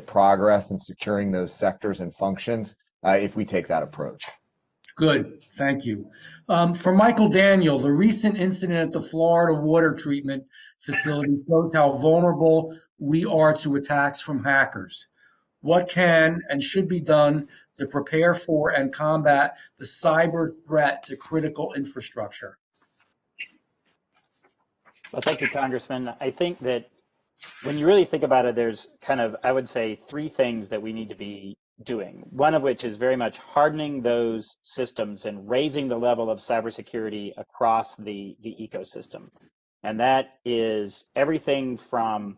progress in securing those sectors and functions if we take that approach. Good, thank you. For Michael Daniel, the recent incident at the Florida water treatment facility shows how vulnerable we are to attacks from hackers. What can and should be done to prepare for and combat the cyber threat to critical infrastructure? Well, thank you, Congressman. I think that when you really think about it, there's kind of, I would say, three things that we need to be doing. One of which is very much hardening those systems and raising the level of cybersecurity across the ecosystem. And that is everything from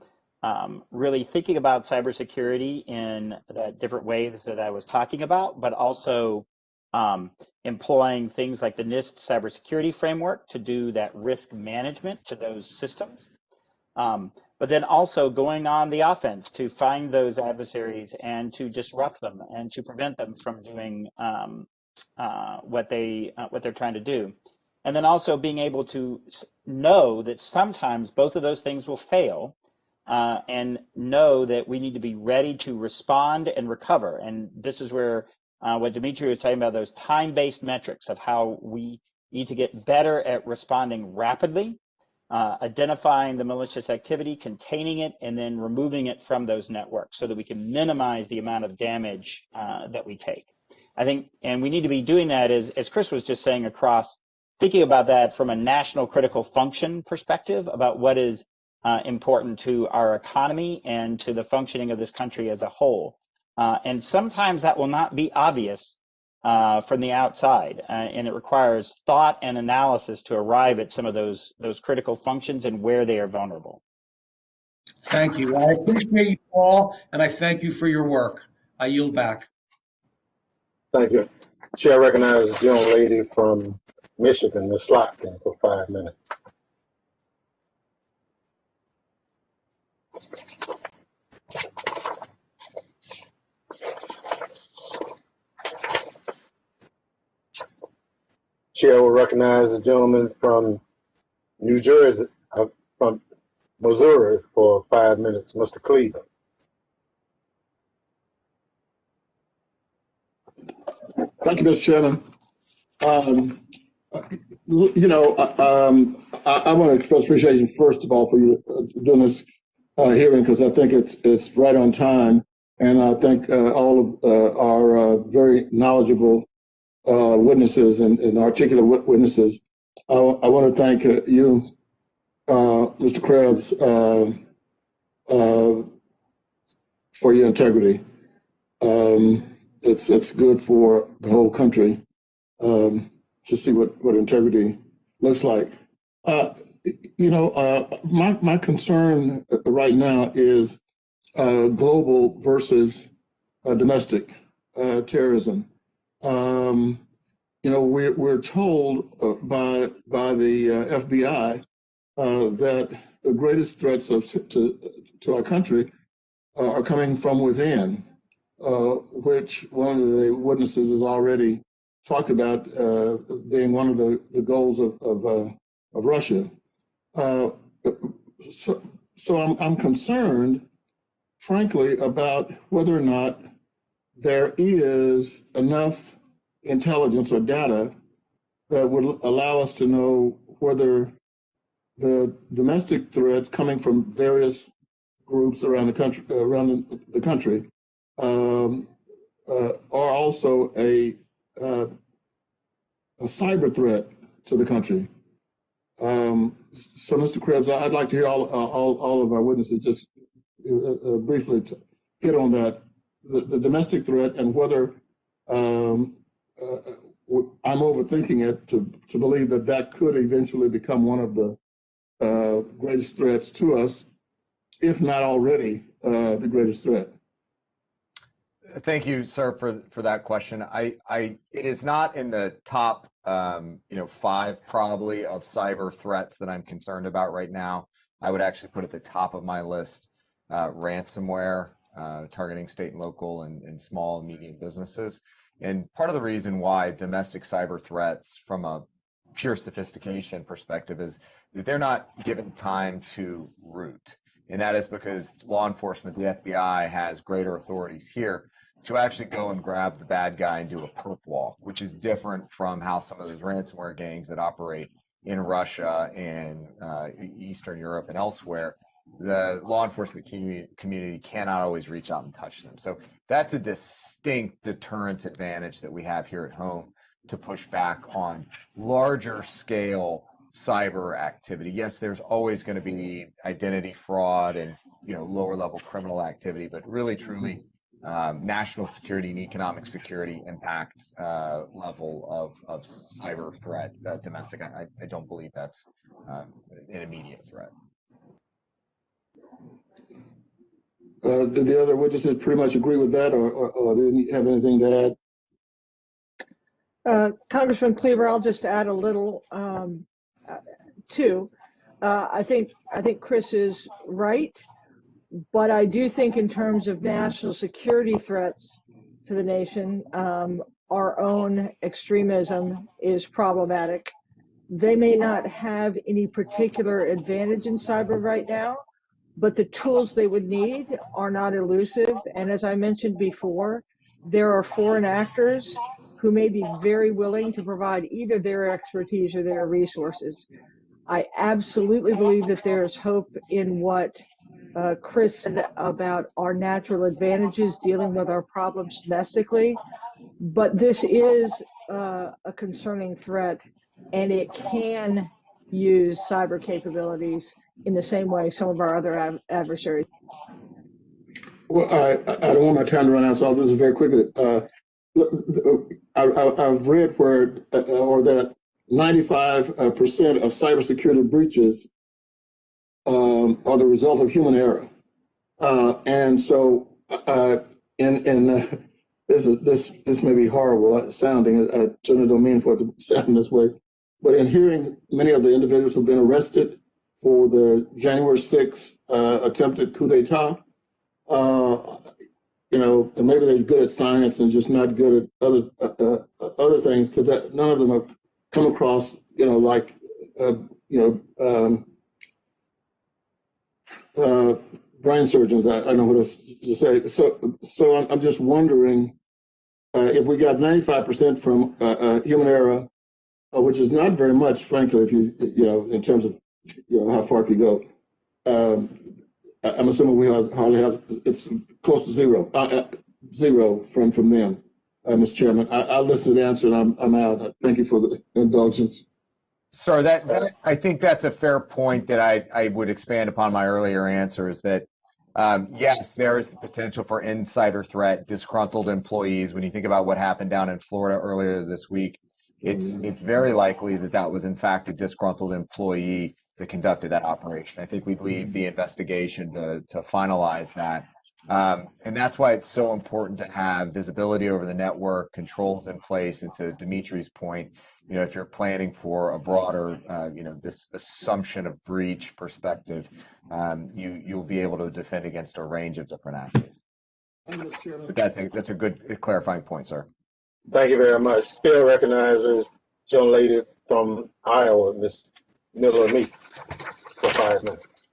really thinking about cybersecurity in the different ways that I was talking about, but also employing things like the NIST cybersecurity framework to do that risk management to those systems. But then also going on the offense to find those adversaries and to disrupt them and to prevent them from doing what they're trying to do. And then also being able to know that sometimes both of those things will fail, and know that we need to be ready to respond and recover. And this is where what Dmitri was talking about, those time-based metrics of how we need to get better at responding rapidly, identifying the malicious activity, containing it, and then removing it from those networks so that we can minimize the amount of damage that we take. I think, and we need to be doing that as Chris was just saying, across thinking about that from a national critical function perspective about what is important to our economy and to the functioning of this country as a whole. And sometimes that will not be obvious from the outside, and it requires thought and analysis to arrive at some of those critical functions and where they are vulnerable. Thank you. I appreciate you all, and I thank you for your work. I yield back. Thank you. Chair recognizes the young lady from Michigan, Ms. Slotkin, for 5 minutes. Chair will recognize the gentleman from New Jersey, from Missouri, for 5 minutes, Mr. Cleveland. Thank you, Mr. Chairman. I want to express appreciation, first of all, for you doing this hearing, because I think it's right on time. And I think all of our very knowledgeable witnesses and articulate witnesses. I want to thank you, Mr. Krebs, for your integrity. It's good for the whole country to see what integrity looks like. My concern right now is global versus domestic terrorism. We're told by the FBI that the greatest threats to our country are coming from within, which one of the witnesses has already talked about being one of the goals of Russia. So I'm concerned, frankly, about whether or not there is enough intelligence or data that would allow us to know whether the domestic threats coming from various groups around the country, are also a cyber threat to the country. So, Mr. Krebs, I'd like to hear all of our witnesses just briefly hit on that, the domestic threat, and whether I'm overthinking it to believe that could eventually become one of the greatest threats to us, if not already the greatest threat. Thank you, sir, for that question. It is not in the top 5 probably of cyber threats that I'm concerned about right now. I would actually put at the top of my list ransomware, targeting state and local and small and medium businesses. And part of the reason why domestic cyber threats from a pure sophistication perspective is that they're not given time to root. And that is because law enforcement, the FBI, has greater authorities here to actually go and grab the bad guy and do a perp walk, which is different from how some of those ransomware gangs that operate in Russia and Eastern Europe and elsewhere, the law enforcement community cannot always reach out and touch them. So that's a distinct deterrence advantage that we have here at home to push back on larger scale cyber activity. Yes, there's always going to be identity fraud and lower level criminal activity, but really truly national security and economic security impact level of cyber threat, domestic, I don't believe that's an immediate threat. Did the other witnesses pretty much agree with that, or didn't you have anything to add? Congressman Cleaver, I'll just add a little too. I think Chris is right, but I do think in terms of national security threats to the nation, our own extremism is problematic. They may not have any particular advantage in cyber right now, but the tools they would need are not elusive. And as I mentioned before, there are foreign actors who may be very willing to provide either their expertise or their resources. I absolutely believe that there's hope in what Chris said about our natural advantages dealing with our problems domestically, but this is a concerning threat, and it can use cyber capabilities in the same way some of our other adversaries. Well, I don't want my time to run out, so I'll do this very quickly. I've read where, or that 95% of cybersecurity breaches are the result of human error. And so, this may be horrible sounding. I certainly don't mean for it to sound this way. But in hearing many of the individuals who've been arrested for the January 6th attempted coup d'etat, and maybe they're good at science and just not good at other things, because none of them have come across, brain surgeons. I know what to say. So I'm just wondering if we got 95% from human error, which is not very much, frankly, if you in terms of how far can you go. I'm assuming we hardly have, it's close to zero from them, Mr. Chairman. I'll listen to the answer and I'm out. Thank you for the indulgence. Sir, I think that's a fair point that I would expand upon my earlier answer, is that yes, there is the potential for insider threat, disgruntled employees. When you think about what happened down in Florida earlier this week, it's very likely that was in fact a disgruntled employee that conducted that operation. I think we leave the investigation to finalize that. And that's why it's so important to have visibility over the network, controls in place, and to Dmitri's point, if you're planning for a broader, this assumption of breach perspective, you'll be able to defend against a range of different actors. But that's a good clarifying point, sir. Thank you very much. Still recognizes young lady from Iowa, Ms. Miller Meeks, for 5 minutes.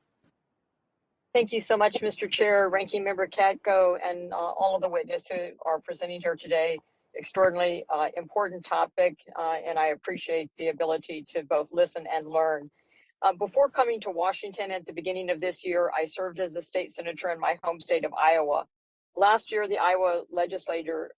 Thank you so much, Mr. Chair, Ranking Member Katko, and all of the witnesses who are presenting here today. Extraordinarily important topic, and I appreciate the ability to both listen and learn. Before coming to Washington at the beginning of this year, I served as a state senator in my home state of Iowa. Last year, the Iowa legislature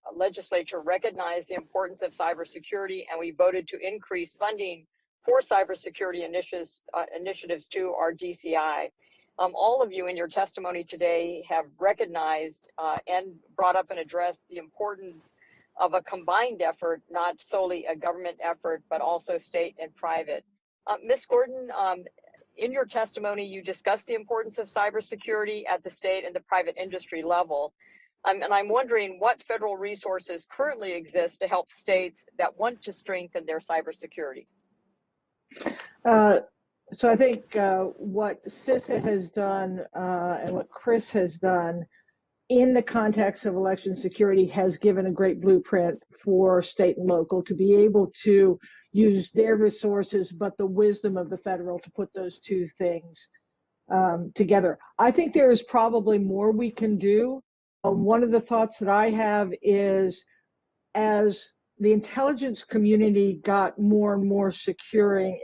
recognized the importance of cybersecurity, and we voted to increase funding for cybersecurity initiatives to our DCI. All of you in your testimony today have recognized and brought up and addressed the importance of a combined effort, not solely a government effort, but also state and private. Ms. Gordon, in your testimony, you discussed the importance of cybersecurity at the state and the private industry level. And I'm wondering what federal resources currently exist to help states that want to strengthen their cybersecurity. So I think what CISA has done and what Chris has done in the context of election security has given a great blueprint for state and local to be able to use their resources, but the wisdom of the federal to put those two things together. I think there is probably more we can do. One of the thoughts that I have is, as the intelligence community got more and more securing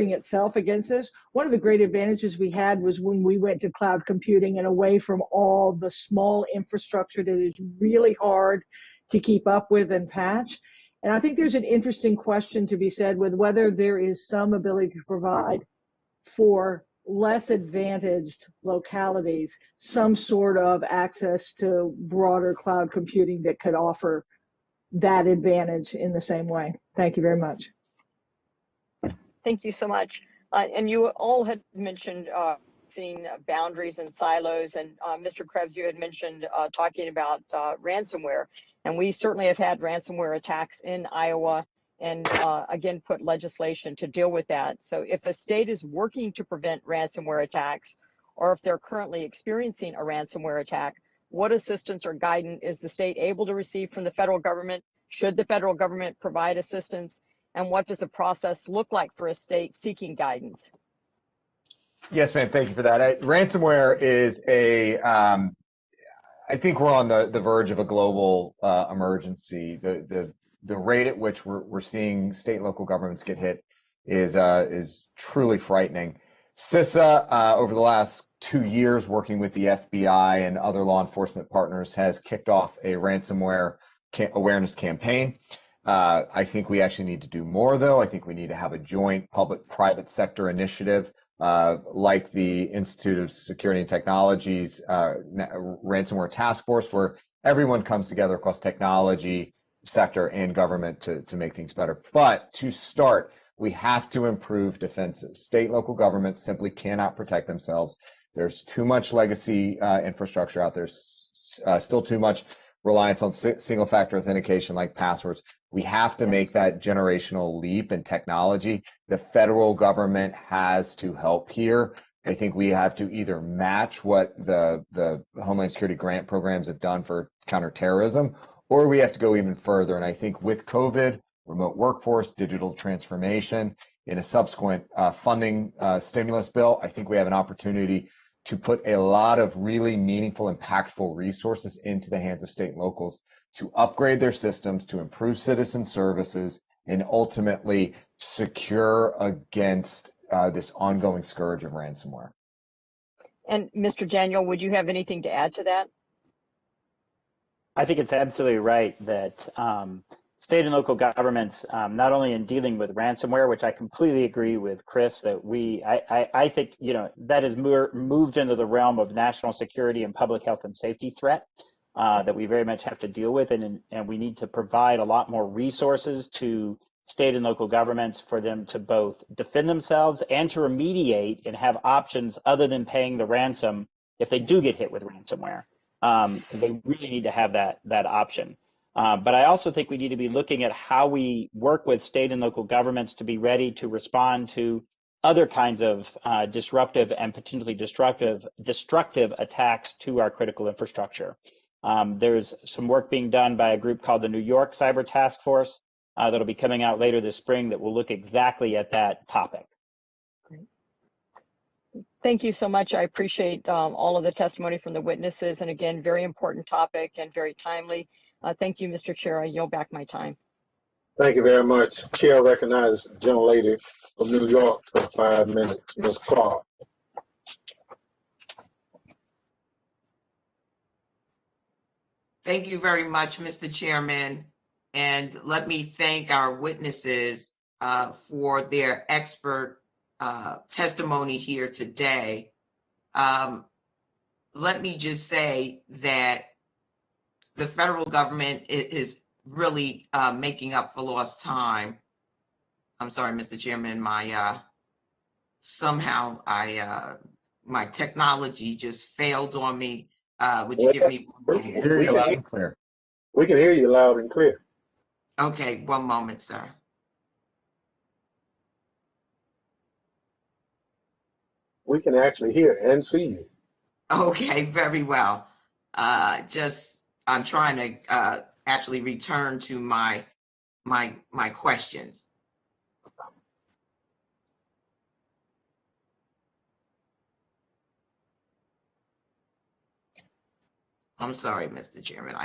itself against this, one of the great advantages we had was when we went to cloud computing and away from all the small infrastructure that is really hard to keep up with and patch. And I think there's an interesting question to be said with whether there is some ability to provide for less advantaged localities some sort of access to broader cloud computing that could offer that advantage in the same way. Thank you very much. Thank you so much. And you all had mentioned seeing boundaries and silos, and Mr. Krebs, you had mentioned talking about ransomware. And we certainly have had ransomware attacks in Iowa and again, put legislation to deal with that. So if a state is working to prevent ransomware attacks, or if they're currently experiencing a ransomware attack, what assistance or guidance is the state able to receive from the federal government? Should the federal government provide assistance? And what does the process look like for a state seeking guidance? Yes, ma'am. Thank you for that. Ransomware is I think we're on the verge of a global emergency. The rate at which we're seeing state and local governments get hit is truly frightening. CISA, over the last 2 years, working with the FBI and other law enforcement partners, has kicked off a ransomware awareness campaign. I think we actually need to do more, though. I think we need to have a joint public-private sector initiative like the Institute of Security and Technology's ransomware task force, where everyone comes together across technology sector and government to make things better. But to start, we have to improve defenses. State and local governments simply cannot protect themselves. There's too much legacy infrastructure out there, still too much reliance on single factor authentication like passwords. We have to make that generational leap in technology. The federal government has to help here. I think we have to either match what the Homeland Security grant programs have done for counterterrorism, or we have to go even further. And I think with COVID, remote workforce, digital transformation, in a subsequent funding stimulus bill, I think we have an opportunity to put a lot of really meaningful, impactful resources into the hands of state and locals to upgrade their systems, to improve citizen services, and ultimately secure against this ongoing scourge of ransomware. And Mr. Daniel, would you have anything to add to that? I think it's absolutely right that state and local governments, not only in dealing with ransomware, which I completely agree with Chris, that I think, that has moved into the realm of national security and public health and safety threat that we very much have to deal with. And we need to provide a lot more resources to state and local governments for them to both defend themselves and to remediate and have options other than paying the ransom if they do get hit with ransomware. They really need to have that option. But I also think we need to be looking at how we work with state and local governments to be ready to respond to other kinds of disruptive and potentially destructive attacks to our critical infrastructure. There's some work being done by a group called the New York Cyber Task Force that'll be coming out later this spring that will look exactly at that topic. Great. Thank you so much. I appreciate all of the testimony from the witnesses. And again, very important topic and very timely. Thank you, Mr. Chair. I yield back my time. Thank you very much. Chair recognizes the gentlelady from New York for 5 minutes, Ms. Clark. Thank you very much, Mr. Chairman. And let me thank our witnesses for their expert testimony here today. Let me just say that the federal government is really making up for lost time. I'm sorry, Mr. Chairman, my technology just failed on me. Would you give me 1 moment? We can hear you loud and clear. We can hear you loud and clear. Okay, 1 moment, sir. We can actually hear and see you. Okay, very well. I'm trying to actually return to my questions. I'm sorry, Mr. Chairman.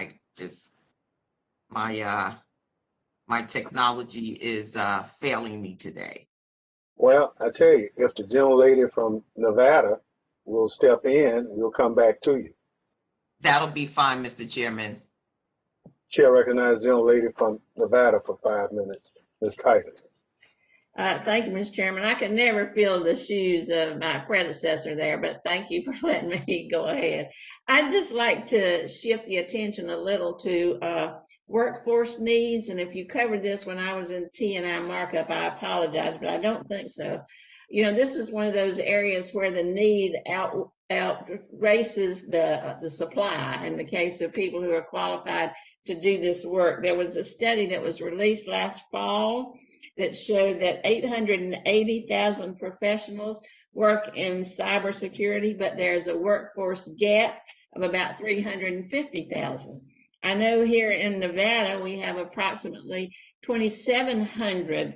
My technology is failing me today. Well, I tell you, if the gentlelady from Nevada will step in, we'll come back to you. That'll be fine, Mr. Chairman. Chair recognizes the gentlelady from Nevada for 5 minutes, Ms. Titus. Thank you, Mr. Chairman. I could never fill the shoes of my predecessor there, but thank you for letting me go ahead. I'd just like to shift the attention a little to workforce needs. And if you covered this when I was in T&I markup, I apologize, but I don't think so. This is one of those areas where the need outraces the supply in the case of people who are qualified to do this work. There was a study that was released last fall that showed that 880,000 professionals work in cybersecurity, but there's a workforce gap of about 350,000. I know here in Nevada, we have approximately 2,700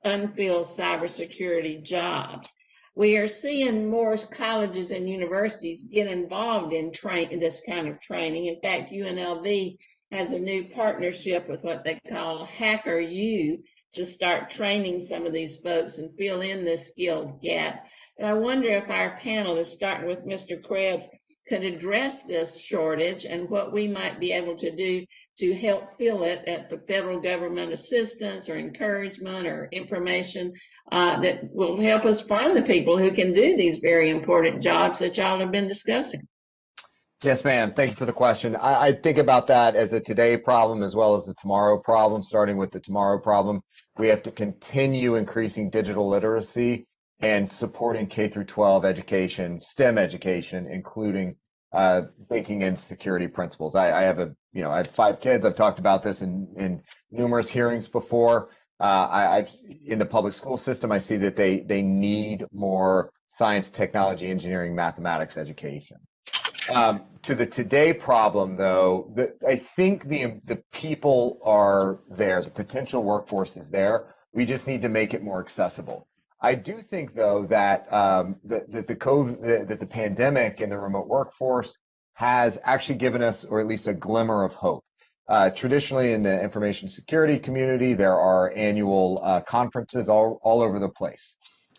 unfilled cybersecurity jobs. We are seeing more colleges and universities get involved in this kind of training. In fact, UNLV has a new partnership with what they call Hacker U to start training some of these folks and fill in this skill gap. But I wonder if our panel, is starting with Mr. Krebs, could address this shortage and what we might be able to do to help fill it at the federal government assistance or encouragement or information that will help us find the people who can do these very important jobs that y'all have been discussing. Yes, ma'am. Thank you for the question. I think about that as a today problem as well as a tomorrow problem. Starting with the tomorrow problem, we have to continue increasing digital literacy and supporting K through 12 education, STEM education, including thinking in security principles. I have I have 5 kids. I've talked about this in numerous hearings before. I've in the public school system, I see that they need more science, technology, engineering, mathematics education. To the today problem, though, I think the people are there. The potential workforce is there. We just need to make it more accessible. I do think, though, that the pandemic and the remote workforce has actually given us, or at least a glimmer of hope. Traditionally, in the information security community, there are annual conferences all over the place,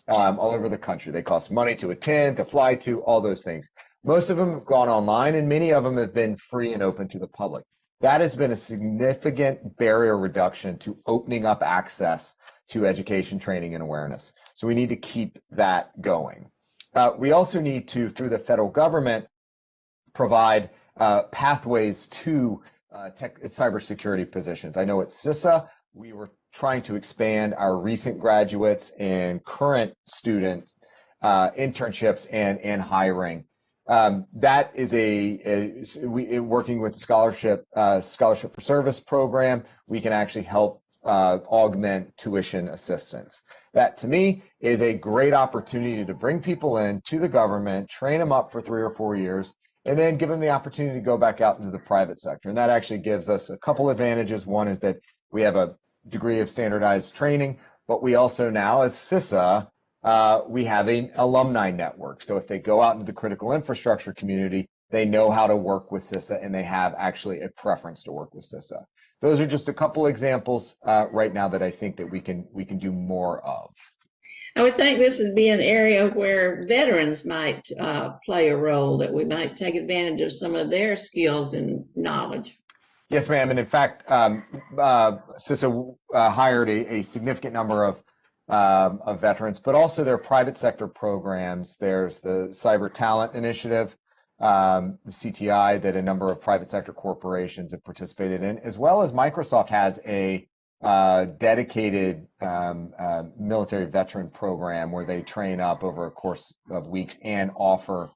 all over the country. They cost money to attend, to fly to, all those things. Most of them have gone online, and many of them have been free and open to the public. That has been a significant barrier reduction to opening up access to education, training, and awareness. So we need to keep that going. We also need to, through the federal government, provide pathways to cybersecurity positions. I know at CISA, we were trying to expand our recent graduates and current students internships and hiring. That is working with the scholarship for service program. We can actually help augment tuition assistance. That, to me, is a great opportunity to bring people in to the government, train them up for 3 or 4 years, and then give them the opportunity to go back out into the private sector. And that actually gives us a couple advantages. One is that we have a degree of standardized training, but we also now, as CISA, we have an alumni network. So if they go out into the critical infrastructure community, they know how to work with CISA, and they have actually a preference to work with CISA. Those are just a couple examples right now that I think that we can do more of. I would think this would be an area where veterans might play a role, that we might take advantage of some of their skills and knowledge. Yes, ma'am. And in fact, CISA hired a significant number of veterans, but also their private sector programs. There's the Cyber Talent Initiative, the CTI, that a number of private sector corporations have participated in, as well as Microsoft has a dedicated military veteran program where they train up over a course of weeks and offer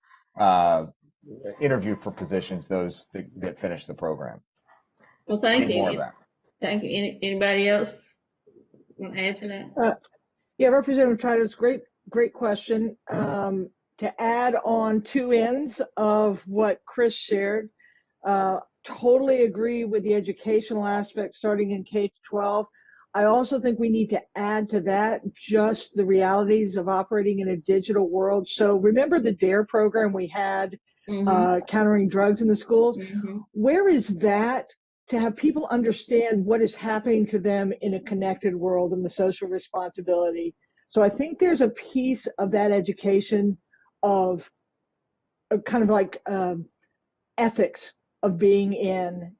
interview for positions, those that finish the program. Well, thank you. Thank you. Anybody else want to add to that? Yeah, Representative Titus, great question. To add on 2 ends of what Chris shared, totally agree with the educational aspect starting in K-12. I also think we need to add to that just the realities of operating in a digital world. So remember the DARE program we had, countering drugs in the schools? Where is that to have people understand what is happening to them in a connected world and the social responsibility? So I think there's a piece of that education of kind of like ethics of being in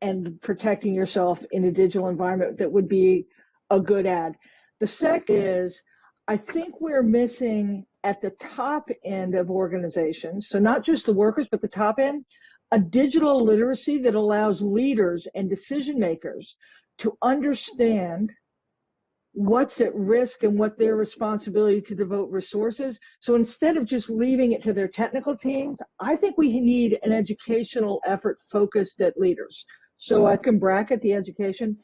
and protecting yourself in a digital environment that would be a good add. The second is, I think we're missing at the top end of organizations, so not just the workers, but the top end, a digital literacy that allows leaders and decision makers to understand what's at risk and what their responsibility to devote resources. So instead of just leaving it to their technical teams, I think we need an educational effort focused at leaders. So I can bracket the education.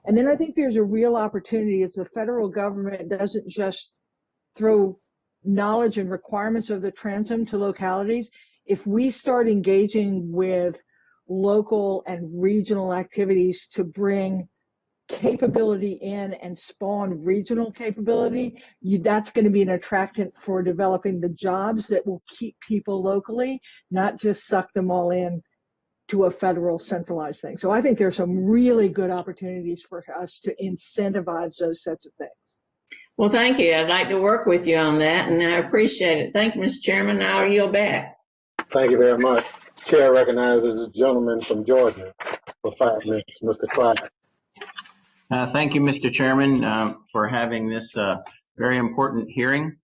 And then I think there's a real opportunity as the federal government doesn't just throw knowledge and requirements of the transom to localities. If we start engaging with local and regional activities to bring capability in and spawn regional capability, that's going to be an attractant for developing the jobs that will keep people locally, not just suck them all in to a federal centralized thing. So I think there's some really good opportunities for us to incentivize those sets of things. Well, thank you. I'd like to work with you on that, and I appreciate it. Thank you, Mr. Chairman. Now I'll yield back. Thank you very much. Chair recognizes a gentleman from Georgia for 5 minutes, Mr. Clark. Thank you, Mr. Chairman, for having this very important hearing.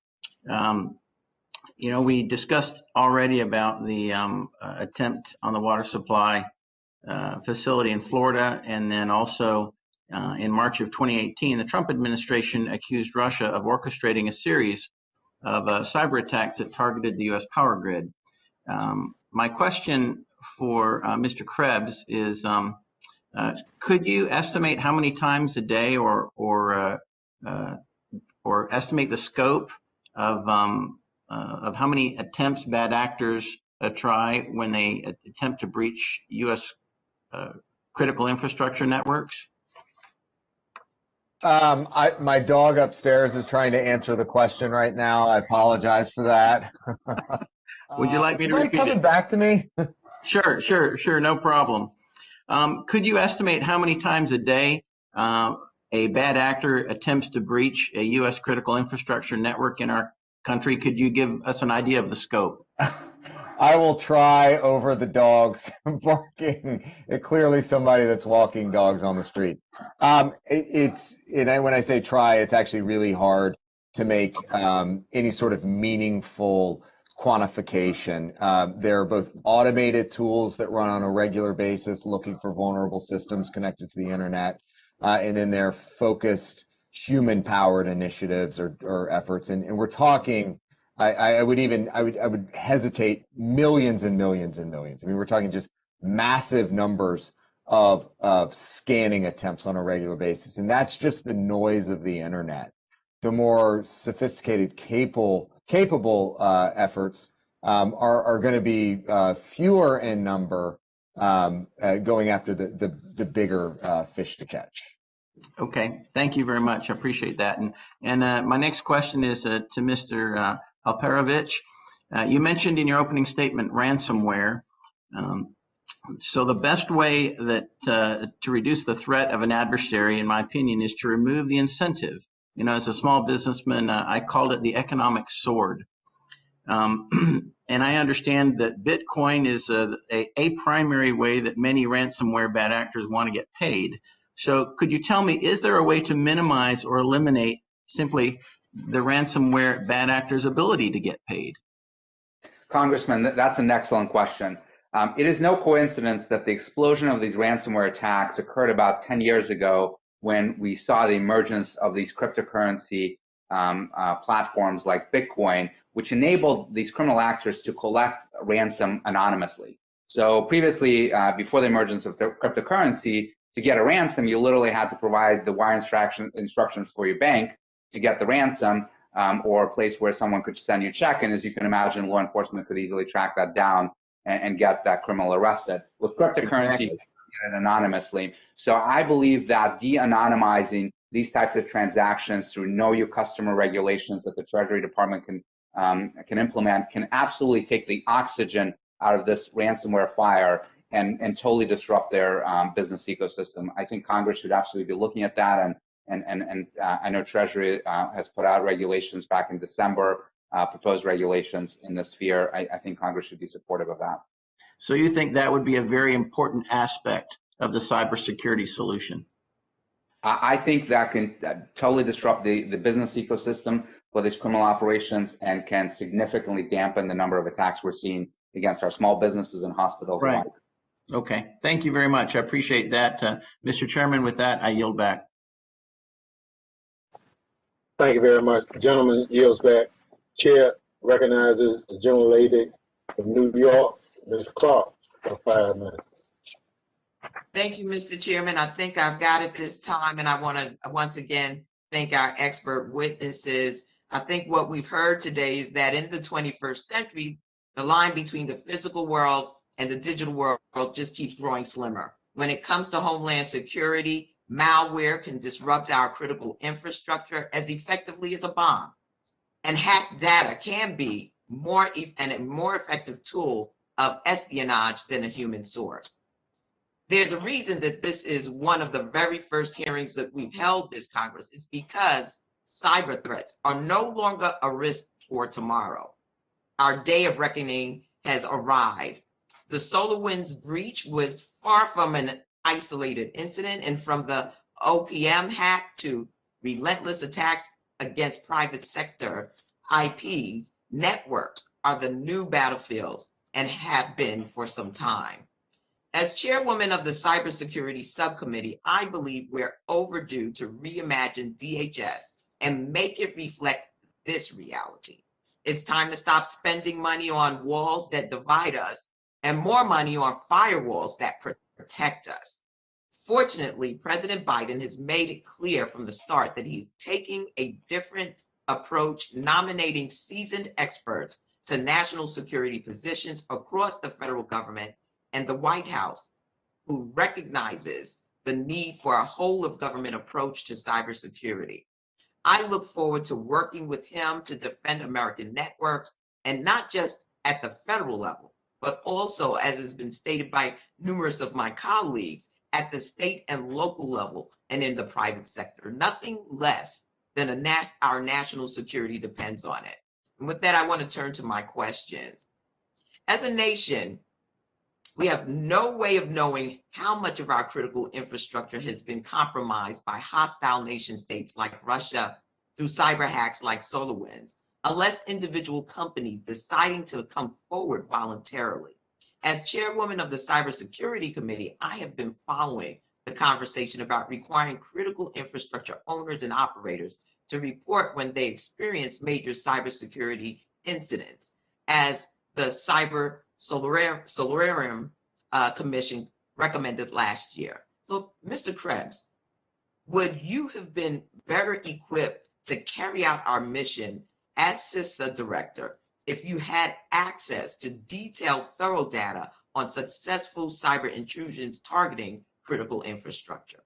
We discussed already about the attempt on the water supply facility in Florida, and then also in March of 2018, the Trump administration accused Russia of orchestrating a series of cyber attacks that targeted the U.S. power grid. My question for Mr. Krebs is, could you estimate how many times a day or estimate the scope of how many attempts bad actors try when they attempt to breach U.S. critical infrastructure networks? My dog upstairs is trying to answer the question right now. I apologize for that. Would you like me to repeat it? Coming back to me? Sure, no problem. Could you estimate how many times a day a bad actor attempts to breach a U.S. critical infrastructure network in our country? Could you give us an idea of the scope? I will try over the dogs barking. Clearly somebody that's walking dogs on the street. When I say try, it's actually really hard to make any sort of meaningful quantification. There are both automated tools that run on a regular basis looking for vulnerable systems connected to the internet, and then there are focused human-powered initiatives or efforts. And we're talking, I would hesitate millions and millions and millions. I mean, we're talking just massive numbers of scanning attempts on a regular basis. And that's just the noise of the internet. The more sophisticated, capable efforts are going to be fewer in number, going after the bigger fish to catch. Okay, thank you very much. I appreciate that. And my next question is to Mr. Alperovitch. You mentioned in your opening statement ransomware. So the best way that to reduce the threat of an adversary, in my opinion, is to remove the incentive. As a small businessman, I called it the economic sword. And I understand that Bitcoin is a primary way that many ransomware bad actors want to get paid. So could you tell me, is there a way to minimize or eliminate simply the ransomware bad actors' ability to get paid? Congressman, that's an excellent question. It is no coincidence that the explosion of these ransomware attacks occurred about 10 years ago when we saw the emergence of these cryptocurrency platforms like Bitcoin, which enabled these criminal actors to collect ransom anonymously. So previously, before the emergence of cryptocurrency, to get a ransom, you literally had to provide the wire instructions for your bank to get the ransom, or a place where someone could send you a check. And as you can imagine, law enforcement could easily track that down and get that criminal arrested. With cryptocurrency, you get it anonymously. So I believe that de-anonymizing these types of transactions through know your customer regulations that the Treasury Department can implement can absolutely take the oxygen out of this ransomware fire and totally disrupt their business ecosystem. I think Congress should absolutely be looking at that, and I know Treasury has put out regulations back in December, proposed regulations in this sphere. I think Congress should be supportive of that. So you think that would be a very important aspect of the cybersecurity solution? I think that can totally disrupt the business ecosystem for these criminal operations and can significantly dampen the number of attacks we're seeing against our small businesses and hospitals. Right. Okay. Thank you very much. I appreciate that. Mr. Chairman, with that, I yield back. Thank you very much. Gentleman yields back. Chair recognizes the gentle lady from New York, Ms. Clark, for 5 minutes. Thank you, Mr. Chairman. I think I've got it this time, and I want to once again thank our expert witnesses. I think what we've heard today is that in the 21st century, the line between the physical world and the digital world just keeps growing slimmer. When it comes to Homeland Security, malware can disrupt our critical infrastructure as effectively as a bomb. And hacked data can be a more effective tool of espionage than a human source. There's a reason that this is one of the very first hearings that we've held this Congress. It's because cyber threats are no longer a risk for tomorrow. Our day of reckoning has arrived. The SolarWinds breach was far from an isolated incident, and from the OPM hack to relentless attacks against private sector IPs, networks are the new battlefields and have been for some time. As chairwoman of the Cybersecurity Subcommittee, I believe we're overdue to reimagine DHS and make it reflect this reality. It's time to stop spending money on walls that divide us and more money on firewalls that protect us. Fortunately, President Biden has made it clear from the start that he's taking a different approach, nominating seasoned experts to national security positions across the federal government and the White House, who recognizes the need for a whole of government approach to cybersecurity. I look forward to working with him to defend American networks, and not just at the federal level, but also, as has been stated by numerous of my colleagues, at the state and local level and in the private sector. Nothing less than our national security depends on it. And with that, I want to turn to my questions. As a nation, we have no way of knowing how much of our critical infrastructure has been compromised by hostile nation states like Russia through cyber hacks like SolarWinds, unless individual companies deciding to come forward voluntarily. As chairwoman of the Cybersecurity Committee, I have been following the conversation about requiring critical infrastructure owners and operators to report when they experience major cybersecurity incidents, as the Cyber Solarium Commission recommended last year. So, Mr. Krebs, would you have been better equipped to carry out our mission as CISA director if you had access to detailed, thorough data on successful cyber intrusions targeting critical infrastructure?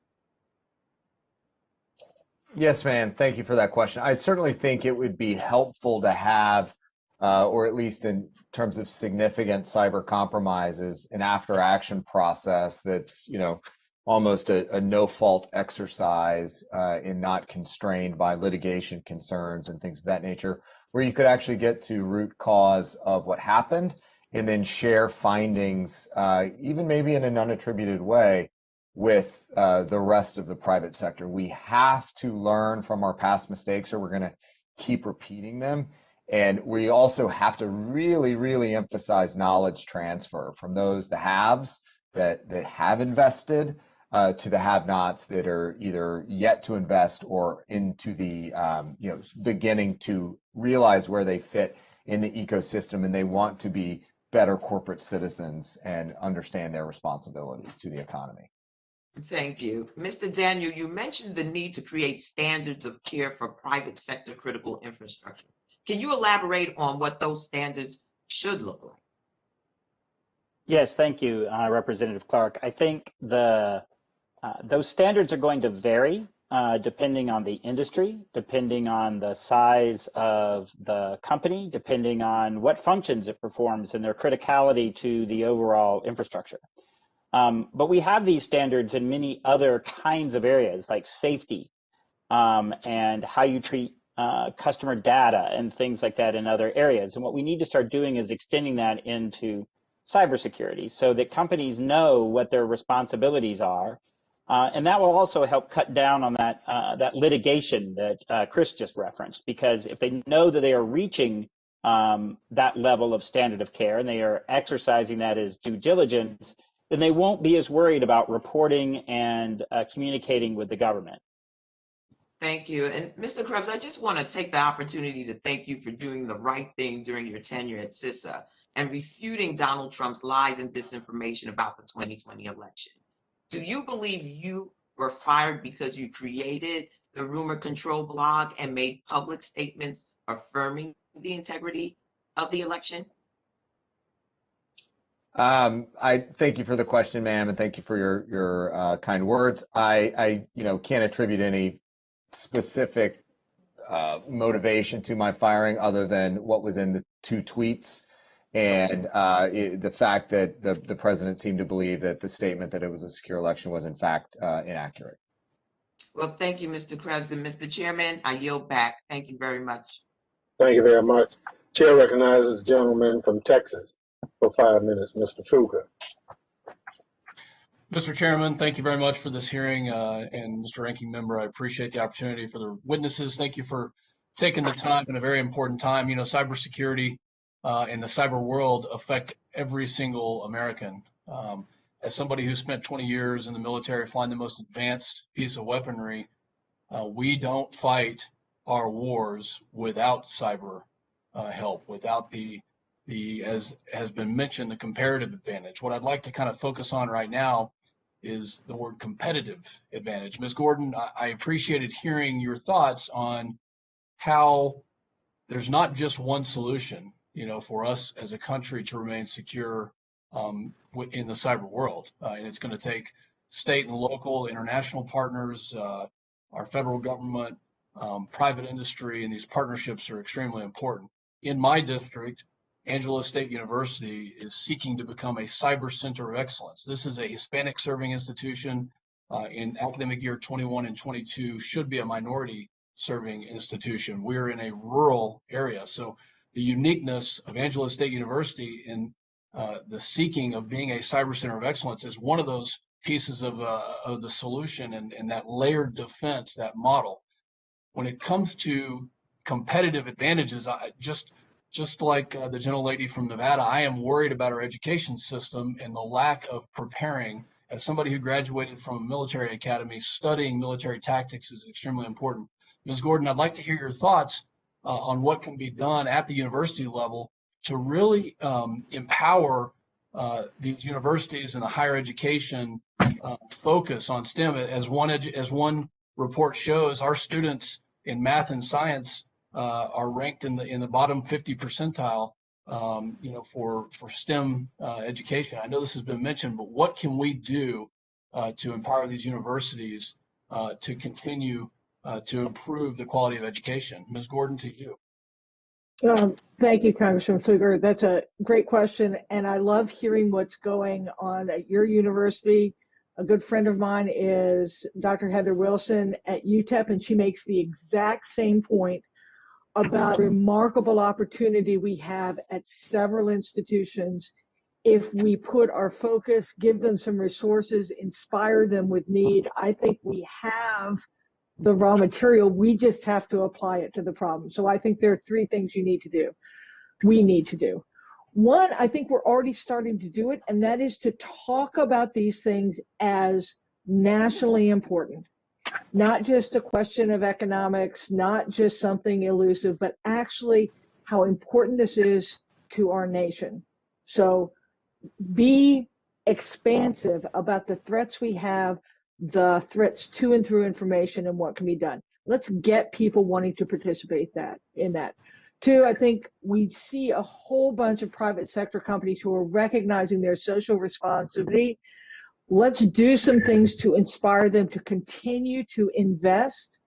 Yes, ma'am. Thank you for that question. I certainly think it would be helpful to have, or at least in terms of significant cyber compromises, an after-action process that's, almost a no-fault exercise and not constrained by litigation concerns and things of that nature, where you could actually get to root cause of what happened and then share findings, even maybe in an unattributed way, with the rest of the private sector. We have to learn from our past mistakes, or we're going to keep repeating them. And we also have to really, really emphasize knowledge transfer from those, the haves that have invested, to the have-nots that are either yet to invest or into the, beginning to realize where they fit in the ecosystem, and they want to be better corporate citizens and understand their responsibilities to the economy. Thank you. Mr. Daniel, you mentioned the need to create standards of care for private sector critical infrastructure. Can you elaborate on what those standards should look like? Yes, thank you, Representative Clark. I think those standards are going to vary depending on the industry, depending on the size of the company, depending on what functions it performs and their criticality to the overall infrastructure. But we have these standards in many other kinds of areas, like safety and how you treat customer data and things like that in other areas. And what we need to start doing is extending that into cybersecurity so that companies know what their responsibilities are. And that will also help cut down on that litigation that Chris just referenced, because if they know that they are reaching that level of standard of care and they are exercising that as due diligence, then they won't be as worried about reporting and communicating with the government. Thank you. And Mr. Krebs, I just want to take the opportunity to thank you for doing the right thing during your tenure at CISA and refuting Donald Trump's lies and disinformation about the 2020 election. Do you believe you were fired because you created the rumor control blog and made public statements affirming the integrity of the election? I thank you for the question, ma'am, and thank you for your kind words. I can't attribute any specific motivation to my firing other than what was in the 2 tweets and the fact that the president seemed to believe that the statement that it was a secure election was in fact inaccurate. Well, thank you, Mr. Krebs. And Mr. Chairman, I yield back. Thank you very much. Thank you very much. Chair recognizes the gentleman from Texas for 5 minutes, Mr. Fuga. Mr. Chairman, thank you very much for this hearing, and Mr. Ranking Member, I appreciate the opportunity for the witnesses. Thank you for taking the time in a very important time. You know, cybersecurity and the cyber world affect every single American. As somebody who spent 20 years in the military flying the most advanced piece of weaponry, we don't fight our wars without cyber help, without the as has been mentioned, the comparative advantage. What I'd like to kind of focus on right now is the word competitive advantage. Ms. Gordon, I appreciated hearing your thoughts on how there's not just one solution, you know, for us as a country to remain secure in the cyber world. And it's going to take state and local, international partners, our federal government, private industry, and these partnerships are extremely important. In my district, Angelo State University is seeking to become a cyber center of excellence. This is a Hispanic serving institution. In academic year 21 and 22 should be a minority serving institution. We're in a rural area. So the uniqueness of Angelo State University in the seeking of being a cyber center of excellence is one of those pieces of the solution and that layered defense, that model. When it comes to competitive advantages, just like the gentlelady from Nevada, I am worried about our education system and the lack of preparing. As somebody who graduated from a military academy, studying military tactics is extremely important. Ms. Gordon, I'd like to hear your thoughts on what can be done at the university level to really empower these universities and the higher education focus on STEM. As one report shows, our students in math and science are ranked in the bottom 50 percentile, for STEM education. I know this has been mentioned, but what can we do to empower these universities to continue to improve the quality of education? Ms. Gordon, to you. Thank you, Congressman Pfluger. That's a great question, and I love hearing what's going on at your university. A good friend of mine is Dr. Heather Wilson at UTEP, and she makes the exact same point about the remarkable opportunity we have at several institutions if we put our focus, give them some resources, inspire them with need. I think we have the raw material. We just have to apply it to the problem. So I think there are 3 things we need to do. One, I think we're already starting to do it, and that is to talk about these things as nationally important. Not just a question of economics, not just something elusive, but actually how important this is to our nation. So be expansive about the threats we have, the threats to and through information, and what can be done. Let's get people wanting to participate in that. 2, I think we see a whole bunch of private sector companies who are recognizing their social responsibility. Let's do some things to inspire them to continue to invest,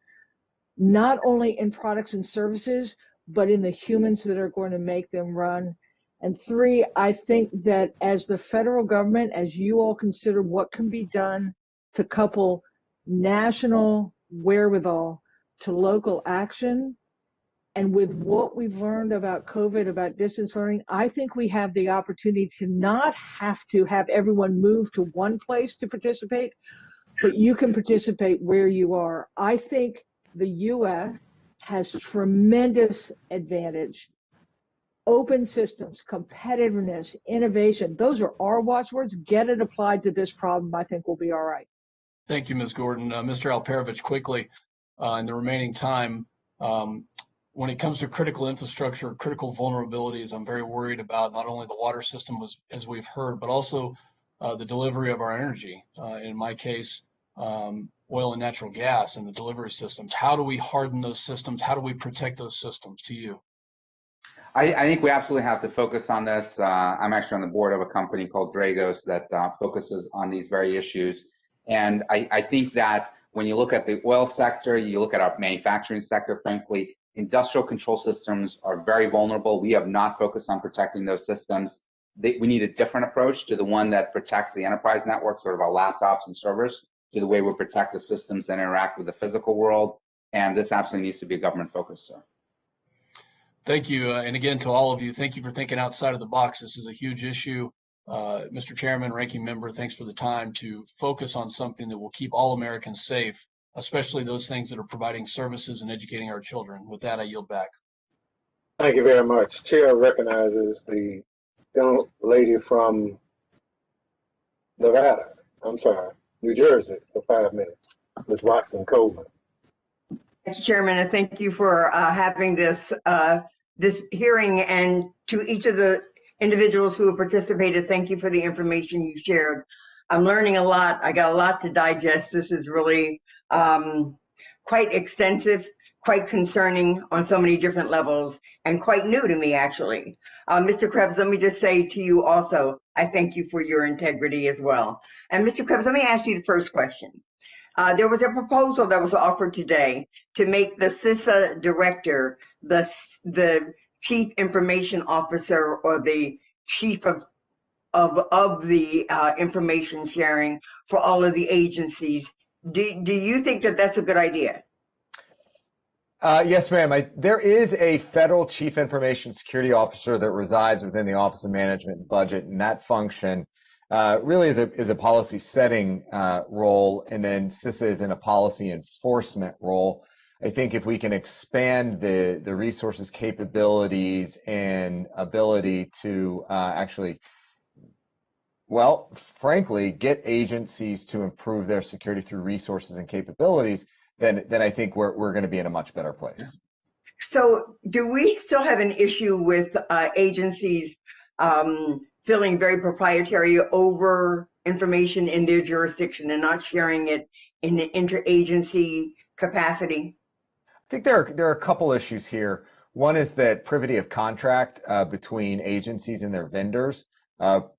not only in products and services, but in the humans that are going to make them run. And 3, I think that as the federal government, as you all consider what can be done to couple national wherewithal to local action, and with what we've learned about COVID, about distance learning, I think we have the opportunity to not have to have everyone move to one place to participate, but you can participate where you are. I think the U.S. has tremendous advantage. Open systems, competitiveness, innovation, those are our watchwords. Get it applied to this problem. I think we'll be all right. Thank you, Ms. Gordon. Mr. Alperovitch, quickly. in the remaining time. When it comes to critical infrastructure, critical vulnerabilities, I'm very worried about not only the water system, as we've heard, but also the delivery of our energy. In my case, oil and natural gas and the delivery systems. How do we harden those systems? How do we protect those systems? To you. I think we absolutely have to focus on this. I'm actually on the board of a company called Dragos that focuses on these very issues. And I think that when you look at the oil sector, you look at our manufacturing sector, frankly, industrial control systems are very vulnerable. We have not focused on protecting those systems. We need a different approach to the one that protects the enterprise network, sort of our laptops and servers, to the way we protect the systems that interact with the physical world. And this absolutely needs to be a government focus, sir. Thank you. And again, to all of you, thank you for thinking outside of the box. This is a huge issue. Mr. Chairman, Ranking Member, thanks for the time to focus on something that will keep all Americans safe, especially those things that are providing services and educating our children. With that, I yield back. Thank you very much. Chair recognizes the young lady from New Jersey for 5 minutes, Ms. Watson Coleman. Thank you, Chairman, and thank you for having this hearing, and to each of the individuals who have participated, thank you for the information you shared. I'm learning a lot. I got a lot to digest. This is really quite extensive, quite concerning on so many different levels, and quite new to me, actually. Mr. Krebs, let me just say to you also, I thank you for your integrity as well. And Mr. Krebs, let me ask you the first question. There was a proposal that was offered today to make the CISA director the chief information officer or the chief of the information sharing for all of the agencies. Do you think that that's a good idea? Yes, ma'am. There is a federal chief information security officer that resides within the Office of Management and Budget, and that function really is a policy setting role, and then CISA is in a policy enforcement role. I think if we can expand the resources, capabilities, and ability to actually, well, frankly, get agencies to improve their security through resources and capabilities, then I think we're going to be in a much better place. So do we still have an issue with agencies feeling very proprietary over information in their jurisdiction and not sharing it in the interagency capacity? I think there are a couple issues here. One is that privity of contract between agencies and their vendors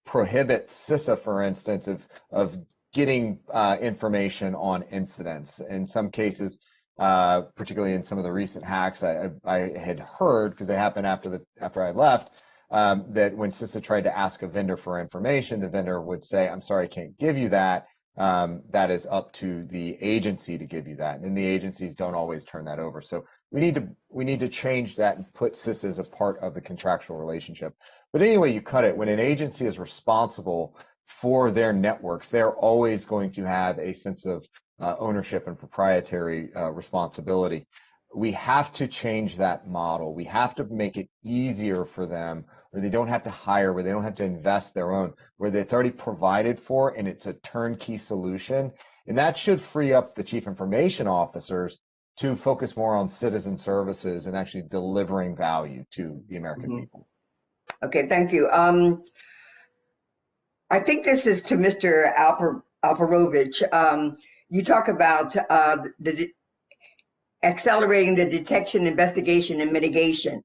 prohibits CISA, for instance, of getting information on incidents. In some cases, particularly in some of the recent hacks, I had heard, because they happened after I left, that when CISA tried to ask a vendor for information, the vendor would say, "I'm sorry, I can't give you that. That is up to the agency to give you that." And the agencies don't always turn that over. So we need to change that and put CISA as a part of the contractual relationship. But anyway, you cut it, when an agency is responsible for their networks, they're always going to have a sense of ownership and proprietary responsibility. We have to change that model. We have to make it easier for them, where they don't have to hire, where they don't have to invest their own, where it's already provided for and it's a turnkey solution. And that should free up the chief information officers to focus more on citizen services and actually delivering value to the American people. Okay, thank you. I think this is to Mr. Alperovitch. You talk about accelerating the detection, investigation, and mitigation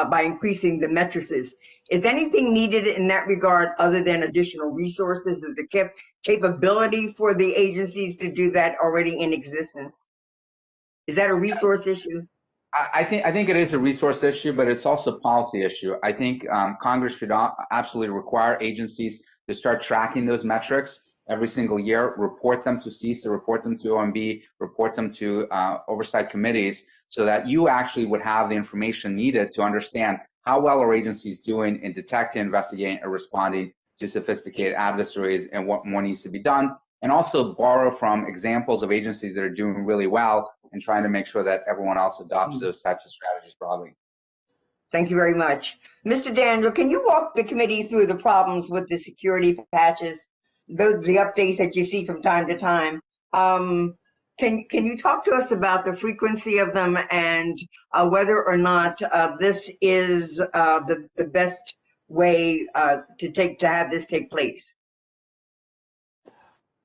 by increasing the matrices. Is anything needed in that regard other than additional resources? Is the capability for the agencies to do that already in existence? Is that a resource issue? I think it is a resource issue, but it's also a policy issue. I think Congress should absolutely require agencies to start tracking those metrics every single year, report them to CISA, report them to OMB, report them to oversight committees, so that you actually would have the information needed to understand how well are agencies doing in detecting, investigating, or responding to sophisticated adversaries, and what more needs to be done, and also borrow from examples of agencies that are doing really well and trying to make sure that everyone else adopts those types of strategies broadly. Thank you very much. Mr. Daniel, can you walk the committee through the problems with the security patches, the updates that you see from time to time? Can Can you talk to us about the frequency of them and whether or not this is the best way to have this take place?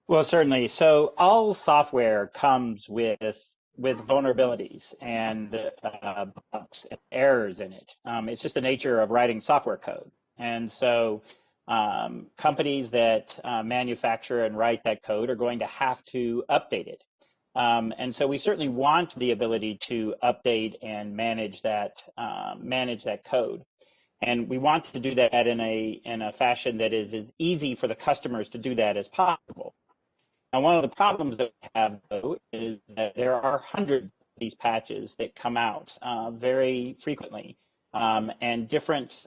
Well, certainly. So all software comes with vulnerabilities and bugs and errors in it. It's just the nature of writing software code. And so companies that manufacture and write that code are going to have to update it. And so we certainly want the ability to update and manage that code. And we want to do that in a fashion that is as easy for the customers to do that as possible. And one of the problems that we have, though, is that there are hundreds of these patches that come out very frequently, and different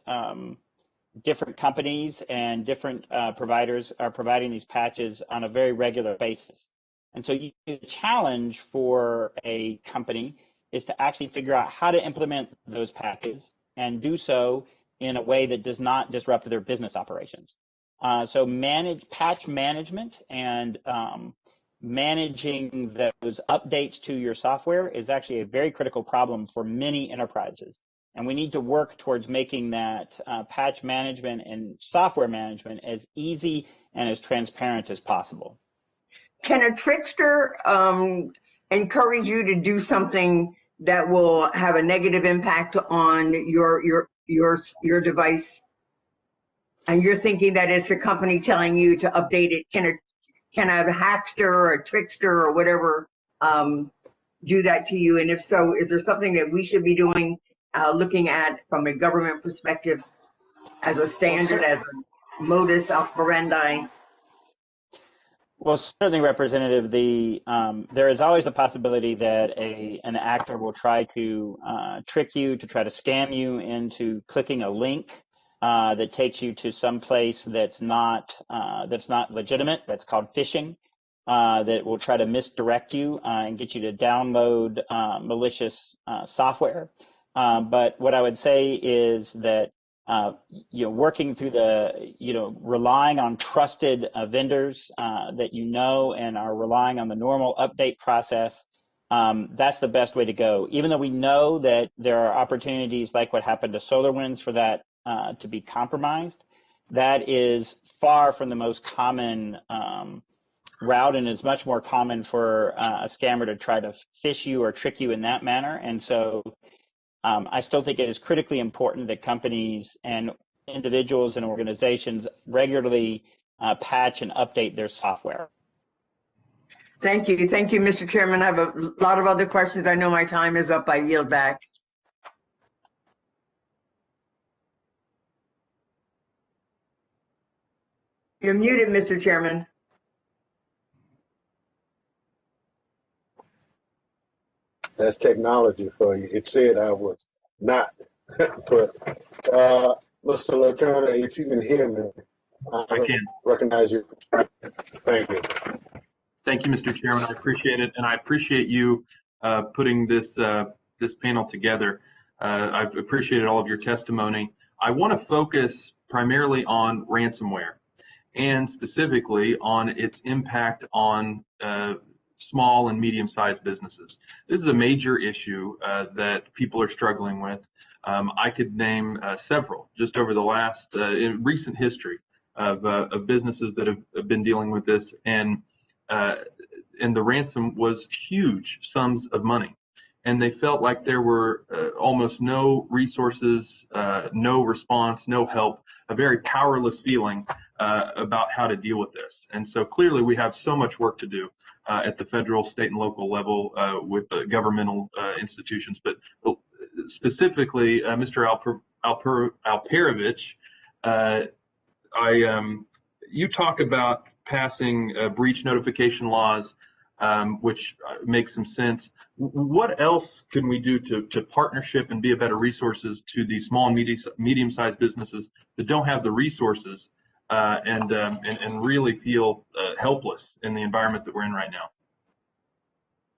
companies and different providers are providing these patches on a very regular basis. And so the challenge for a company is to actually figure out how to implement those patches and do so in a way that does not disrupt their business operations. So patch management and managing those updates to your software is actually a very critical problem for many enterprises. And we need to work towards making that patch management and software management as easy and as transparent as possible. Can a trickster encourage you to do something that will have a negative impact on your device? And you're thinking that it's the company telling you to update it. Can a hackster or a trickster or whatever do that to you? And if so, is there something that we should be doing, looking at from a government perspective as a standard, as a modus operandi? Well, certainly, Representative, there is always the possibility that an actor will try to trick you, to try to scam you into clicking a link that takes you to some place that's not legitimate. That's called phishing. That will try to misdirect you and get you to download malicious software. But what I would say is that working through relying on trusted vendors that and are relying on the normal update process, that's the best way to go. Even though we know that there are opportunities like what happened to SolarWinds for that to be compromised, that is far from the most common route, and is much more common for a scammer to try to phish you or trick you in that manner. And so I still think it is critically important that companies and individuals and organizations regularly patch and update their software. Thank you, Mr. Chairman. I have a lot of other questions. I know my time is up. I yield back. You're muted, Mr. Chairman. That's technology for you. It said I was not, but Mr. Attorney, if you can hear me, I can recognize you. Thank you. Thank you, Mr. Chairman. I appreciate it, and I appreciate you putting this panel together. I've appreciated all of your testimony. I want to focus primarily on ransomware, and specifically on its impact on small and medium-sized businesses. This is a major issue that people are struggling with. I could name several just over the last in recent history of businesses that have been dealing with this, and the ransom was huge sums of money, and they felt like there were almost no resources, no response, no help, a very powerless feeling about how to deal with this. And so clearly we have so much work to do at the federal, state, and local level with the governmental institutions. But specifically, Mr. Alperovitch, you talk about passing breach notification laws, which makes some sense. What else can we do to partnership and be a better resources to these small and medium-sized businesses that don't have the resources and really feel helpless in the environment that we're in right now?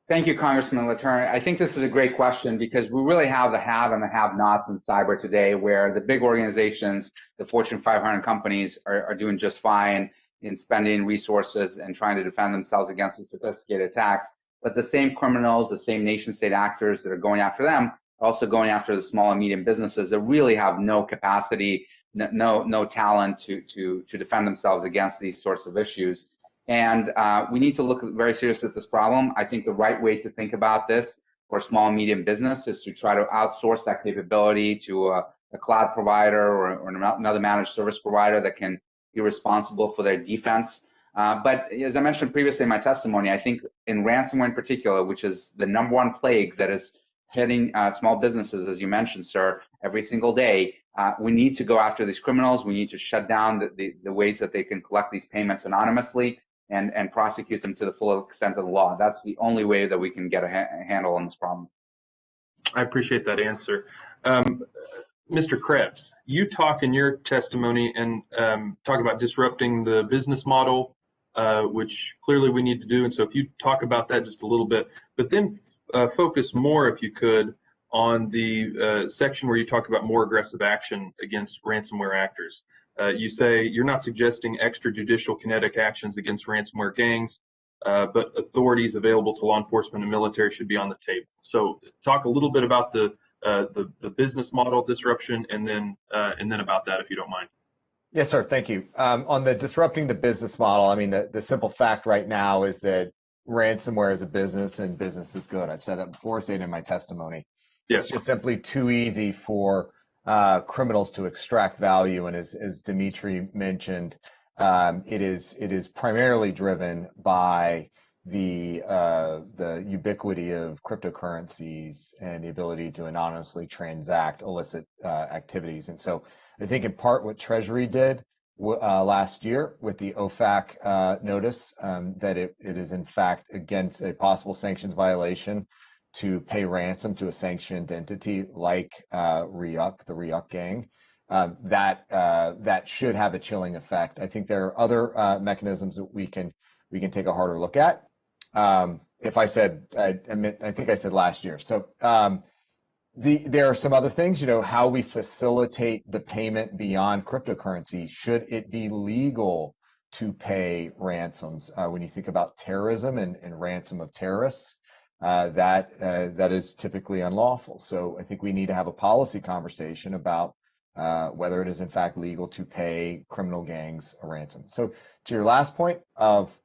Thank you, Congressman Letourneau. I think this is a great question because we really have the have and the have-nots in cyber today, where the big organizations, the Fortune 500 companies, are doing just fine in spending resources and trying to defend themselves against the sophisticated attacks. but the same criminals, the same nation state actors that are going after them are also going after the small and medium businesses that really have no capacity, no talent to defend themselves against these sorts of issues. And we need to look very seriously at this problem. I think the right way to think about this for small and medium business is to try to outsource that capability to a cloud provider or another managed service provider that can be responsible for their defense. But as I mentioned previously in my testimony, I think in ransomware in particular, which is the #1 plague that is hitting small businesses, as you mentioned, sir, every single day, we need to go after these criminals. We need to shut down the ways that they can collect these payments anonymously and prosecute them to the full extent of the law. That's the only way that we can get a handle on this problem. I appreciate that answer. Mr. Krebs, you talk in your testimony and talk about disrupting the business model, which clearly we need to do. And so if you talk about that just a little bit, but then focus more, if you could, on the section where you talk about more aggressive action against ransomware actors. You say you're not suggesting extrajudicial kinetic actions against ransomware gangs, but authorities available to law enforcement and military should be on the table. So talk a little bit about the business model disruption and then about that, if you don't mind. Yes, sir. Thank you. On the disrupting the business model, I mean, the simple fact right now is that ransomware is a business and business is good. I've said that before, said in my testimony. Yes. It's just simply too easy for criminals to extract value. And as Dmitri mentioned, it is primarily driven by the ubiquity of cryptocurrencies and the ability to anonymously transact illicit activities. And so I think in part what Treasury did last year with the OFAC notice that it is in fact against a possible sanctions violation to pay ransom to a sanctioned entity like REUC, the REUC gang. That should have a chilling effect. I think there are other mechanisms that we can take a harder look at. If I said, I think I said last year. So there are some other things, how we facilitate the payment beyond cryptocurrency. Should it be legal to pay ransoms? When you think about terrorism and ransom of terrorists, that is typically unlawful. So I think we need to have a policy conversation about whether it is in fact legal to pay criminal gangs a ransom. So to your last point of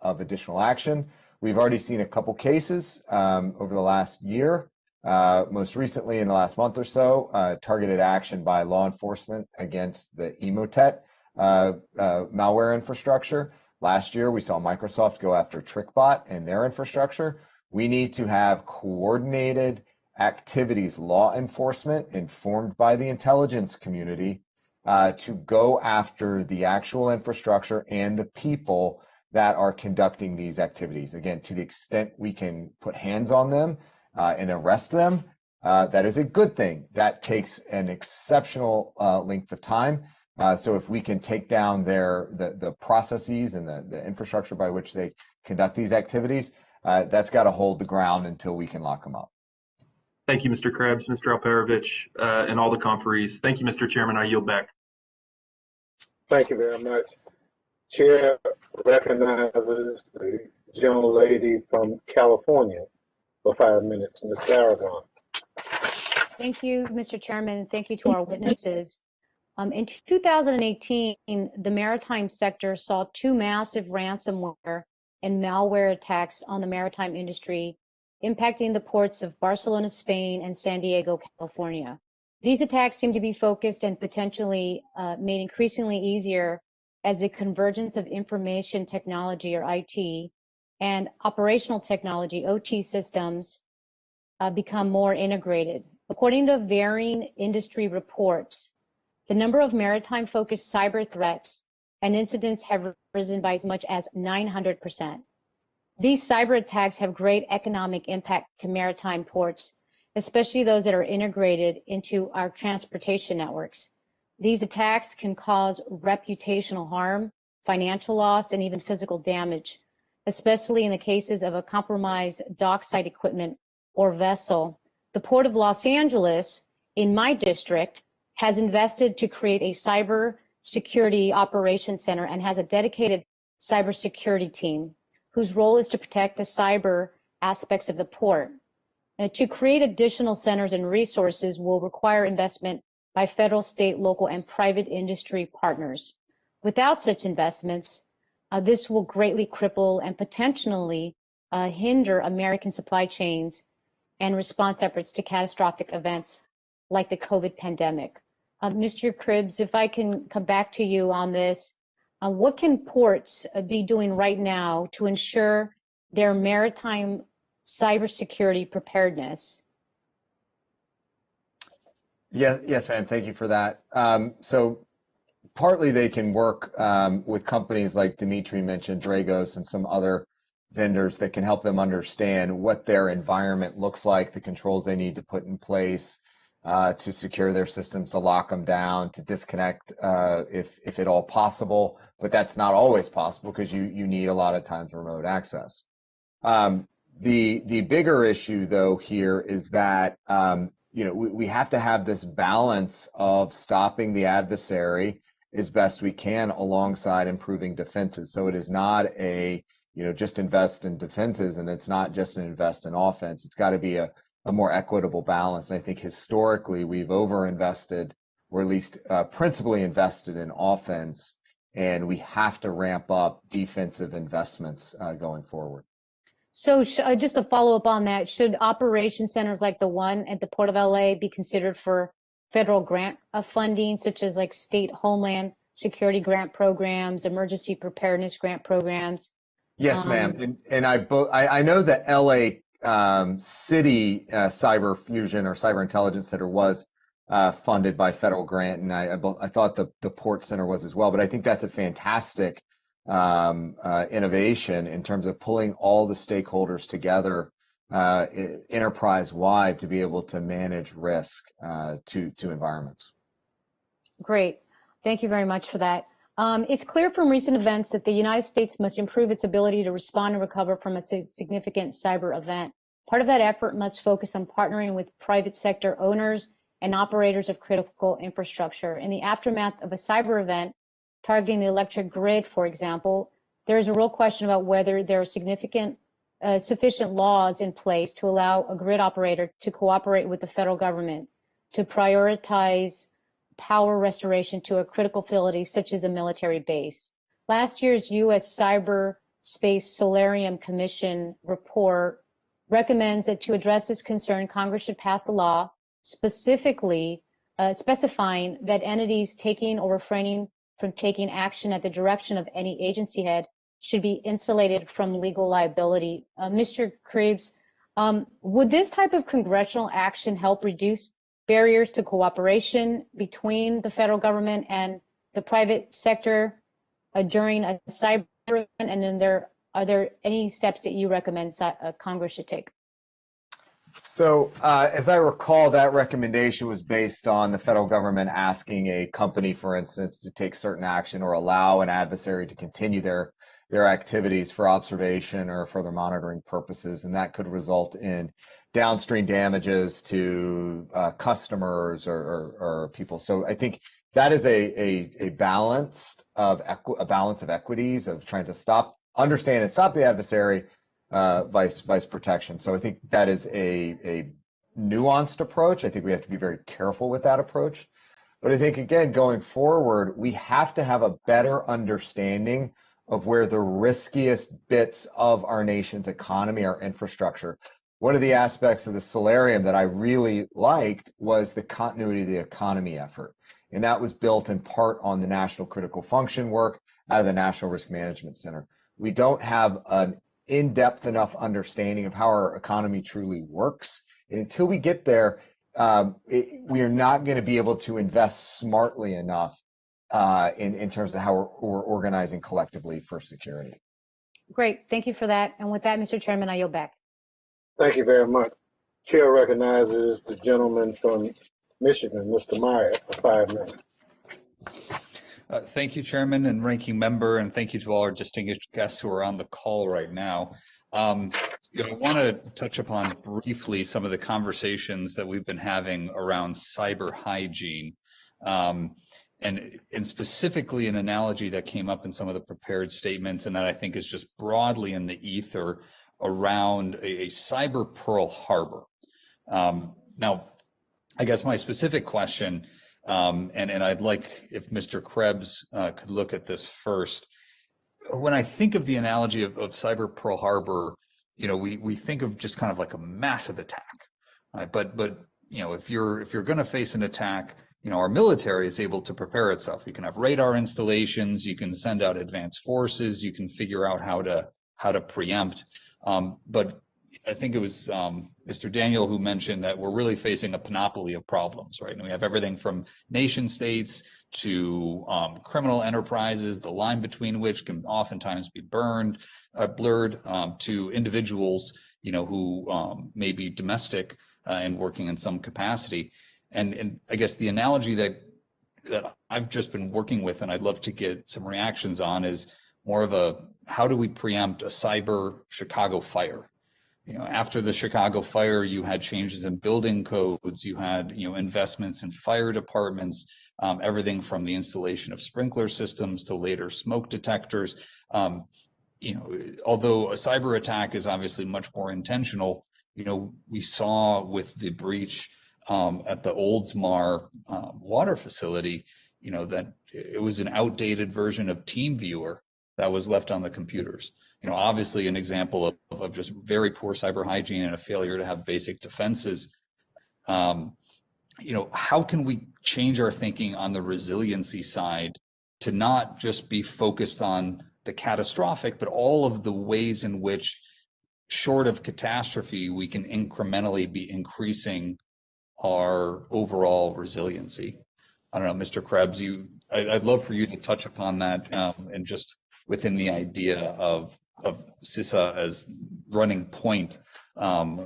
additional action, we've already seen a couple cases over the last year. Most recently, in the last month or so, targeted action by law enforcement against the Emotet malware infrastructure. Last year, we saw Microsoft go after TrickBot and their infrastructure. We need to have coordinated activities, law enforcement informed by the intelligence community to go after the actual infrastructure and the people that are conducting these activities. Again, to the extent we can put hands on them and arrest them, that is a good thing. That takes an exceptional length of time. So if we can take down the processes and the infrastructure by which they conduct these activities, that's got to hold the ground until we can lock them up. Thank you, Mr. Krebs, Mr. Alperovitch, and all the conferees. Thank you, Mr. Chairman. I yield back. Thank you very much. Chair recognizes the gentlelady from California for 5 minutes, Ms. Aragon. Thank you, Mr. Chairman. Thank you to our witnesses. In 2018, the maritime sector saw 2 massive ransomware and malware attacks on the maritime industry, impacting the ports of Barcelona, Spain, and San Diego, California. These attacks seem to be focused and potentially made increasingly easier as the convergence of information technology, or IT, and operational technology, OT systems, become more integrated. According to varying industry reports, the number of maritime-focused cyber threats and incidents have risen by as much as 900%. These cyber attacks have great economic impact to maritime ports, especially those that are integrated into our transportation networks. These attacks can cause reputational harm, financial loss, and even physical damage, especially in the cases of a compromised dockside equipment or vessel. The Port of Los Angeles, in my district, has invested to create a cyber security operations center and has a dedicated cybersecurity team whose role is to protect the cyber aspects of the port. To create additional centers and resources will require investment by federal, state, local, and private industry partners. Without such investments, this will greatly cripple and potentially hinder American supply chains and response efforts to catastrophic events like the COVID pandemic. Mr. Krebs, if I can come back to you on this, what can ports be doing right now to ensure their maritime cybersecurity preparedness? Yes, ma'am. Thank you for that. So partly they can work with companies like Dmitri mentioned, Dragos, and some other vendors that can help them understand what their environment looks like, the controls they need to put in place to secure their systems, to lock them down, to disconnect if at all possible. But that's not always possible because you need a lot of times remote access. The bigger issue though here is that we have to have this balance of stopping the adversary as best we can alongside improving defenses. So it is not a just invest in defenses, and it's not just an invest in offense. It's got to be a more equitable balance. And I think historically we've overinvested, or at least principally invested in offense, and we have to ramp up defensive investments going forward. So just to follow up on that, should operation centers like the one at the Port of LA be considered for federal grant funding, such as like state Homeland Security grant programs, emergency preparedness grant programs? Yes, ma'am. And I know that LA City Cyber Fusion or Cyber Intelligence Center was funded by federal grant, and I thought the Port Center was as well. But I think that's a fantastic innovation in terms of pulling all the stakeholders together enterprise-wide to be able to manage risk to environments. Great. Thank you very much for that. It's clear from recent events that the United States must improve its ability to respond and recover from a significant cyber event. Part of that effort must focus on partnering with private sector owners and operators of critical infrastructure. In the aftermath of a cyber event targeting the electric grid, for example, there is a real question about whether there are sufficient laws in place to allow a grid operator to cooperate with the federal government to prioritize power restoration to a critical facility such as a military base. Last year's U.S. Cyberspace Solarium Commission report recommends that to address this concern, Congress should pass a law specifically specifying that entities taking or refraining from taking action at the direction of any agency head should be insulated from legal liability. Mr. Krebs, would this type of congressional action help reduce barriers to cooperation between the federal government and the private sector during a cyber event? And then are there any steps that you recommend Congress should take? So as I recall, that recommendation was based on the federal government asking a company, for instance, to take certain action or allow an adversary to continue their activities for observation or further monitoring purposes, and that could result in downstream damages to customers or people. So I think that is a balance of equities of trying to understand and stop the adversary, vice protection. So I think that is a nuanced approach. I think we have to be very careful with that approach. But I think, again, going forward, we have to have a better understanding of where the riskiest bits of our nation's economy, our infrastructure. One of the aspects of the Solarium that I really liked was the continuity of the economy effort. And that was built in part on the National Critical Function work out of the National Risk Management Center. We don't have an in-depth enough understanding of how our economy truly works. And until we get there, we are not going to be able to invest smartly enough in terms of how we're organizing collectively for security. Great. Thank you for that. And with that, Mr. Chairman, I yield back. Thank you very much. Chair recognizes the gentleman from Michigan, Mr. Meyer, for 5 minutes. Thank you, Chairman and Ranking Member, and thank you to all our distinguished guests who are on the call right now. I want to touch upon briefly some of the conversations that we've been having around cyber hygiene, and specifically an analogy that came up in some of the prepared statements and that I think is just broadly in the ether around a cyber Pearl Harbor. Now, I guess my specific question, and I'd like if Mr. Krebs could look at this first. When I think of the analogy of cyber Pearl Harbor, we think of just kind of like a massive attack, right? But if you're going to face an attack, our military is able to prepare itself. You can have radar installations, you can send out advanced forces, you can figure out how to preempt. But I think it was Mr. Daniel who mentioned that we're really facing a panoply of problems, right? And we have everything from nation states to criminal enterprises, the line between which can oftentimes be blurred, to individuals, who may be domestic and working in some capacity. And I guess the analogy that I've just been working with, and I'd love to get some reactions on, is more of how do we preempt a cyber Chicago fire? After the Chicago fire, you had changes in building codes, you had, investments in fire departments, everything from the installation of sprinkler systems to later smoke detectors. Although a cyber attack is obviously much more intentional, we saw with the breach at the Oldsmar water facility, that it was an outdated version of TeamViewer that was left on the computers. Obviously an example of just very poor cyber hygiene and a failure to have basic defenses. How can we change our thinking on the resiliency side to not just be focused on the catastrophic, but all of the ways in which, short of catastrophe, we can incrementally be increasing our overall resiliency? I don't know, Mr. Krebs, I'd love for you to touch upon that, and just within the idea of CISA as running point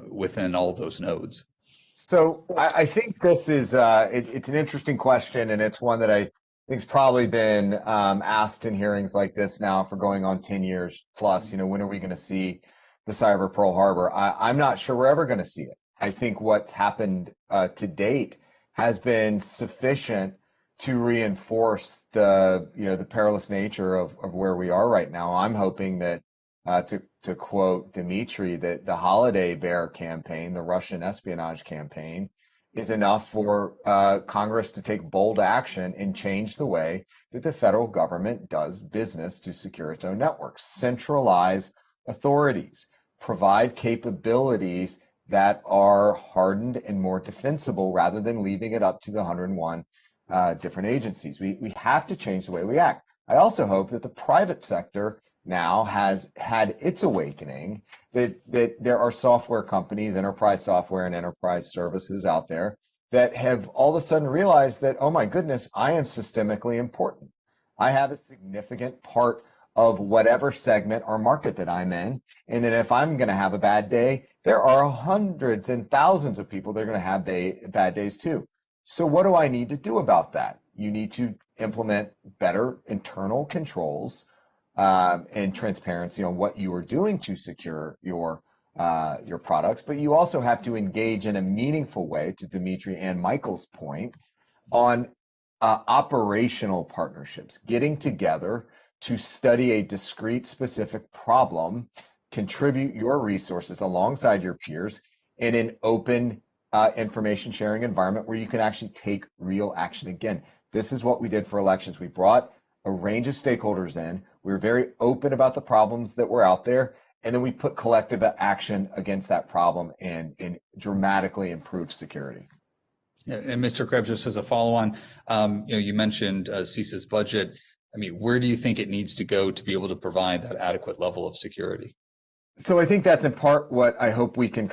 within all those nodes. So I think this is it's an interesting question, and it's one that I think's probably been asked in hearings like this now for going on 10 years plus. When are we going to see the cyber Pearl Harbor? I'm not sure we're ever going to see it. I think what's happened to date has been sufficient to reinforce the perilous nature of where we are right now. I'm hoping that, to quote Dmitri, that the Holiday Bear campaign, the Russian espionage campaign, is enough for Congress to take bold action and change the way that the federal government does business to secure its own networks, centralize authorities, provide capabilities that are hardened and more defensible rather than leaving it up to the 101 different agencies. We have to change the way we act. I also hope that the private sector now has had its awakening, that there are software companies, enterprise software and enterprise services out there that have all of a sudden realized that, oh my goodness, I am systemically important. I have a significant part of whatever segment or market that I'm in. And then if I'm going to have a bad day, there are hundreds and thousands of people that are going to have bad days too. So what do I need to do about that? You need to implement better internal controls and transparency on what you are doing to secure your products, but you also have to engage in a meaningful way, to Dmitri and Michael's point, on operational partnerships, getting together to study a discrete, specific problem, contribute your resources alongside your peers in an open information sharing environment where you can actually take real action. Again, this is what we did for elections. We brought a range of stakeholders in. We were very open about the problems that were out there, and then we put collective action against that problem and dramatically improved security. Yeah, and Mr. Krebs, just as a follow-on, you mentioned CISA's budget. I mean, where do you think it needs to go to be able to provide that adequate level of security? So I think that's in part what I hope we can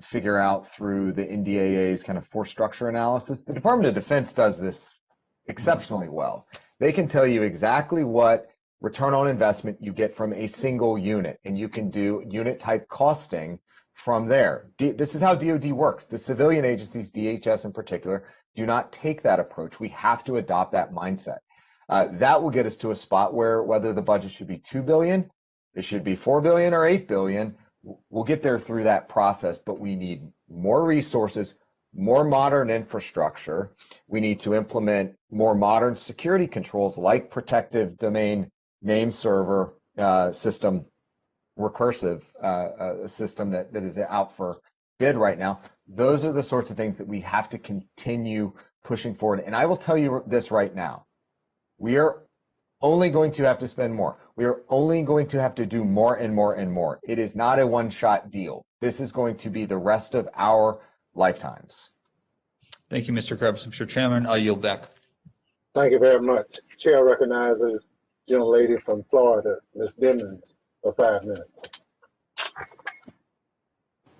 figure out through the NDAA's kind of force structure analysis. The Department of Defense does this exceptionally well. They can tell you exactly what return on investment you get from a single unit, and you can do unit type costing from there. This is how DoD works. The civilian agencies, DHS in particular, do not take that approach. We have to adopt that mindset. That will get us to a spot where whether the budget should be $2 billion, it should be $4 billion or $8 billion, we'll get there through that process, but we need more resources, more modern infrastructure. We need to implement more modern security controls like protective domain name server system recursive system that is out for bid right now. Those are the sorts of things that we have to continue pushing forward. And I will tell you this right now. We are only going to have to spend more. We are only going to have to do more and more and more. It is not a one-shot deal. This is going to be the rest of our lifetimes. Thank you, Mr. Krebs. Mr. Chairman, I'll yield back. Thank you very much. Chair recognizes gentlelady from Florida, Ms. Dimmons, for 5 minutes.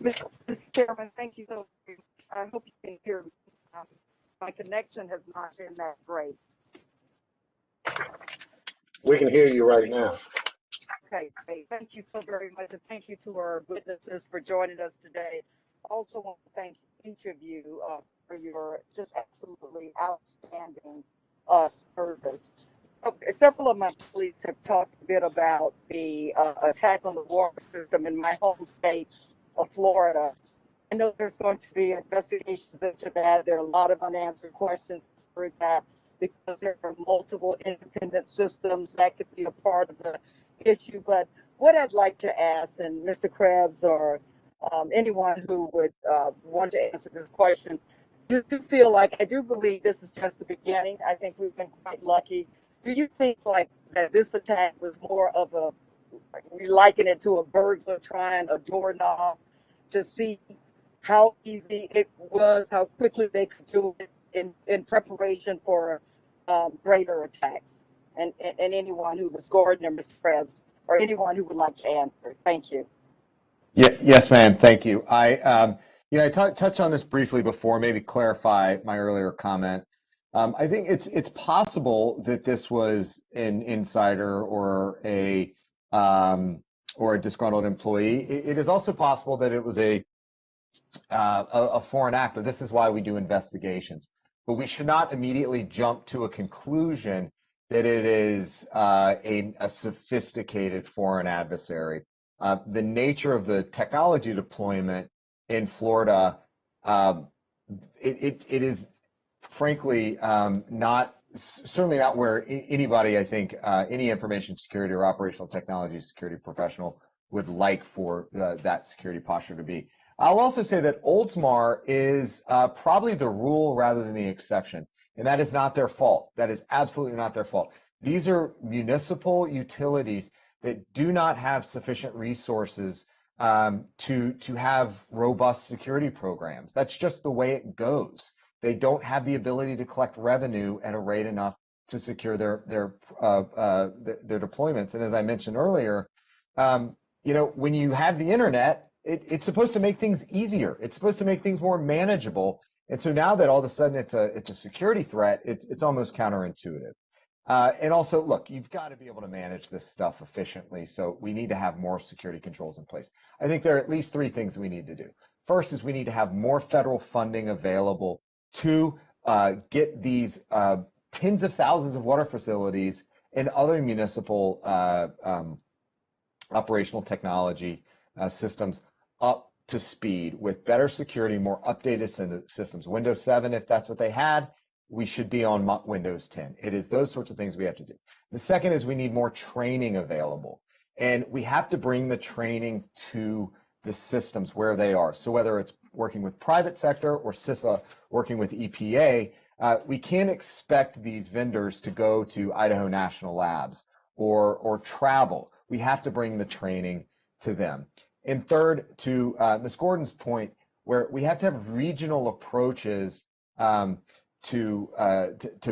Mr. Chairman, thank you so much. I hope you can hear me. My connection has not been that great. We can hear you right now. Okay, great. Thank you so very much, and thank you to our witnesses for joining us today. Also want to thank each of you for your just absolutely outstanding service. Several of my colleagues have talked a bit about the attack on the water system in my home state of Florida. I know there's going to be investigations into that. There are a lot of unanswered questions for that because there are multiple independent systems that could be a part of the issue. But what I'd like to ask, and Mr. Krebs or anyone who would want to answer this question, do you feel like, I do believe this is just the beginning. I think we've been quite lucky. Do you think like that this attack was more of a, we liken it to a burglar trying a doorknob to see how easy it was, how quickly they could do it in preparation for greater attacks? And anyone who was Gordon or Mr. Krebs or anyone who would like to answer. Thank you. Yeah, yes, ma'am. Thank you. I touched on this briefly before, maybe clarify my earlier comment. I think it's possible that this was an insider or a disgruntled employee. It is also possible that it was a foreign actor. This is why we do investigations. But we should not immediately jump to a conclusion that it is a sophisticated foreign adversary. The nature of the technology deployment in Florida, it is frankly certainly not where anybody, I think, any information security or operational technology security professional would like for that security posture to be. I'll also say that Oldsmar is probably the rule rather than the exception, and that is not their fault. That is absolutely not their fault. These are municipal utilities that do not have sufficient resources to have robust security programs. That's just the way it goes. They don't have the ability to collect revenue at a rate enough to secure their deployments. And as I mentioned earlier, when you have the internet, it's supposed to make things easier. It's supposed to make things more manageable. And so now that all of a sudden it's a security threat, it's almost counterintuitive. And also, look, you've got to be able to manage this stuff efficiently. So we need to have more security controls in place. I think there are at least 3 things we need to do. First is we need to have more federal funding available to get these tens of thousands of water facilities and other municipal operational technology systems up to speed with better security, more updated systems. Windows 7, if that's what they had, we should be on Windows 10. It is those sorts of things we have to do. The second is we need more training available. And we have to bring the training to the systems where they are. So whether it's working with private sector or CISA working with EPA, we can't expect these vendors to go to Idaho National Labs or travel. We have to bring the training to them. And third, to Ms. Gordon's point, where we have to have regional approaches to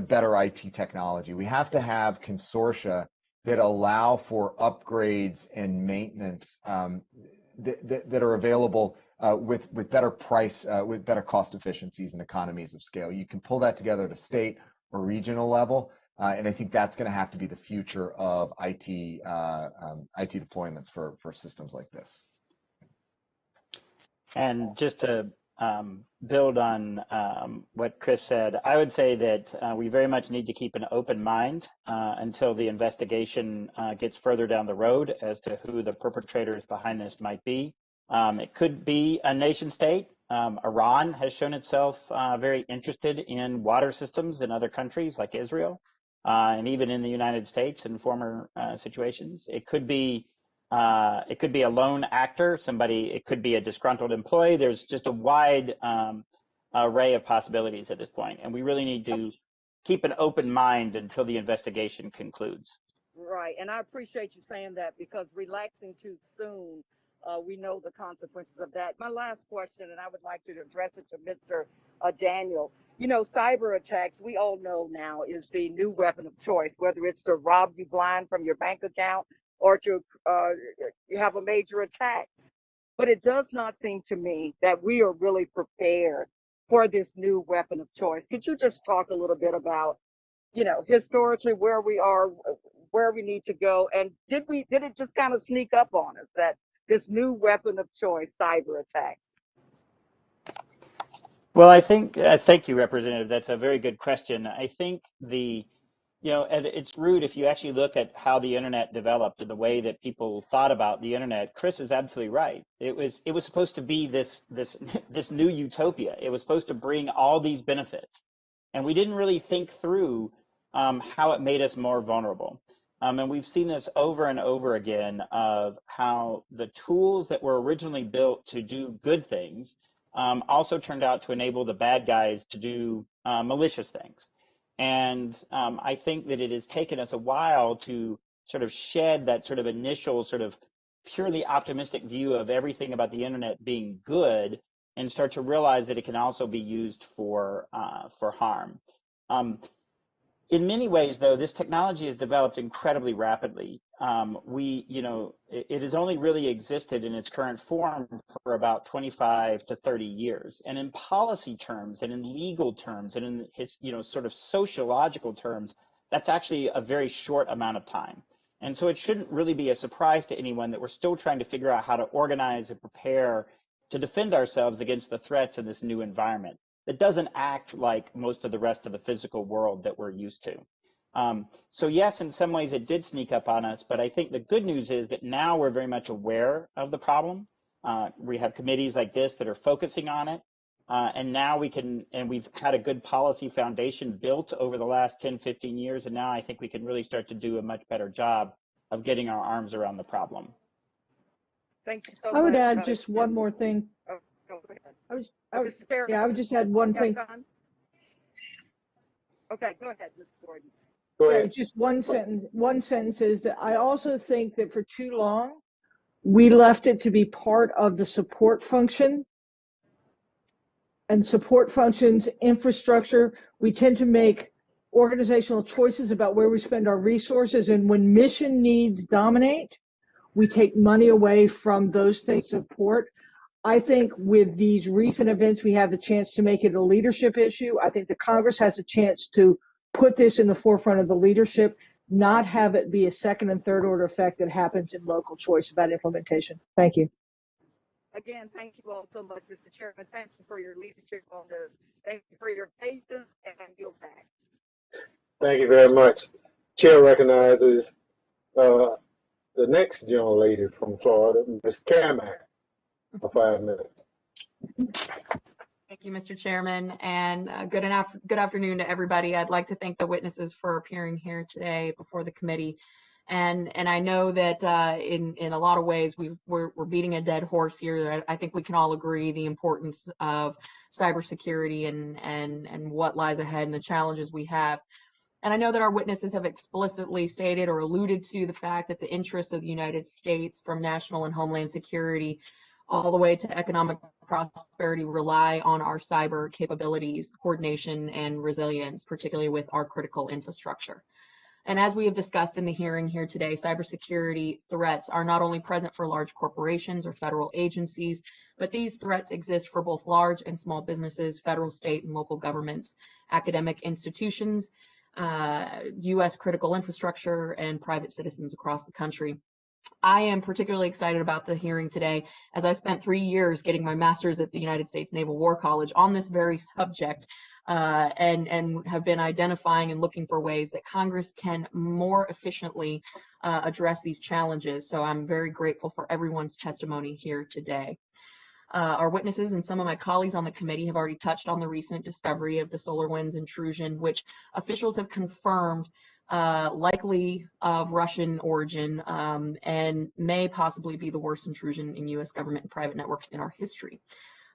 better IT technology. We have to have consortia that allow for upgrades and maintenance that are available with better price, with better cost efficiencies and economies of scale. You can pull that together at a state or regional level, and I think that's going to have to be the future of IT deployments for systems like this. And just to build on what Chris said, I would say that we very much need to keep an open mind until the investigation gets further down the road as to who the perpetrators behind this might be. It could be a nation state. Iran has shown itself very interested in water systems in other countries like Israel and even in the United States in former situations. It could be It could be a lone actor, it could be a disgruntled employee. There's just a wide array of possibilities at this point, and we really need to keep an open mind until the investigation concludes. Right, and I appreciate you saying that, because relaxing too soon, we know the consequences of that. My last question, and I would like to address it to Mr. Daniel. You know, cyber attacks, we all know now, is the new weapon of choice, whether it's to rob you blind from your bank account or to have a major attack. But it does not seem to me that we are really prepared for this new weapon of choice. Could you just talk a little bit about, you know, historically where we are, where we need to go, and did it just kind of sneak up on us, that this new weapon of choice, cyber attacks? Well, I think, thank you, Representative. That's a very good question. I think at its root, if you actually look at how the internet developed and the way that people thought about the internet, Chris is absolutely right. It was supposed to be this new utopia. It was supposed to bring all these benefits, and we didn't really think through how it made us more vulnerable. And we've seen this over and over again of how the tools that were originally built to do good things also turned out to enable the bad guys to do malicious things. And I think that it has taken us a while to sort of shed that sort of initial sort of purely optimistic view of everything about the internet being good and start to realize that it can also be used for harm. In many ways, though, this technology has developed incredibly rapidly. It has only really existed in its current form for about 25 to 30 years. And in policy terms and in legal terms and in sort of sociological terms, that's actually a very short amount of time. And so it shouldn't really be a surprise to anyone that we're still trying to figure out how to organize and prepare to defend ourselves against the threats in this new environment that doesn't act like most of the rest of the physical world that we're used to. So yes, in some ways it did sneak up on us, but I think the good news is that now we're very much aware of the problem. We have committees like this that are focusing on it. And now we've had a good policy foundation built over the last 10, 15 years. And now I think we can really start to do a much better job of getting our arms around the problem. Thank you so much. I would add just one more thing. Oh, go ahead. I would just add one thing. Okay, go ahead, Ms. Gordon. Go ahead. Just one sentence is that I also think that for too long, we left it to be part of the support function. And support functions, infrastructure, we tend to make organizational choices about where we spend our resources. And when mission needs dominate, we take money away from those things support. I think with these recent events, we have the chance to make it a leadership issue. I think the Congress has a chance to put this in the forefront of the leadership, not have it be a second and third order effect that happens in local choice about implementation. Thank you. Again, thank you all so much, Mr. Chairman. Thank you for your leadership on this. Thank you for your patience, and you'll back. Thank you very much. Chair recognizes the next gentle lady from Florida, Ms. Carmack, for 5 minutes. Thank you, Mr. Chairman, and good afternoon to everybody. I'd like to thank the witnesses for appearing here today before the committee. And I know that in a lot of ways we're beating a dead horse here. I think we can all agree the importance of cybersecurity and what lies ahead and the challenges we have. And I know that our witnesses have explicitly stated or alluded to the fact that the interests of the United States, from national and homeland security all the way to economic prosperity, rely on our cyber capabilities, coordination, and resilience, particularly with our critical infrastructure. And as we have discussed in the hearing here today, cybersecurity threats are not only present for large corporations or federal agencies, but these threats exist for both large and small businesses, federal, state, and local governments, academic institutions, U.S. critical infrastructure, and private citizens across the country. I am particularly excited about the hearing today, as I spent 3 years getting my master's at the United States Naval War College on this very subject. And have been identifying and looking for ways that Congress can more efficiently address these challenges. So I'm very grateful for everyone's testimony here today. Our witnesses and some of my colleagues on the committee have already touched on the recent discovery of the SolarWinds intrusion, which officials have confirmed likely of Russian origin, and may possibly be the worst intrusion in U.S. government and private networks in our history.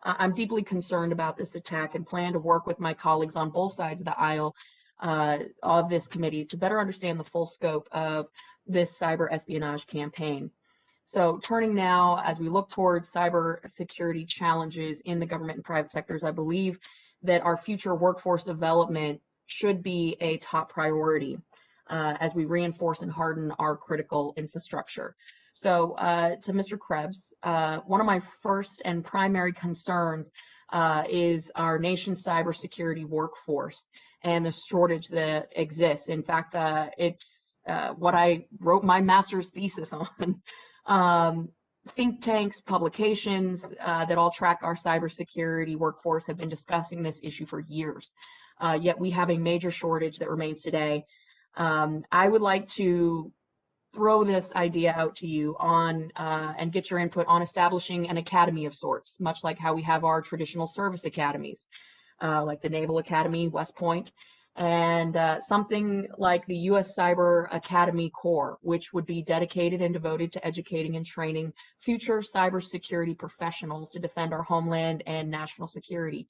I'm deeply concerned about this attack and plan to work with my colleagues on both sides of the aisle of this committee to better understand the full scope of this cyber espionage campaign. So turning now, as we look towards cyber security challenges in the government and private sectors, I believe that our future workforce development should be a top priority as we reinforce and harden our critical infrastructure. So to Mr. Krebs, one of my first and primary concerns is our nation's cybersecurity workforce and the shortage that exists. In fact, it's what I wrote my master's thesis on. Think tanks, publications that all track our cybersecurity workforce have been discussing this issue for years. Yet we have a major shortage that remains today. I would like to throw this idea out to you on and get your input on establishing an academy of sorts, much like how we have our traditional service academies, like the Naval Academy, West Point, and something like the U.S. Cyber Academy Corps, which would be dedicated and devoted to educating and training future cybersecurity professionals to defend our homeland and national security.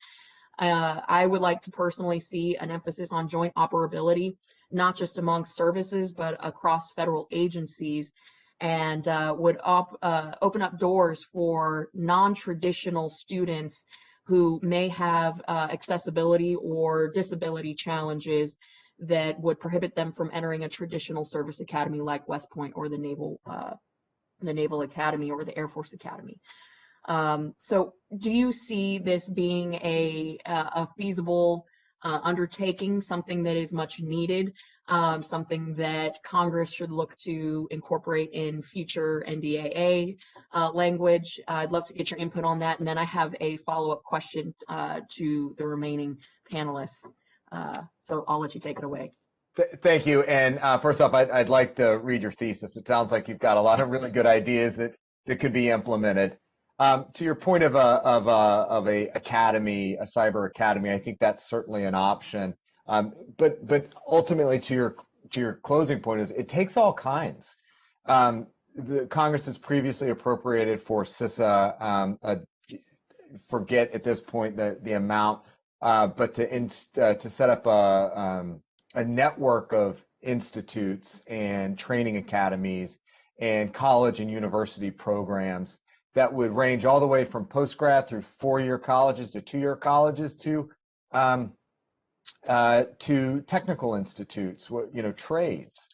I would like to personally see an emphasis on joint operability, not just among services, but across federal agencies, and would open up doors for non-traditional students who may have accessibility or disability challenges that would prohibit them from entering a traditional service academy like West Point or the Naval Academy or the Air Force Academy. So do you see this being a feasible undertaking, something that is much needed, something that Congress should look to incorporate in future NDAA language? I'd love to get your input on that. And then I have a follow-up question to the remaining panelists. So I'll let you take it away. Thank you. And first off, I'd like to read your thesis. It sounds like you've got a lot of really good ideas that could be implemented. To your point of a academy, a cyber academy, I think that's certainly an option. But ultimately, to your closing point, is it takes all kinds. The Congress has previously appropriated for CISA. Forget at this point the amount, but to set up a network of institutes and training academies and college and university programs that would range all the way from postgrad through 4-year colleges to 2-year colleges to technical institutes, trades.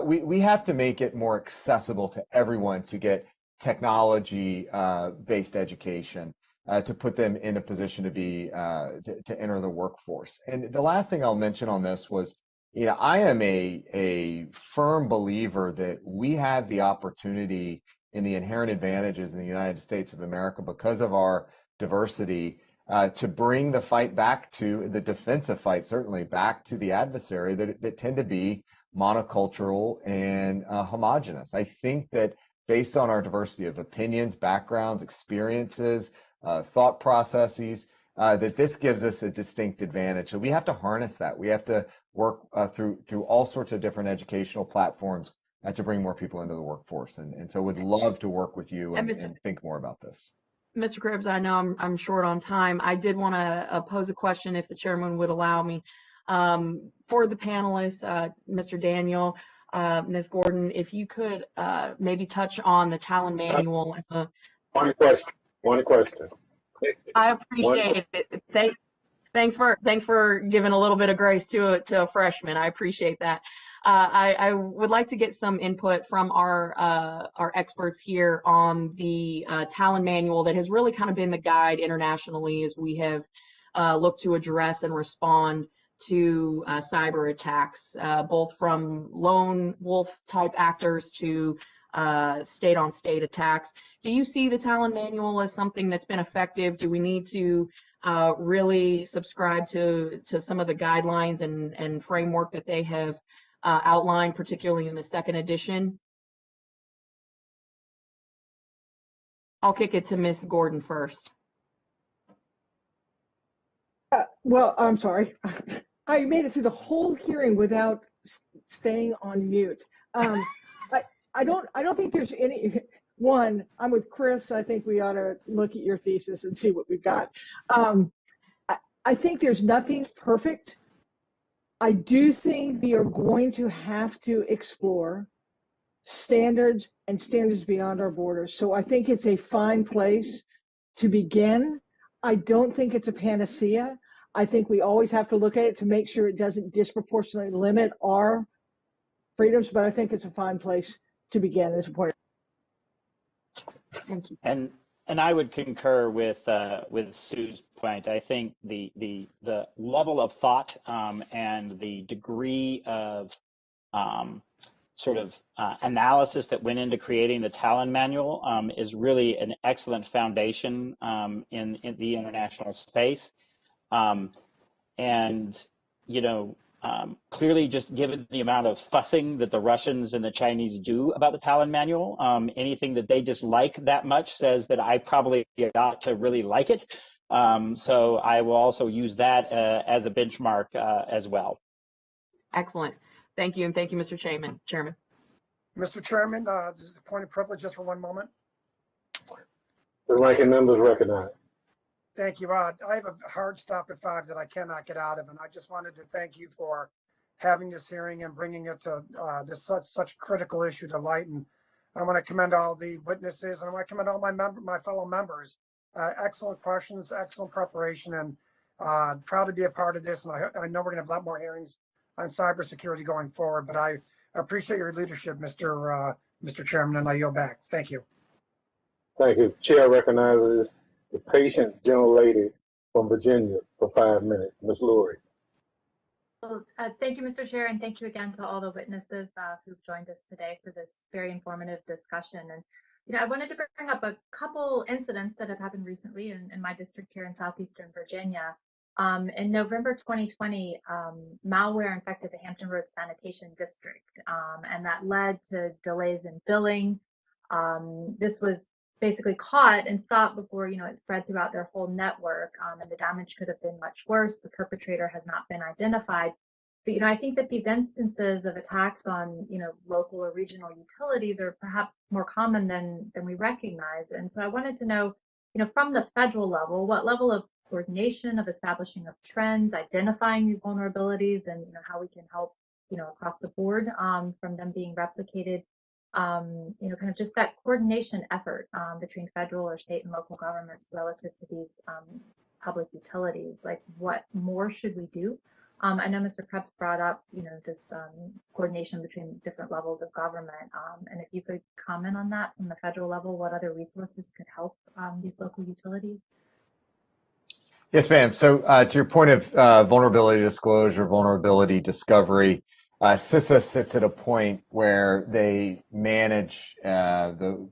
We have to make it more accessible to everyone to get technology-based education, to put them in a position to be to enter the workforce. And the last thing I'll mention on this was, I am a firm believer that we have the opportunity in the inherent advantages in the United States of America because of our diversity to bring the fight back to the defensive fight, certainly back to the adversary that tend to be monocultural and homogenous. I think that based on our diversity of opinions, backgrounds, experiences, thought processes, that this gives us a distinct advantage. So we have to harness that. We have to work through all sorts of different educational platforms to bring more people into the workforce. And so would love to work with you and think more about this. Mr. Krebs, I know I'm short on time. I did want to pose a question if the chairman would allow me. For the panelists, Mr. Daniel, Ms. Gordon, if you could maybe touch on the Talon Manual. One question. I appreciate it. Thanks for giving a little bit of grace to a freshman. I appreciate that. I would like to get some input from our experts here on the Talon Manual that has really kind of been the guide internationally as we have looked to address and respond to cyber attacks, both from lone wolf type actors to state-on-state attacks. Do you see the Talon Manual as something that's been effective? Do we need to really subscribe to some of the guidelines and framework that they have outlined, particularly in the second edition? I'll kick it to Ms. Gordon first. Well, I'm sorry. I made it through the whole hearing without staying on mute. I don't think there's any. One, I'm with Chris. I think we ought to look at your thesis and see what we've got. I think there's nothing perfect. I do think we are going to have to explore standards and standards beyond our borders. So I think it's a fine place to begin. I don't think it's a panacea. I think we always have to look at it to make sure it doesn't disproportionately limit our freedoms, but I think it's a fine place to begin as a point. Thank you. And I would concur with Sue's point. I think the level of thought and the degree of analysis that went into creating the Talon Manual is really an excellent foundation in the international space. Clearly, just given the amount of fussing that the Russians and the Chinese do about the Talon Manual, anything that they dislike that much says that I probably ought to really like it. So I will also use that as a benchmark as well. Excellent. Thank you, and thank you, Mr. Chairman. Mr. Chairman, this is a point of privilege just for one moment. The ranking member is recognized. Thank you. I have a hard stop at 5 that I cannot get out of, and I just wanted to thank you for having this hearing and bringing it to this such critical issue to light. And I want to commend all the witnesses, and I want to commend all my fellow members. Excellent questions, excellent preparation, and proud to be a part of this. And I know we're going to have a lot more hearings on cybersecurity going forward, but I appreciate your leadership, Mr. Chairman, and I yield back. Thank you. Thank you. Chair recognizes the patient gentle lady from Virginia for 5 minutes, Ms. Lurie. Well, thank you, Mr. Chair, and thank you again to all the witnesses who've joined us today for this very informative discussion. And I wanted to bring up a couple incidents that have happened recently in my district here in southeastern Virginia. In November 2020, malware infected the Hampton Roads Sanitation District, and that led to delays in billing. This was basically caught and stopped before it spread throughout their whole network, and the damage could have been much worse. The perpetrator has not been identified, but I think that these instances of attacks on local or regional utilities are perhaps more common than we recognize. And so I wanted to know, from the federal level, what level of coordination of establishing of trends, identifying these vulnerabilities, and how we can help across the board from them being replicated. Kind of just that coordination effort between federal or state and local governments relative to these public utilities. Like, what more should we do? I know Mr. Krebs brought up, this coordination between different levels of government. And if you could comment on that from the federal level, what other resources could help these local utilities? Yes, ma'am. So to your point of vulnerability disclosure, vulnerability discovery, CISA sits at a point where they manage the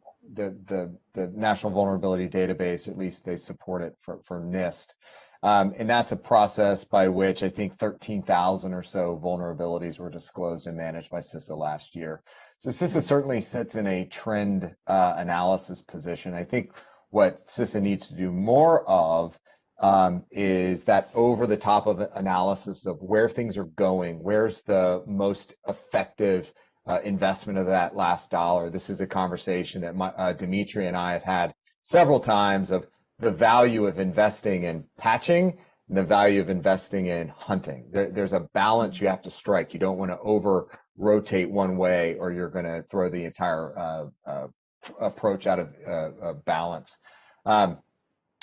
National Vulnerability Database. At least they support it for NIST. And that's a process by which I think 13,000 or so vulnerabilities were disclosed and managed by CISA last year. So CISA certainly sits in a trend analysis position. I think what CISA needs to do more of is that over the top of analysis of where things are going, where's the most effective investment of that last dollar. This is a conversation that Dmitri and I have had several times of the value of investing in patching and the value of investing in hunting. There's a balance you have to strike. You don't want to over rotate one way or you're going to throw the entire approach out of balance.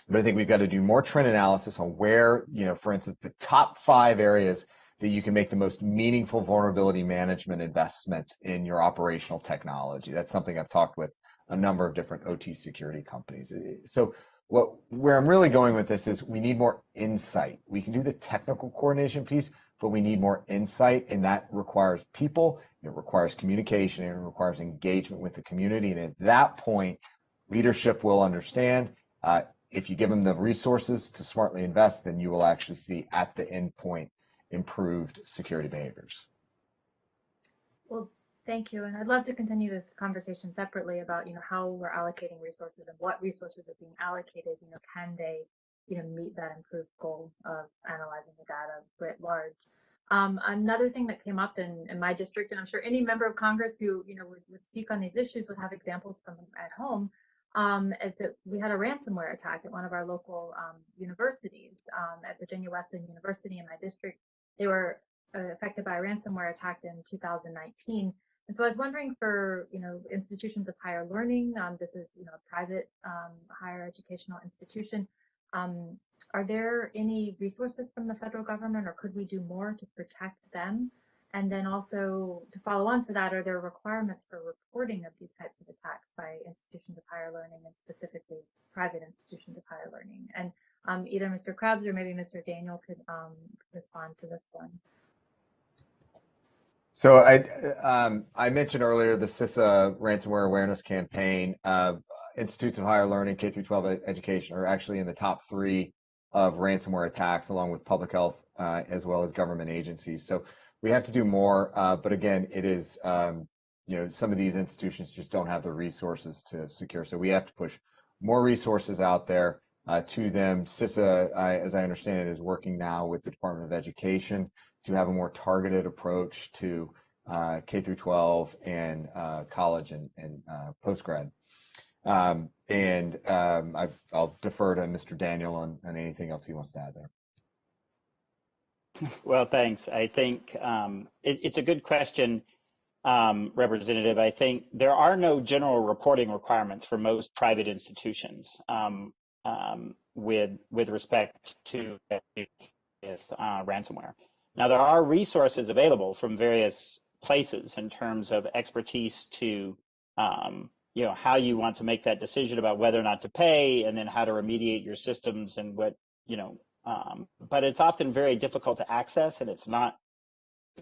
But I think we've got to do more trend analysis on where, for instance, the top 5 areas that you can make the most meaningful vulnerability management investments in your operational technology. That's something I've talked with a number of different OT security companies. So where I'm really going with this is we need more insight. We can do the technical coordination piece, but we need more insight, and that requires people, it requires communication, and it requires engagement with the community. And at that point, leadership will understand. If you give them the resources to smartly invest, then you will actually see at the end point improved security behaviors. Well, thank you. And I'd love to continue this conversation separately about, how we're allocating resources and what resources are being allocated. Can they, meet that improved goal of analyzing the data writ large? Another thing that came up in my district, and I'm sure any member of Congress who would speak on these issues would have examples from at home, is that we had a ransomware attack at one of our local universities, at Virginia Wesleyan University in my district. They were affected by a ransomware attack in 2019. And so I was wondering for institutions of higher learning, this is a private higher educational institution. Are there any resources from the federal government, or could we do more to protect them? And then also to follow on for that, are there requirements for reporting of these types of attacks by institutions of higher learning, and specifically private institutions of higher learning? And either Mr. Krebs or maybe Mr. Daniel could respond to this one. So I mentioned earlier the CISA ransomware awareness campaign. Institutes of higher learning, K through 12 education, are actually in the top 3 of ransomware attacks, along with public health as well as government agencies. So we have to do more, but again, it is some of these institutions just don't have the resources to secure. So we have to push more resources out there to them. CISA, as I understand it, is working now with the Department of Education to have a more targeted approach to K through 12 and college and postgrad. I'll defer to Mr. Daniel on anything else he wants to add there. Well, thanks. I think it's a good question, Representative. I think there are no general reporting requirements for most private institutions with respect to ransomware. Now, there are resources available from various places in terms of expertise to how you want to make that decision about whether or not to pay, and then how to remediate your systems and what, but it's often very difficult to access, and it's not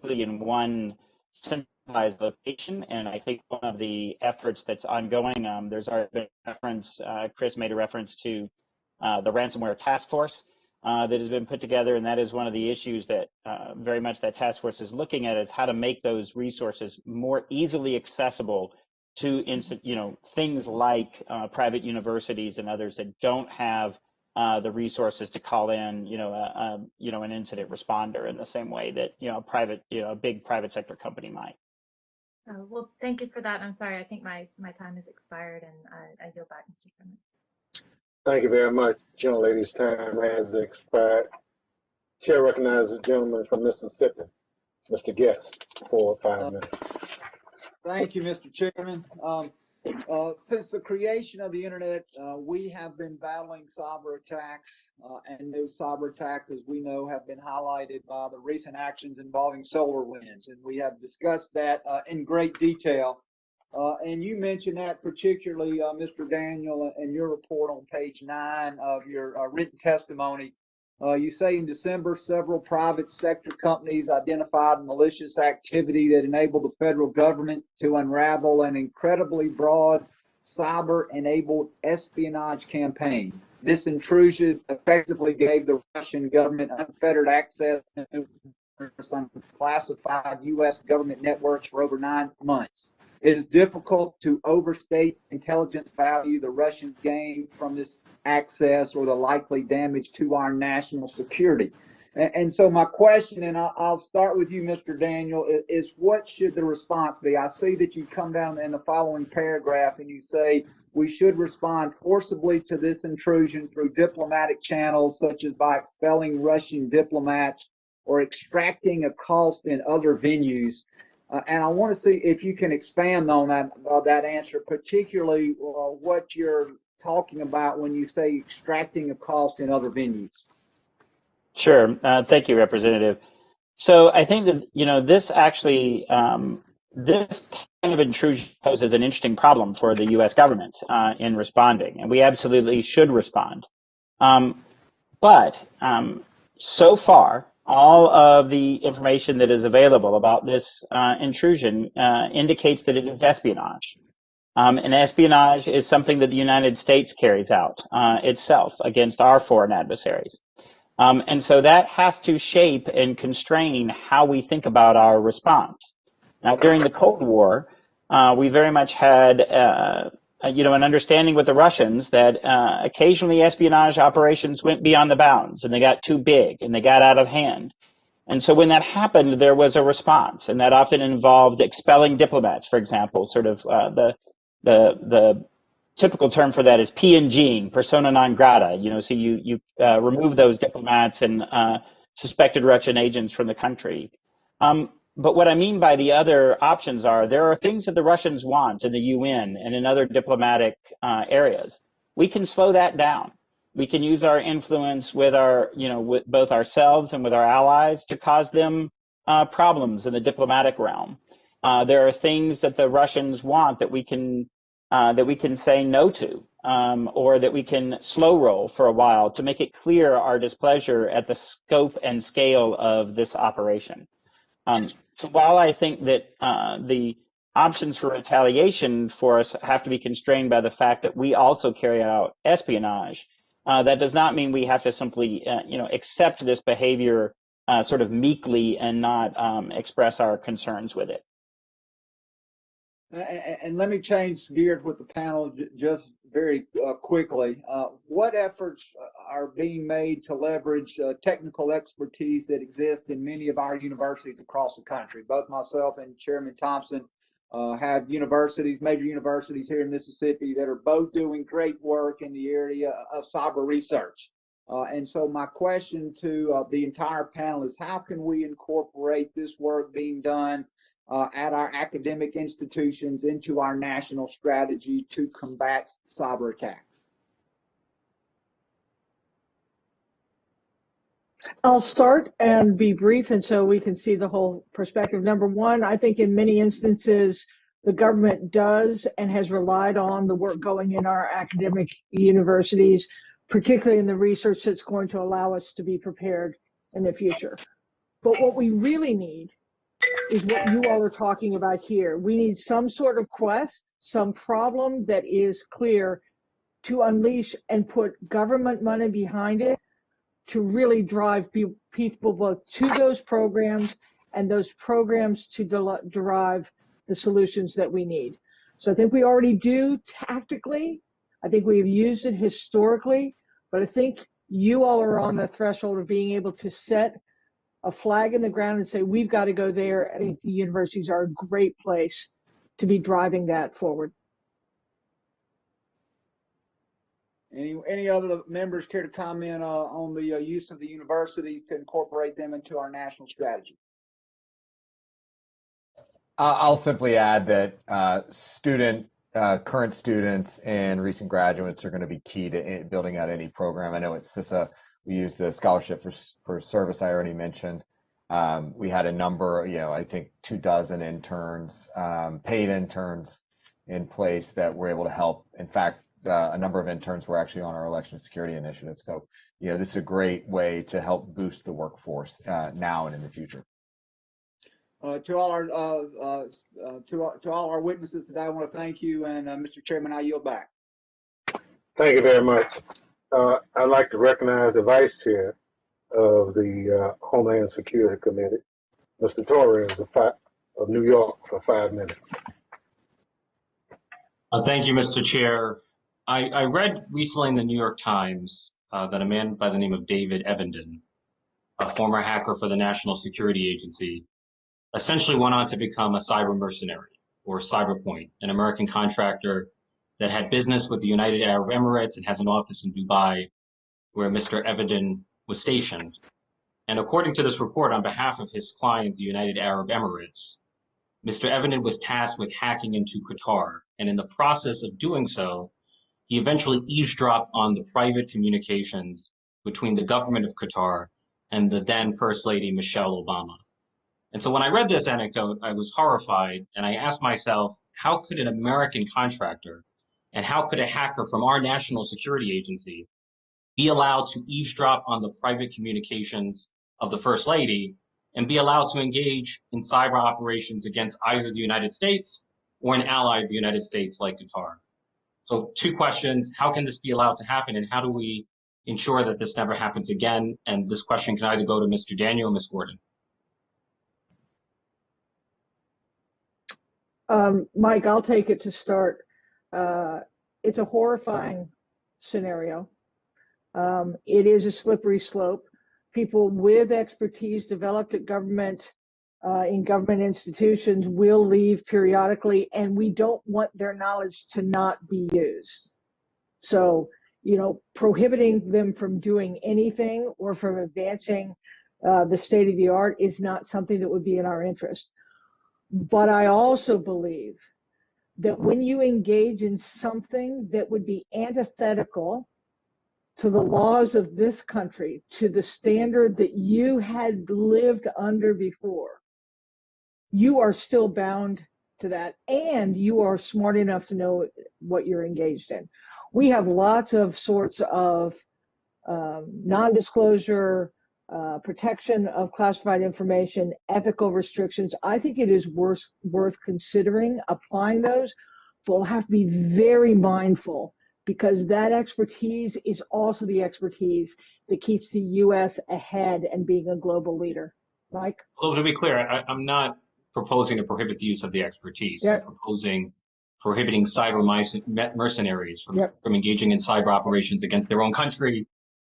really in one centralized location. And I think one of the efforts that's ongoing, there's already been a reference, Chris made a reference to the ransomware task force that has been put together, and that is one of the issues that very much that task force is looking at, is how to make those resources more easily accessible to things like private universities and others that don't have the resources to call in an incident responder in the same way that a big private sector company might. Well, thank you for that. I'm sorry, I think my time has expired, and I yield back, Mr. Chairman. Thank you very much. Gentlelady's time has expired. Chair recognizes the gentleman from Mississippi, Mr. Guest, for 5 minutes. Thank you, Mr. Chairman. Since the creation of the internet, we have been battling cyber attacks, and those cyber attacks, as we know, have been highlighted by the recent actions involving SolarWinds, and we have discussed that in great detail. And you mentioned that particularly, Mr. Daniel, in your report on page 9 of your written testimony. You say in December, several private sector companies identified malicious activity that enabled the federal government to unravel an incredibly broad cyber-enabled espionage campaign. This intrusion effectively gave the Russian government unfettered access to some classified U.S. government networks for over 9 months. It is difficult to overstate intelligence value the Russians gained from this access, or the likely damage to our national security. And so my question, and I'll start with you, Mr. Daniel, is what should the response be? I see that you come down in the following paragraph and you say we should respond forcibly to this intrusion through diplomatic channels, such as by expelling Russian diplomats or extracting a cost in other venues. And I want to see if you can expand on that answer, particularly what you're talking about when you say extracting a cost in other venues. Sure. Thank you, Representative. So I think that, this actually, this kind of intrusion poses an interesting problem for the U.S. government in responding, and we absolutely should respond. But so far, all of the information that is available about this intrusion indicates that it is espionage. And espionage is something that the United States carries out itself against our foreign adversaries. And so that has to shape and constrain how we think about our response. Now, during the Cold War, we very much had an understanding with the Russians that occasionally espionage operations went beyond the bounds, and they got too big and they got out of hand. And so when that happened, there was a response, and that often involved expelling diplomats, for example. Sort of the typical term for that is PNGing, persona non grata. So you remove those diplomats and suspected Russian agents from the country. But what I mean by the other options are there are things that the Russians want in the UN and in other diplomatic areas. We can slow that down. We can use our influence with with both ourselves and with our allies to cause them problems in the diplomatic realm. There are things that the Russians want that we can say no to, or that we can slow roll for a while to make it clear our displeasure at the scope and scale of this operation. So while I think that the options for retaliation for us have to be constrained by the fact that we also carry out espionage, that does not mean we have to simply, accept this behavior sort of meekly and not express our concerns with it. And let me change gears with the panel just very quickly. What efforts are being made to leverage technical expertise that exists in many of our universities across the country? Both myself and Chairman Thompson have universities, major universities here in Mississippi that are both doing great work in the area of cyber research. And so my question to the entire panel is, how can we incorporate this work being done at our academic institutions into our national strategy to combat cyber attacks? I'll start and be brief, and so we can see the whole perspective. Number one, I think in many instances, the government does and has relied on the work going in our academic universities, particularly in the research that's going to allow us to be prepared in the future. But what we really need is what you all are talking about here. We need some sort of quest, some problem that is clear to unleash and put government money behind it to really drive people both to those programs and those programs to derive the solutions that we need. So I think we already do tactically. I think we've used it historically, but I think you all are on the threshold of being able to set a flag in the ground and say, we've got to go there. I think the universities are a great place to be driving that forward. Any other members care to comment on the use of the universities to incorporate them into our national strategy? I'll simply add that current students and recent graduates are going to be key to building out any program. I know at CISA, we use the scholarship for service I already mentioned. We had a number, I think 24 interns, paid interns in place that were able to help. In fact, a number of interns were actually on our election security initiative. So, this is a great way to help boost the workforce now and in the future. To all our witnesses today, I want to thank you, and Mr. Chairman, I yield back. Thank you very much. I'd like to recognize the Vice Chair of the Homeland Security Committee, Mr. Torres of New York, for 5 minutes. Thank you, Mr. Chair. I read recently in the New York Times that a man by the name of David Evenden, a former hacker for the National Security Agency, essentially went on to become a cyber mercenary, or Cyberpoint, an American contractor that had business with the United Arab Emirates and has an office in Dubai, where Mr. Evenden was stationed. And according to this report, on behalf of his client, the United Arab Emirates, Mr. Evenden was tasked with hacking into Qatar. And in the process of doing so, he eventually eavesdropped on the private communications between the government of Qatar and the then First Lady, Michelle Obama. And so when I read this anecdote, I was horrified, and I asked myself, how could an American contractor and how could a hacker from our national security agency be allowed to eavesdrop on the private communications of the First Lady and be allowed to engage in cyber operations against either the United States or an ally of the United States like Qatar? So 2 questions: how can this be allowed to happen, and how do we ensure that this never happens again? And this question can either go to Mr. Daniel or Ms. Gordon. Mike, I'll take it to start. It's a horrifying scenario. It is a slippery slope. people with expertise developed at government, in government institutions will leave periodically, and we don't want their knowledge to not be used. So, you know, prohibiting them from doing anything or from advancing the state of the art is not something that would be in our interest. But I also believe that when you engage in something that would be antithetical to the laws of this country, to the standard that you had lived under before, you are still bound to that, and you are smart enough to know what you're engaged in. We have lots of sorts of non-disclosure, protection of classified information, ethical restrictions. I think it is worth considering applying those, but we'll have to be very mindful, because that expertise is also the expertise that keeps the U.S. ahead and being a global leader. Mike? Well, to be clear, I'm not proposing to prohibit the use of the expertise. Yep. I'm prohibiting cyber mercenaries from engaging in cyber operations against their own country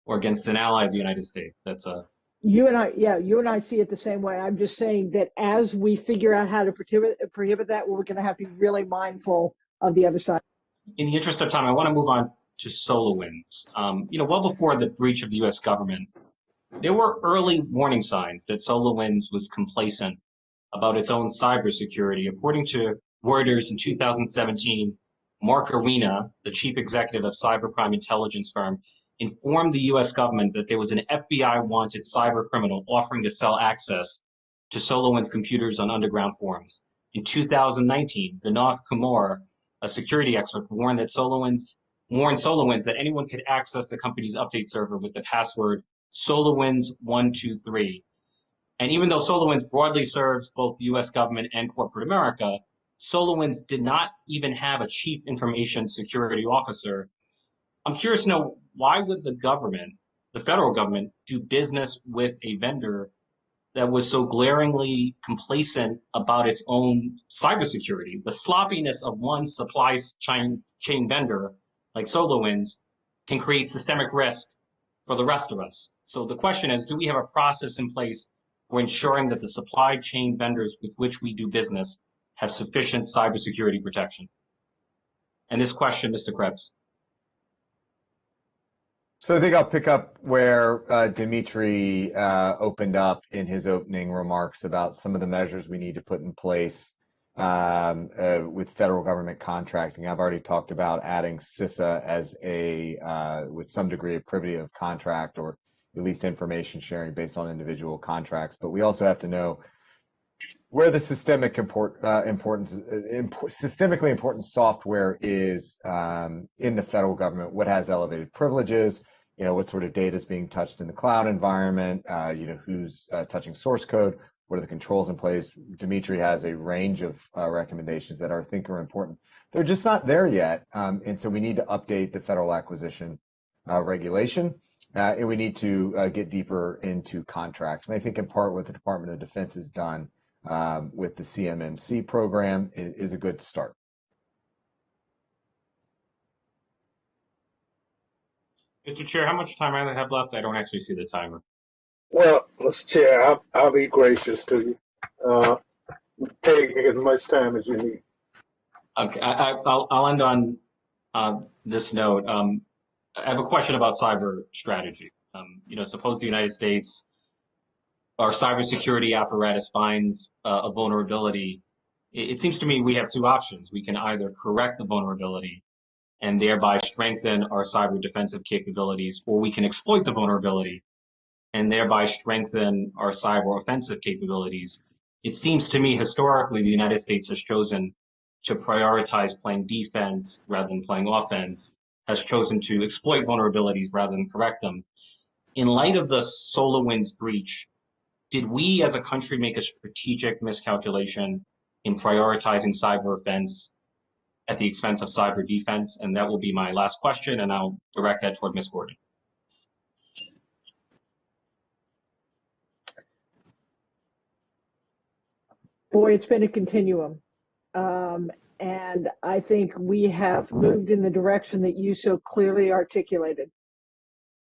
or against an ally of the United States. That's a... You and I see it the same way. I'm just saying that as we figure out how to prohibit that, we're going to have to be really mindful of the other side. In the interest of time, I want to move on to SolarWinds. Well before the breach of the U.S. government, there were early warning signs that SolarWinds was complacent about its own cybersecurity. According to Reuters in 2017, Mark Arena, the chief executive of cybercrime intelligence firm, informed the U.S. government that there was an FBI-wanted cyber criminal offering to sell access to SolarWinds computers on underground forums. In 2019, Vinod Kumar, a security expert, warned SolarWinds that anyone could access the company's update server with the password SolarWinds123. And even though SolarWinds broadly serves both the U.S. government and corporate America, SolarWinds did not even have a chief information security officer. I'm curious to know, why would the government, the federal government, do business with a vendor that was so glaringly complacent about its own cybersecurity? The sloppiness of one supply chain vendor like SolarWinds can create systemic risk for the rest of us. So the question is, do we have a process in place for ensuring that the supply chain vendors with which we do business have sufficient cybersecurity protection? And this question, Mr. Krebs. So I think I'll pick up where Dmitri opened up in his opening remarks about some of the measures we need to put in place with federal government contracting. I've already talked about adding CISA as with some degree of privity of contract, or at least information sharing based on individual contracts. But we also have to know where the systemically important software is in the federal government, what has elevated privileges, what sort of data is being touched in the cloud environment, who's touching source code, what are the controls in place. Dmitri has a range of recommendations that I think are important. They're just not there yet, and so we need to update the federal acquisition regulation, and we need to get deeper into contracts. And I think in part what the Department of Defense has done with the CMMC program is a good start. Mr. Chair, how much time I have left? I don't actually see the timer. Well, Mr. Chair, I'll be gracious to you. Take as much time as you need. Okay, I'll end on this note. I have a question about cyber strategy. Suppose the United States, our cybersecurity apparatus finds a vulnerability. It seems to me we have two options. We can either correct the vulnerability and thereby strengthen our cyber defensive capabilities, or we can exploit the vulnerability and thereby strengthen our cyber offensive capabilities. It seems to me historically the United States has chosen to prioritize playing defense rather than playing offense, has chosen to exploit vulnerabilities rather than correct them. In light of the SolarWinds breach, did we as a country make a strategic miscalculation in prioritizing cyber offense at the expense of cyber defense? And that will be my last question, and I'll direct that toward Ms. Gordon. Boy, it's been a continuum. And I think we have moved in the direction that you so clearly articulated.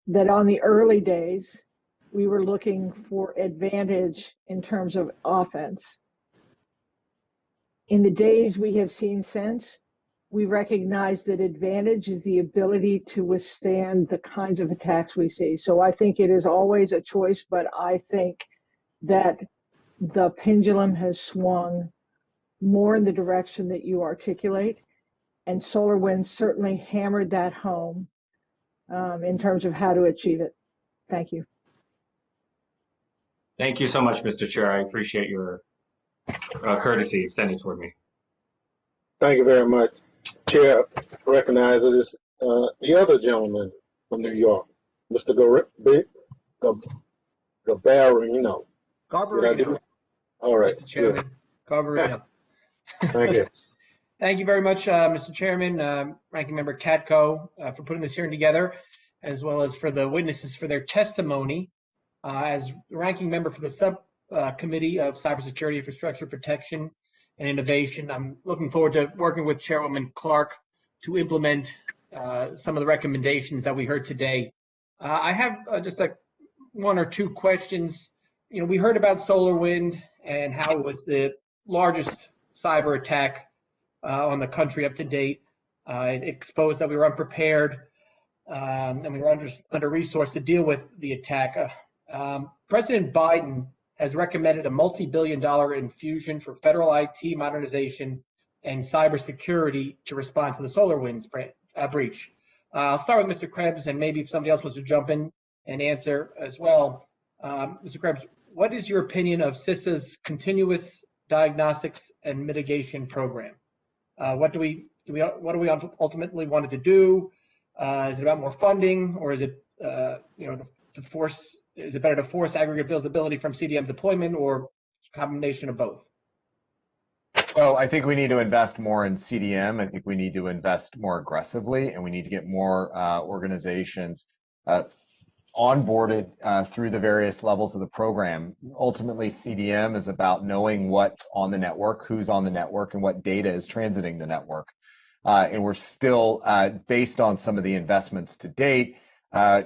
That on the early days, we were looking for advantage in terms of offense. In the days we have seen since, we recognize that advantage is the ability to withstand the kinds of attacks we see. So I think it is always a choice, but I think that the pendulum has swung more in the direction that you articulate, and SolarWinds certainly hammered that home in terms of how to achieve it. Thank you. Thank you so much, Mr. Chair. I appreciate your courtesy extended toward me. Thank you very much. Chair recognizes the other gentleman from New York, Mr. Garbarino. Garbarino. All right. Mr. Chairman, Garbarino. Thank you. Thank you very much, Mr. Chairman, Ranking Member Katko, for putting this hearing together, as well as for the witnesses for their testimony. As Ranking Member for the Subcommittee of Cybersecurity Infrastructure Protection and Innovation, I'm looking forward to working with Chairwoman Clark to implement some of the recommendations that we heard today. I have just like one or two questions. You know, we heard about SolarWind and how it was the largest cyber attack on the country up to date. It exposed that we were unprepared and we were under-resourced to deal with the attack. President Biden has recommended a multi-billion-dollar infusion for federal IT modernization and cybersecurity to respond to the SolarWinds breach. I'll start with Mr. Krebs, and maybe if somebody else wants to jump in and answer as well. Mr. Krebs, what is your opinion of CISA's continuous diagnostics and mitigation program? What do we ultimately wanted to do? Is it about more funding, or is it to force? Is it better to force aggregate visibility from CDM deployment, or a combination of both? So I think we need to invest more in CDM. I think we need to invest more aggressively, and we need to get more organizations onboarded through the various levels of the program. Ultimately, CDM is about knowing what's on the network, who's on the network, and what data is transiting the network. And we're still, based on some of the investments to date,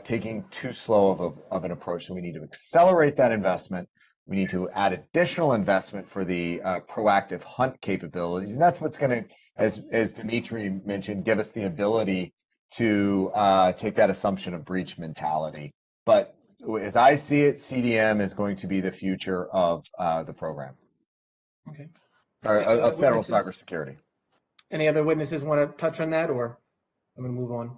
taking too slow of an approach. So we need to accelerate that investment. We need to add additional investment for the proactive hunt capabilities. And that's what's going to, as Dmitri mentioned, give us the ability to take that assumption of breach mentality. But as I see it, CDM is going to be the future of the program. Okay. Or of federal cybersecurity. Any other witnesses want to touch on that, or I'm going to move on?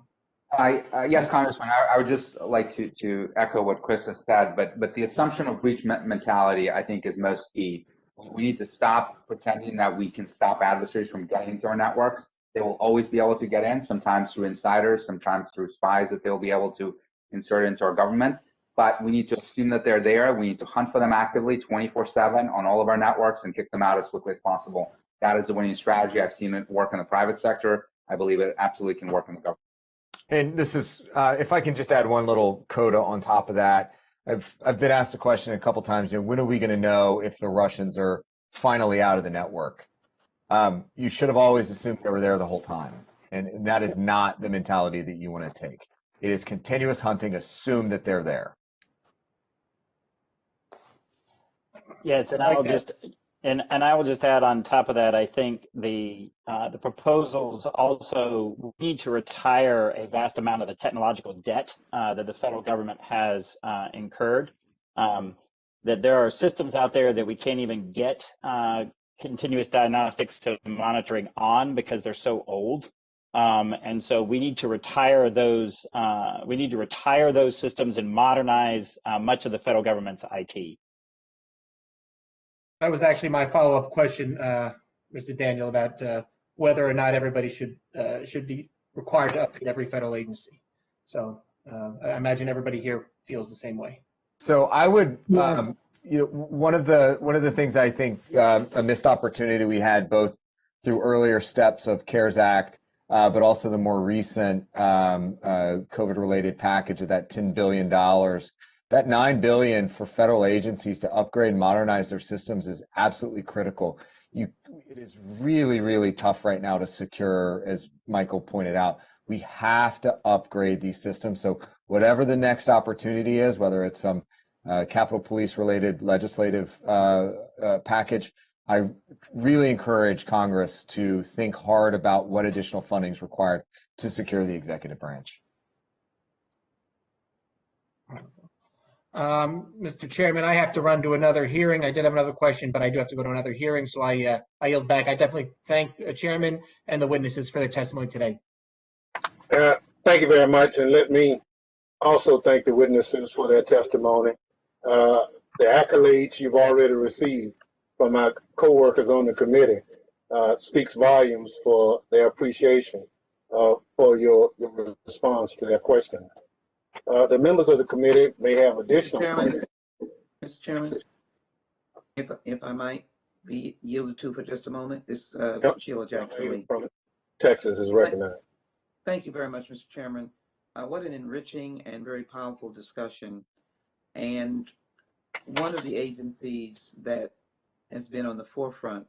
Yes, Congressman, I would just like to echo what Chris has said, but the assumption of breach mentality, I think, is most key. We need to stop pretending that we can stop adversaries from getting into our networks. They will always be able to get in, sometimes through insiders, sometimes through spies that they'll be able to insert into our government. But we need to assume that they're there. We need to hunt for them actively 24/7 on all of our networks and kick them out as quickly as possible. That is the winning strategy. I've seen it work in the private sector. I believe it absolutely can work in the government. And this is, if I can just add one little coda on top of that, I've been asked the question a couple times, when are we going to know if the Russians are finally out of the network? You should have always assumed they were there the whole time. And that is not the mentality that you want to take. It is continuous hunting, assume that they're there. Yes, and I will just add on top of that, I think the proposals also need to retire a vast amount of the technological debt that the federal government has incurred. That there are systems out there that we can't even get continuous diagnostics to monitoring on because they're so old. And so we need to retire those. We need to retire those systems and modernize much of the federal government's IT. That was actually my follow-up question, Mr. Daniel, about whether or not everybody should be required to update every federal agency. So I imagine everybody here feels the same way. So I would, one of the things I think a missed opportunity we had both through earlier steps of CARES Act, but also the more recent COVID-related package of that $10 billion. That $9 billion for federal agencies to upgrade and modernize their systems is absolutely critical. It is really, really tough right now to secure, as Michael pointed out. We have to upgrade these systems. So whatever the next opportunity is, whether it's some Capitol Police related legislative package. I really encourage Congress to think hard about what additional funding is required to secure the executive branch. Mr. Chairman, I have to run to another hearing. I did have another question, but I do have to go to another hearing, so I yield back. I definitely thank the chairman and the witnesses for their testimony today. Thank you very much, and let me also thank the witnesses for their testimony. The accolades you've already received from my co-workers on the committee speaks volumes for their appreciation for your response to their questions. The members of the committee may have additional Mr. Chairman, if I might be yielded to for just a moment, this Sheila Jackson from Texas is recognized. Thank you very much, Mr. Chairman. What an enriching and very powerful discussion. And one of the agencies that has been on the forefront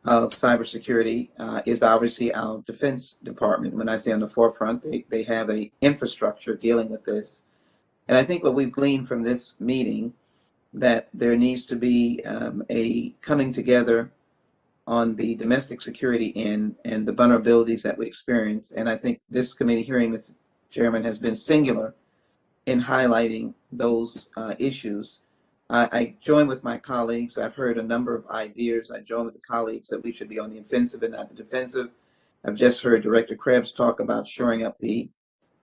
of cybersecurity is obviously our Defense Department. When I say on the forefront, they have an infrastructure dealing with this. And I think what we've gleaned from this meeting, that there needs to be a coming together on the domestic security end and the vulnerabilities that we experience. And I think this committee hearing, Mr. Chairman, has been singular in highlighting those issues. I join with my colleagues. I've heard a number of ideas. I join with the colleagues that we should be on the offensive and not the defensive. I've just heard Director Krebs talk about shoring up the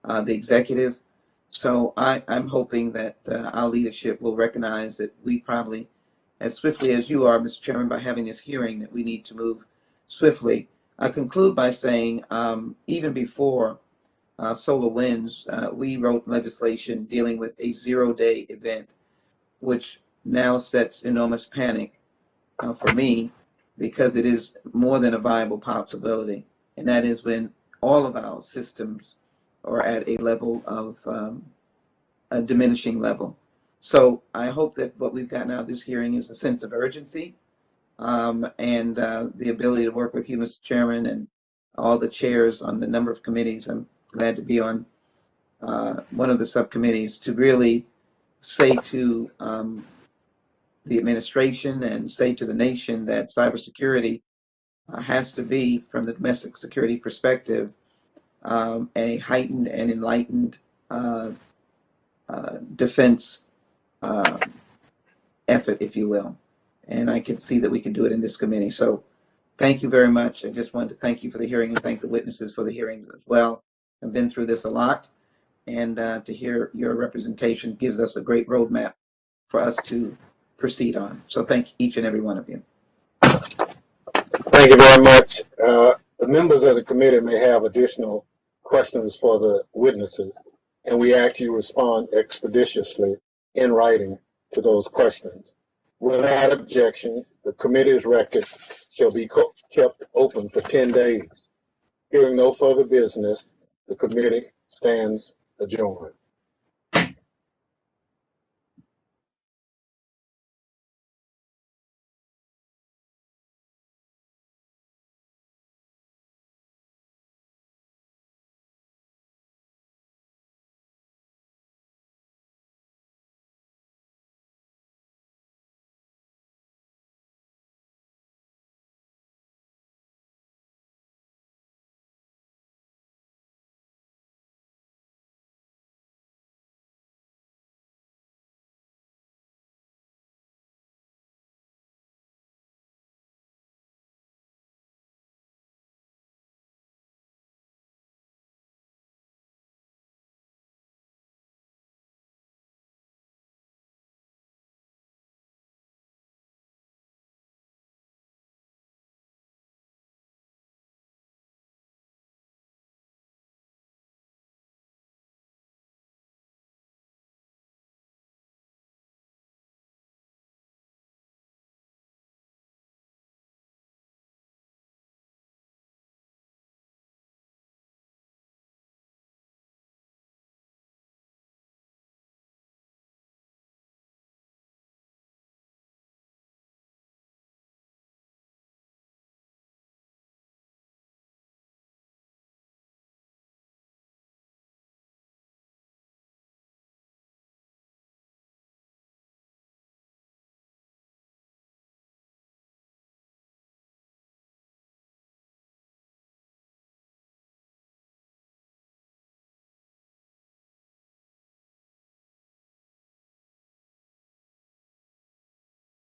executive. So I'm hoping that our leadership will recognize that we probably, as swiftly as you are, Mr. Chairman, by having this hearing, that we need to move swiftly. I conclude by saying, even before SolarWinds, we wrote legislation dealing with a zero-day event, which now sets enormous panic for me, because it is more than a viable possibility. And that is when all of our systems are at a level of a diminishing level. So I hope that what we've got now this hearing is a sense of urgency and the ability to work with you, Mr. Chairman, and all the chairs on the number of committees. I'm glad to be on one of the subcommittees to really say to the administration and say to the nation that cybersecurity has to be, from the domestic security perspective, a heightened and enlightened defense effort, if you will. And I can see that we can do it in this committee. So thank you very much. I just wanted to thank you for the hearing and thank the witnesses for the hearings as well. I've been through this a lot, and to hear your representation gives us a great roadmap for us to proceed on. So thank each and every one of you. Thank you very much. The members of the committee may have additional questions for the witnesses, and we ask you respond expeditiously in writing to those questions. Without objection, the committee's record shall be kept open for 10 days. Hearing no further business, the committee stands adjourned.